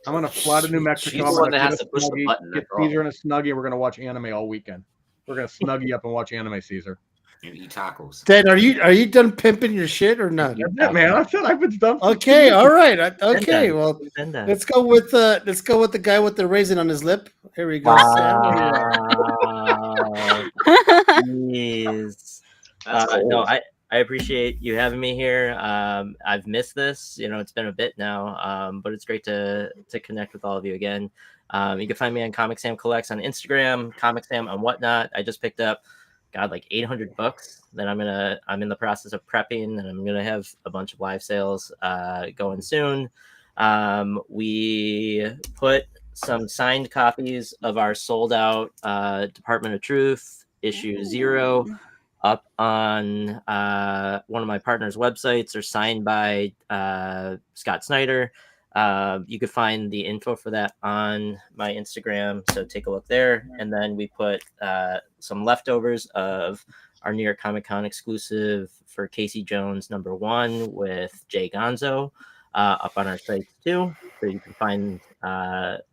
I'm gonna fly to New Mexico. She's I'm the one gonna that has to push the button. get Caesar in a snuggie, and we're gonna watch anime all weekend. We're gonna snuggie up and watch anime, Caesar. And eat tacos. Dan, are you done pimping your shit or not? That's it, man. I said I've been done. Okay, all right. Okay, well, And, let's go with the guy with the raisin on his lip. Here we go. Sam. wow. Jeez. No, I appreciate you having me here. I've missed this. It's been a bit now, but it's great to connect with all of you again. You can find me on Comic Sam Collects on Instagram, Comic Sam on Whatnot. I just picked up, like 800 books that I'm in the process of prepping, and I'm gonna have a bunch of live sales going soon. We put some signed copies of our sold out Department of Truth issue 0 up on one of my partners' websites. Are signed by Scott Snyder. You could find the info for that on my Instagram, so take a look there. And then we put some leftovers of our New York Comic Con exclusive for Casey Jones #1 with Jay Gonzo up on our site too, so you can find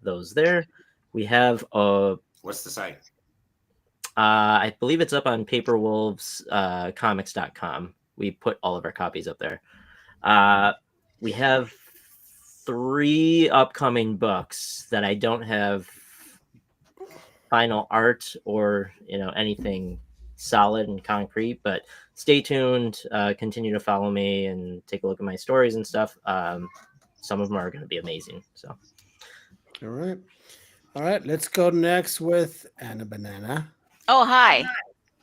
those there. We have What's the site? I believe it's up on paperwolvescomics.com. We put all of our copies up there. We have 3 upcoming books that I don't have final art or anything solid and concrete, but stay tuned. Continue to follow me and take a look at my stories and stuff. Some of them are going to be amazing. So, All right. Let's go next with Anna Banana. Oh, hi.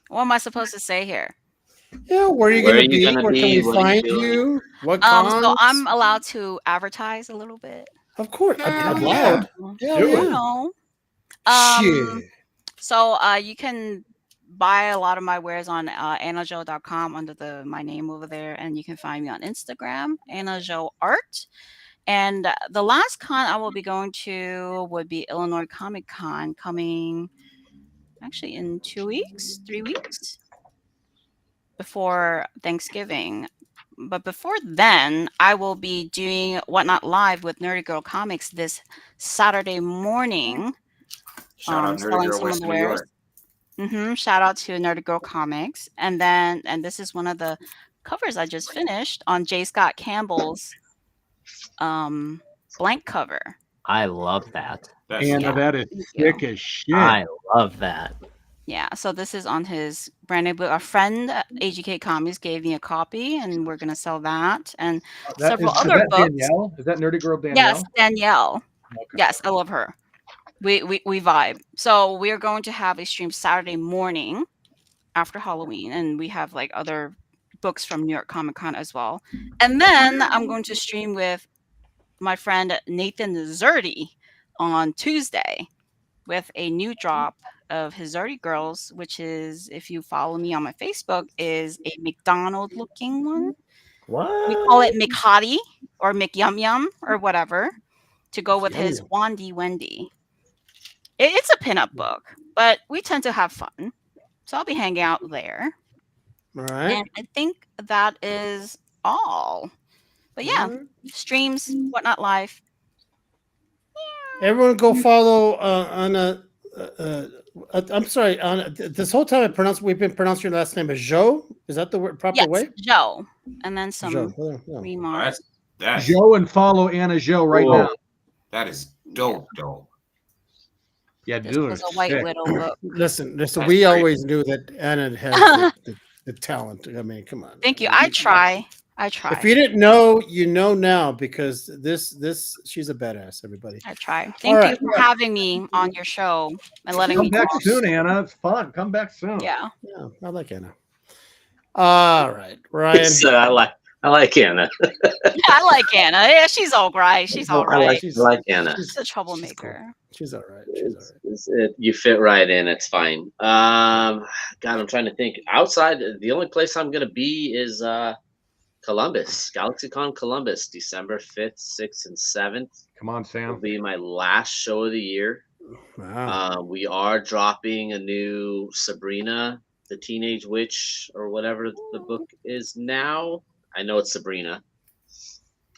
What am I supposed to say here? Yeah, where are you Where going are to you be? gonna Where can be? we What are you find doing? you? What So cons? I'm allowed to advertise a little bit. Of course. Yeah. Loud. Yeah, Do You it. know. Shit. So you can buy a lot of my wares on AnnaJo.com under my name over there, and you can find me on Instagram, AnnaJoArt. And the last con I will be going to would be Illinois Comic Con, coming actually in 2 weeks, 3 weeks before Thanksgiving. but before then, I will be doing Whatnot Live with Nerdy Girl Comics this Saturday morning. Shout out Nerdy selling Girl some of West the New wares. York. Shout out to Nerdy Girl Comics. And this is one of the covers I just finished on J. Scott Campbell's blank cover. I love that. That's And Yeah. that is Thank sick you. as shit. I love that. Yeah, so this is on his brand new book. A friend at AGK Comics gave me a copy, and we're gonna sell that and several is other that books. Danielle? Is that Nerdy Girl Danielle? Yes, Danielle. Okay. Yes, I love her. We vibe. So we are going to have a stream Saturday morning after Halloween, and we have like other books from New York Comic Con as well. And then I'm going to stream with my friend Nathan Zerdy on Tuesday with a new drop of his Zerdy Girls, which is, if you follow me on my Facebook, is a McDonald looking one. What? We call it McHottie or McYum Yum or whatever to go with Yum his Yum. Wandy Wendy. It's a pinup book, but we tend to have fun. So I'll be hanging out there. All right. And I think that is all. But yeah, All right. streams, Whatnot Live. Everyone go follow Anna. I'm sorry, Anna. This whole time we've been pronouncing your last name as Joe. Is that the proper Yes, way? Joe. And then some Joe. Yeah. remarks. That's Joe and follow Anna Joe right Cool. now. that is dope. Yeah, This dude. was a White Widow book. Listen. That's We great. always knew that Anna has the talent. I mean, come on. Thank you. I try. If you didn't know, you know now because this she's a badass. Everybody. I try. Thank right. you for having me on your show and letting Come me back talk. soon, Anna. It's fun. Come back soon. Yeah. Yeah, I like Anna. All right, Ryan. So I like Anna. I like Anna. Yeah, she's all right. She's all I right. like Anna. She's a troublemaker. She's all right. You fit right in. It's fine. God, I'm trying to think. Outside, the only place I'm gonna be is Columbus, GalaxyCon Columbus, December 5th, 6th, and 7th. Come on, Will Sam. be my last show of the year. Wow. We are dropping a new Sabrina, the Teenage Witch, or whatever the book is now. I know it's Sabrina.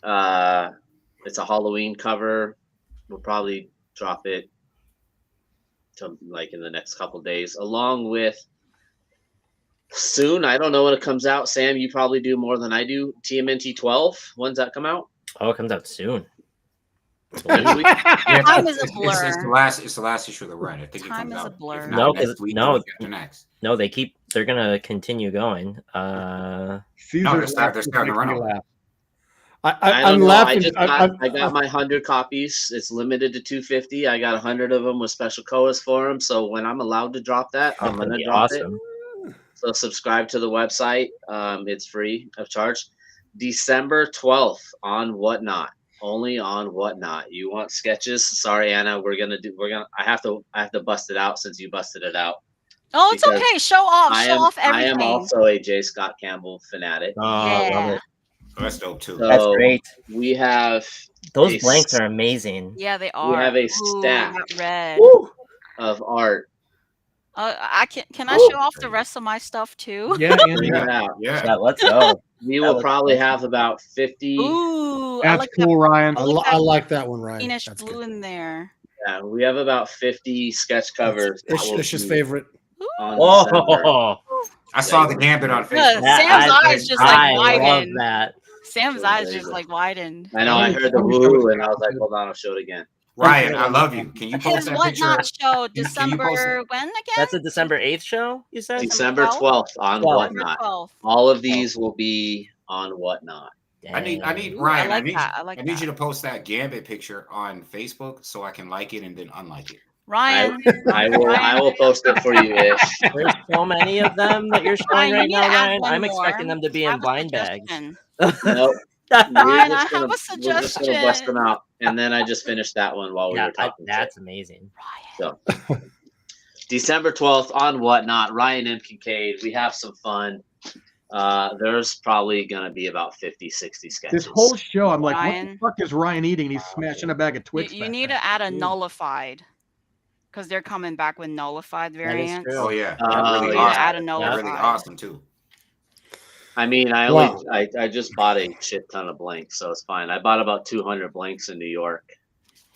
It's a Halloween cover. We'll probably drop it to like in the next couple days, along with soon. I don't know when it comes out. Sam, you probably do more than I do. TMNT 12. When's that come out? Oh, it comes out soon. Next week? Yeah, Time is a it's blur. the last issue of the run. I think it Time comes is a out. blur. If No, not 'cause- next week, no. the week after next. No, they're gonna continue going. Caesar's they're starting to run making me out. laugh. I I'm don't know. laughing. I got my 100 copies. It's limited to 250. I got 100 of them with special codes for them. So when I'm allowed to drop that, I'm That's gonna gonna be drop awesome. it. So subscribe to the website. It's free of charge. December 12th on Whatnot. Only on Whatnot. You want sketches? Sorry, Anna. I have to bust it out since you busted it out. Oh, it's Because okay. Show off. Show off I everything. am also a J. Scott Campbell fanatic. Oh, I love Yeah. it. Oh, that's dope too. So That's great. we have Those a blanks are amazing. Yeah, they are. have a Ooh, stack. that red. of art. I can I show off the rest of my stuff too? Yeah, Bring Andy. it out. Yeah. Yeah, let's go. We That will looks probably awesome. have about 50. Ooh, I That's like cool, Ryan. I like I that like that one, Ryan. greenish That's blue good. in there. Yeah, we have about 50 sketch covers. that will It's his be favorite. on December. Oh, I saw the Gambit on Look, Facebook. Sam's I eyes just I like love widened. that. Sam's Yeah, eyes there you just go. like widened. I know. I heard the woo, and I was like, "Hold on, I'll show it again." Ryan, I love you. Can you post His that picture? Whatnot show you post December when again? That's a December 8th show, you said? December 12th on Well, Whatnot. 12th. All of these will be on Whatnot. I need Dang. Ryan. I like that. I like I need that. you to post that Gambit picture on Facebook so I can like it and then unlike it. Ryan, I will post it for you, Ish. There's so many of them that you're showing Ryan, right you need now, to add Ryan. one I'm more. expecting them to be I in have a blind bags. suggestion. Nope. Ryan, I have a We're just gonna bust suggestion. them out, and then I just finished that one while we Yeah, were talking. that's amazing. So December 12th on Whatnot, Ryan M. Kincaid. We have some fun. There's probably gonna be about 50, 60 sketches. This whole show, I'm like, Ryan. what the fuck is Ryan eating? He's smashing a bag of Twix. You back need there. to add a nullified because they're coming back with nullified is variants. true. Oh yeah, Oh, really You need yeah. to add a They're nullified. really awesome too. I mean, I just bought a shit ton of blanks, so it's fine. I bought about 200 blanks in New York.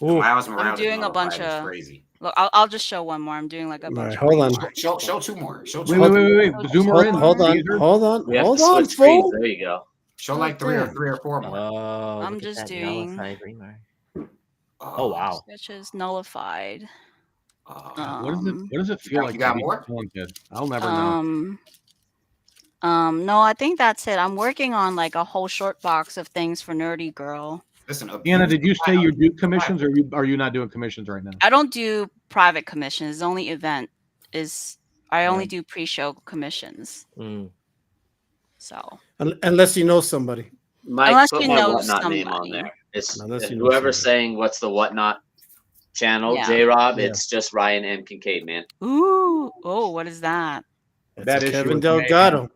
Ooh. Miles Morales doing a bunch nullified is of- crazy. Look, I'll just show one more. I'm doing like a All bunch. right, hold on. Show two more. Show two Wait, more. wait. Zoom her in. Hold on. Caesar. Hold on. We have Hold to on, switch screens. fool. There you go. Show like three Damn. or four more. Oh, I'm look at just that doing- nullified remark. Oh wow. Sketches nullified. Oh, What does it feel like? You got to be more? talented? I'll never know. No, I think that's it. I'm working on like a whole short box of things for Nerdy Girl. listen, Anna, did you say you do commissions, or are you not doing commissions right now? I don't do private commissions. The only event is I only Right. do pre-show commissions. Mm. So Unless you know somebody. Mike, Unless put you my know whatnot name on somebody. there. It's Unless you know whoever's somebody. saying what's the whatnot channel, Yeah. J Rob. Yeah. It's just Ryan M. Kincaid, man. ooh, oh, what is that? It's That a issue Kevin was made. Delgado.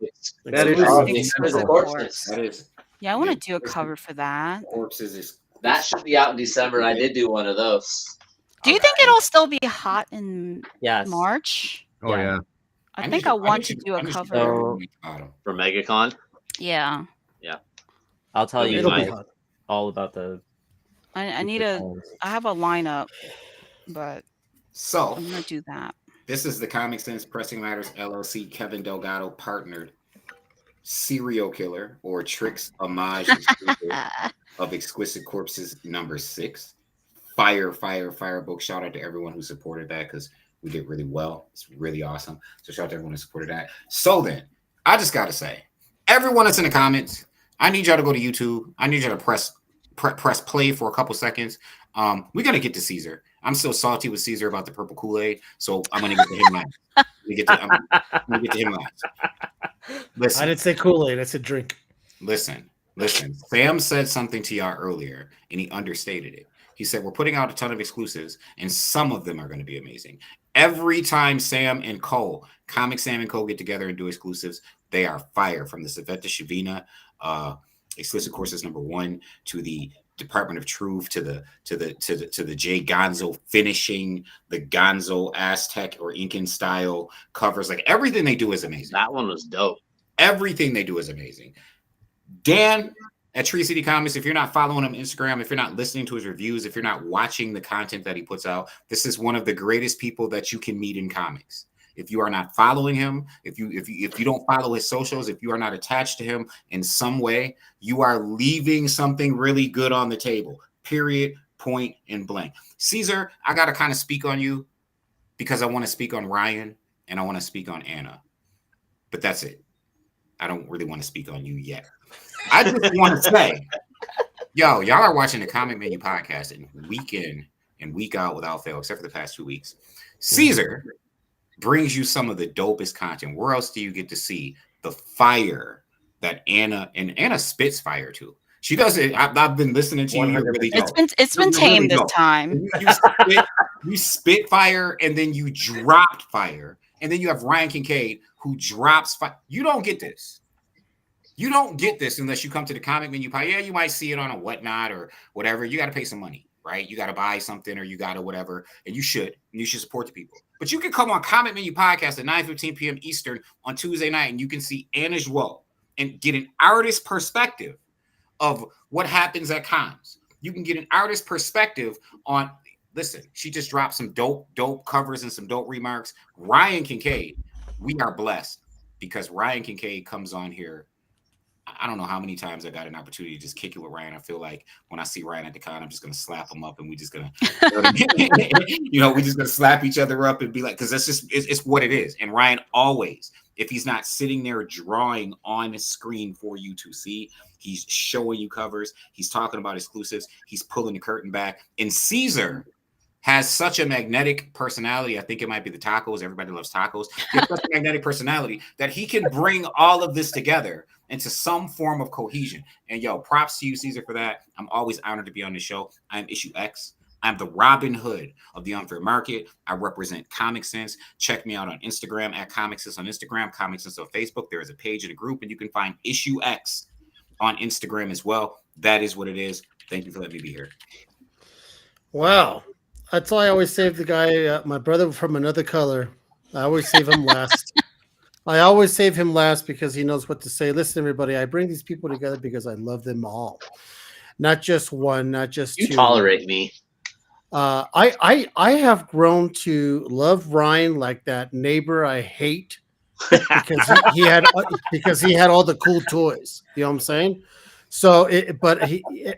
That is Oh, an the exquisite Exquisite corpse. Corpses. That is Yeah, I want to Yeah. do a cover for that. corpses is That should be out in December. I did do one of those. Do you think it'll still be hot in Yes. March? Oh yeah. I think I want to do a cover. So- For MegaCon. Yeah, I'll tell you It'll be guys hot. all about the. I need a. I have a lineup, but So I'm gonna do that. this is the Comic Sense Pressing Matters LLC Kevin Delgado partnered serial killer or tricks homage exclusive of Exquisite Corpses number 6. Fire book. Shout out to everyone who supported that because we did really well. It's really awesome. So shout out to everyone who supported that. So then, I just gotta say, everyone that's in the comments, I need y'all to go to YouTube. I need y'all to press play for a couple seconds. We're gonna get to Caesar. I'm still salty with Caesar about the purple Kool-Aid, so I'm gonna get to him last. I'm gonna get to him last. I Listen, didn't say Kool-Aid. I said drink. listen. Sam said something to y'all earlier, and he understated it. He said, we're putting out a ton of exclusives, and some of them are going to be amazing. Every time Sam and Cole, Comic Sam and Cole get together and do exclusives, they are fire. From the Savetta Shavina exclusive courses number 1 to the Department of Truth to the Jay Gonzo finishing, the Gonzo Aztec or Incan style covers. Like everything they do is amazing. That one was dope. Everything they do is amazing. Dan at Tree City Comics, if you're not following him on Instagram, if you're not listening to his reviews, if you're not watching the content that he puts out, this is one of the greatest people that you can meet in comics. If you are not following him, if you don't follow his socials, if you are not attached to him in some way, you are leaving something really good on the table. Period, point, and blank. Caesar, I got to kind of speak on you because I want to speak on Ryan and I want to speak on Anna. But that's it. I don't really want to speak on you yet. I just want to say, y'all are watching the Comic Menu podcast and week in and week out without fail, except for the past 2 weeks. Caesar brings you some of the dopest content. Where else do you get to see the fire that Anna spits fire too? She does it. I've been listening to you. You're really dope. It's been You're tame really this dope. time. You spit fire and then you dropped fire. And then you have Ryan Kincaid who drops fire. You don't get this. You don't get this unless you come to the Comic Menu podcast. Yeah, you might see it on a whatnot or whatever. You got to pay some money, right? You got to buy something or you got to whatever. And you should support the people. But you can come on Comic Menu podcast at 9:15 p.m. Eastern on Tuesday night and you can see Anna Joel and get an artist perspective of what happens at cons. You can get an artist perspective on, listen, she just dropped some dope covers and some dope remarks. Ryan Kincaid, we are blessed because Ryan Kincaid comes on here. I don't know how many times I got an opportunity to just kick it with Ryan. I feel like when I see Ryan at the con, I'm just going to slap him up and we just going to, we just going to slap each other up and be like, because that's just, it's what it is. And Ryan always, if he's not sitting there drawing on the screen for you to see, he's showing you covers. He's talking about exclusives. He's pulling the curtain back. And Caesar has such a magnetic personality. I think it might be the tacos. Everybody loves tacos. He has such a magnetic personality that he can bring all of this together into some form of cohesion. And props to you, Caesar, for that. I'm always honored to be on the show. I'm Issue X. I'm the Robin Hood of the Unfair Market. I represent Comic Sense. Check me out on Instagram at Comic Sense on Instagram, Comic Sense on Facebook. There is a page in a group, and you can find Issue X on Instagram as well. That is what it is. Thank you for letting me be here. Wow. That's why I always save the guy, my brother from another color. I always save him last. I always save him last because he knows what to say. Listen, everybody, I bring these people together because I love them all, not just one, not just You two. tolerate me. I have grown to love Ryan like that neighbor I hate because he had all the cool toys. You know what I'm saying? So,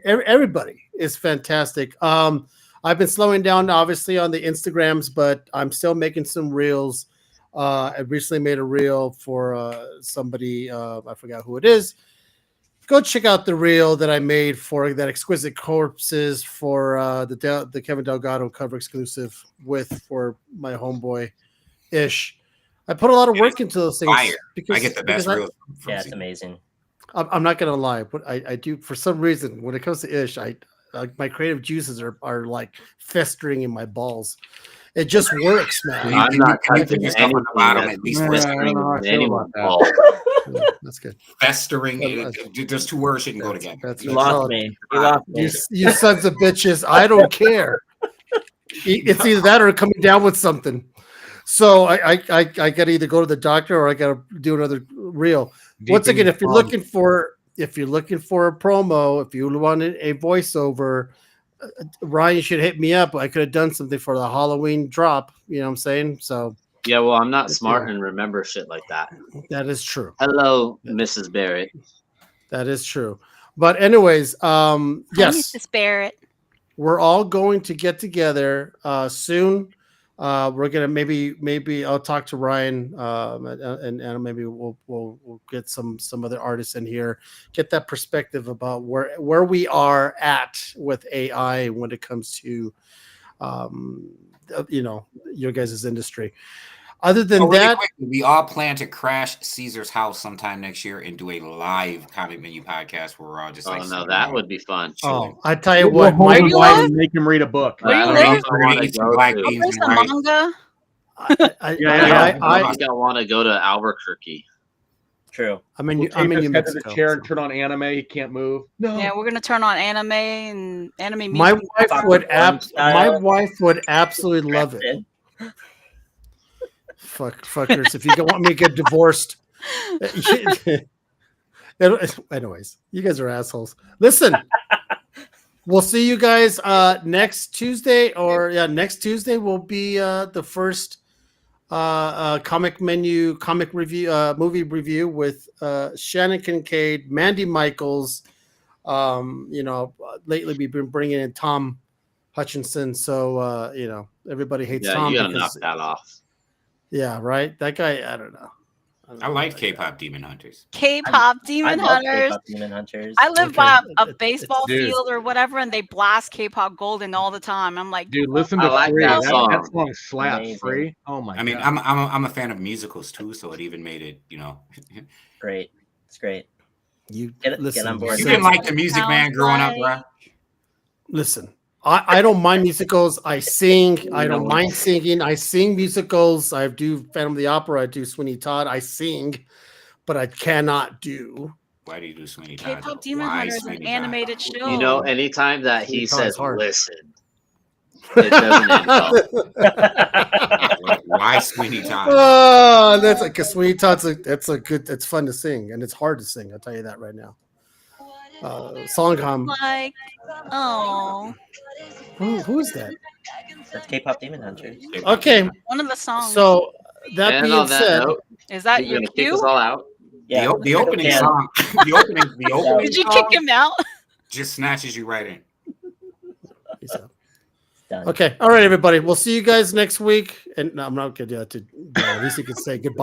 everybody is fantastic. I've been slowing down, obviously, on the Instagrams, but I'm still making some reels. I recently made a reel for somebody. I forgot who it is. Go check out the reel that I made for that Exquisite Corpses for the Kevin Delgado cover exclusive for my homeboy Ish. I put a lot of work into those things. Fire. I get the best reels from Yeah, it's Z. amazing. I'm not gonna lie, but I do for some reason when it comes to Ish, my creative juices are like festering in my balls. It just works, man. You- I'm not you put touching yourself on the anything bottom that's at least Yeah, for I don't know how I feel anyone's about that. fault. That's good. festering. Yeah, Those two words shouldn't go together. That's You right. lost Oh, me. You lost me. You sons of bitches! I don't care. It's either that or coming down with something. So I got to either go to the doctor or I got to do another reel. Once Deep in again, your if you're palm. looking for a promo, if you wanted a voiceover, Ryan should hit me up. I could have done something for the Halloween drop. You know what I'm saying? So Yeah, well, I'm not It's smart there. and remember shit like that. that is true. Hello, Mrs. Barrett. That is true. But anyways, Hi, yes, Mrs. Barrett. we're all going to get together soon. We're gonna maybe I'll talk to Ryan and maybe we'll get some other artists in here, get that perspective about where we are at with AI when it comes to your guys' industry. Other than Really that, quickly, we all plan to crash Caesar's house sometime next year and do a live comic menu podcast where we're all just Oh like, no, sitting that around. would be fun. oh, I tell you We'll what, hold my him Where you wife. live? and make him read a book. Where I you don't live? know if I We're gonna want to eat some go black to. beans There's and some rice. manga. I I think I want to go to Albuquerque. True. I'm in We'll I'm tape in his New head to the Mexico. chair and turn on anime. He can't move. No. Yeah, we're gonna turn on anime and anime My music. wife would Style. absolutely love it. Fuckers, if you don't want me to get divorced. Anyways, you guys are assholes. Listen, we'll see you guys next Tuesday, next Tuesday will be the first comic review, movie review with Shannon Kincaid, Mandy Michaels. Lately we've been bringing in Tom Hutchinson, so everybody hates Yeah, Tom you gotta knock because that off. yeah, right. That guy, I don't know. I like K-pop Demon Hunters. K-pop I Demon love Hunters. K-pop Demon Hunters. I live Okay. by a It's- baseball dude. field or whatever, and they blast K-pop Golden all the time. I'm like, Dude, listen I to like Free. that That song. that song slaps. Amazing. Free. Oh my I mean, god. I'm a fan of musicals too, so it even made it. Great. It's great. You Get listen. on board. You listen, didn't like the Music Man Sounds growing up, like- bro. listen. I don't mind musicals. I sing. I don't mind singing. I sing musicals. I do Phantom of the Opera. I do Sweeney Todd. I sing, but I cannot do. Why do you do Sweeney Todd? K-pop though? Demon Why Hunter is an Sweeney Todd? animated show. You know, anytime that he Sweeney Todd's says hard. "listen," it doesn't end well. Why Sweeney Todd? Oh, that's like because Sweeney Todd's it's fun to sing and it's hard to sing. I'll tell you that right now. Songcom. Like, oh, Who is that? That's K-pop Demon Hunters. Okay, one of the songs. so that And being on that said, note, Is that you're your gonna kick cue? us all out. Yeah. The opening Yeah. song. The opening Did you song kick him out? just snatches you right in. Peace out. Done. Okay, all right, everybody. We'll see you guys next week. And no, I'm not gonna do that to. At least you can say goodbye.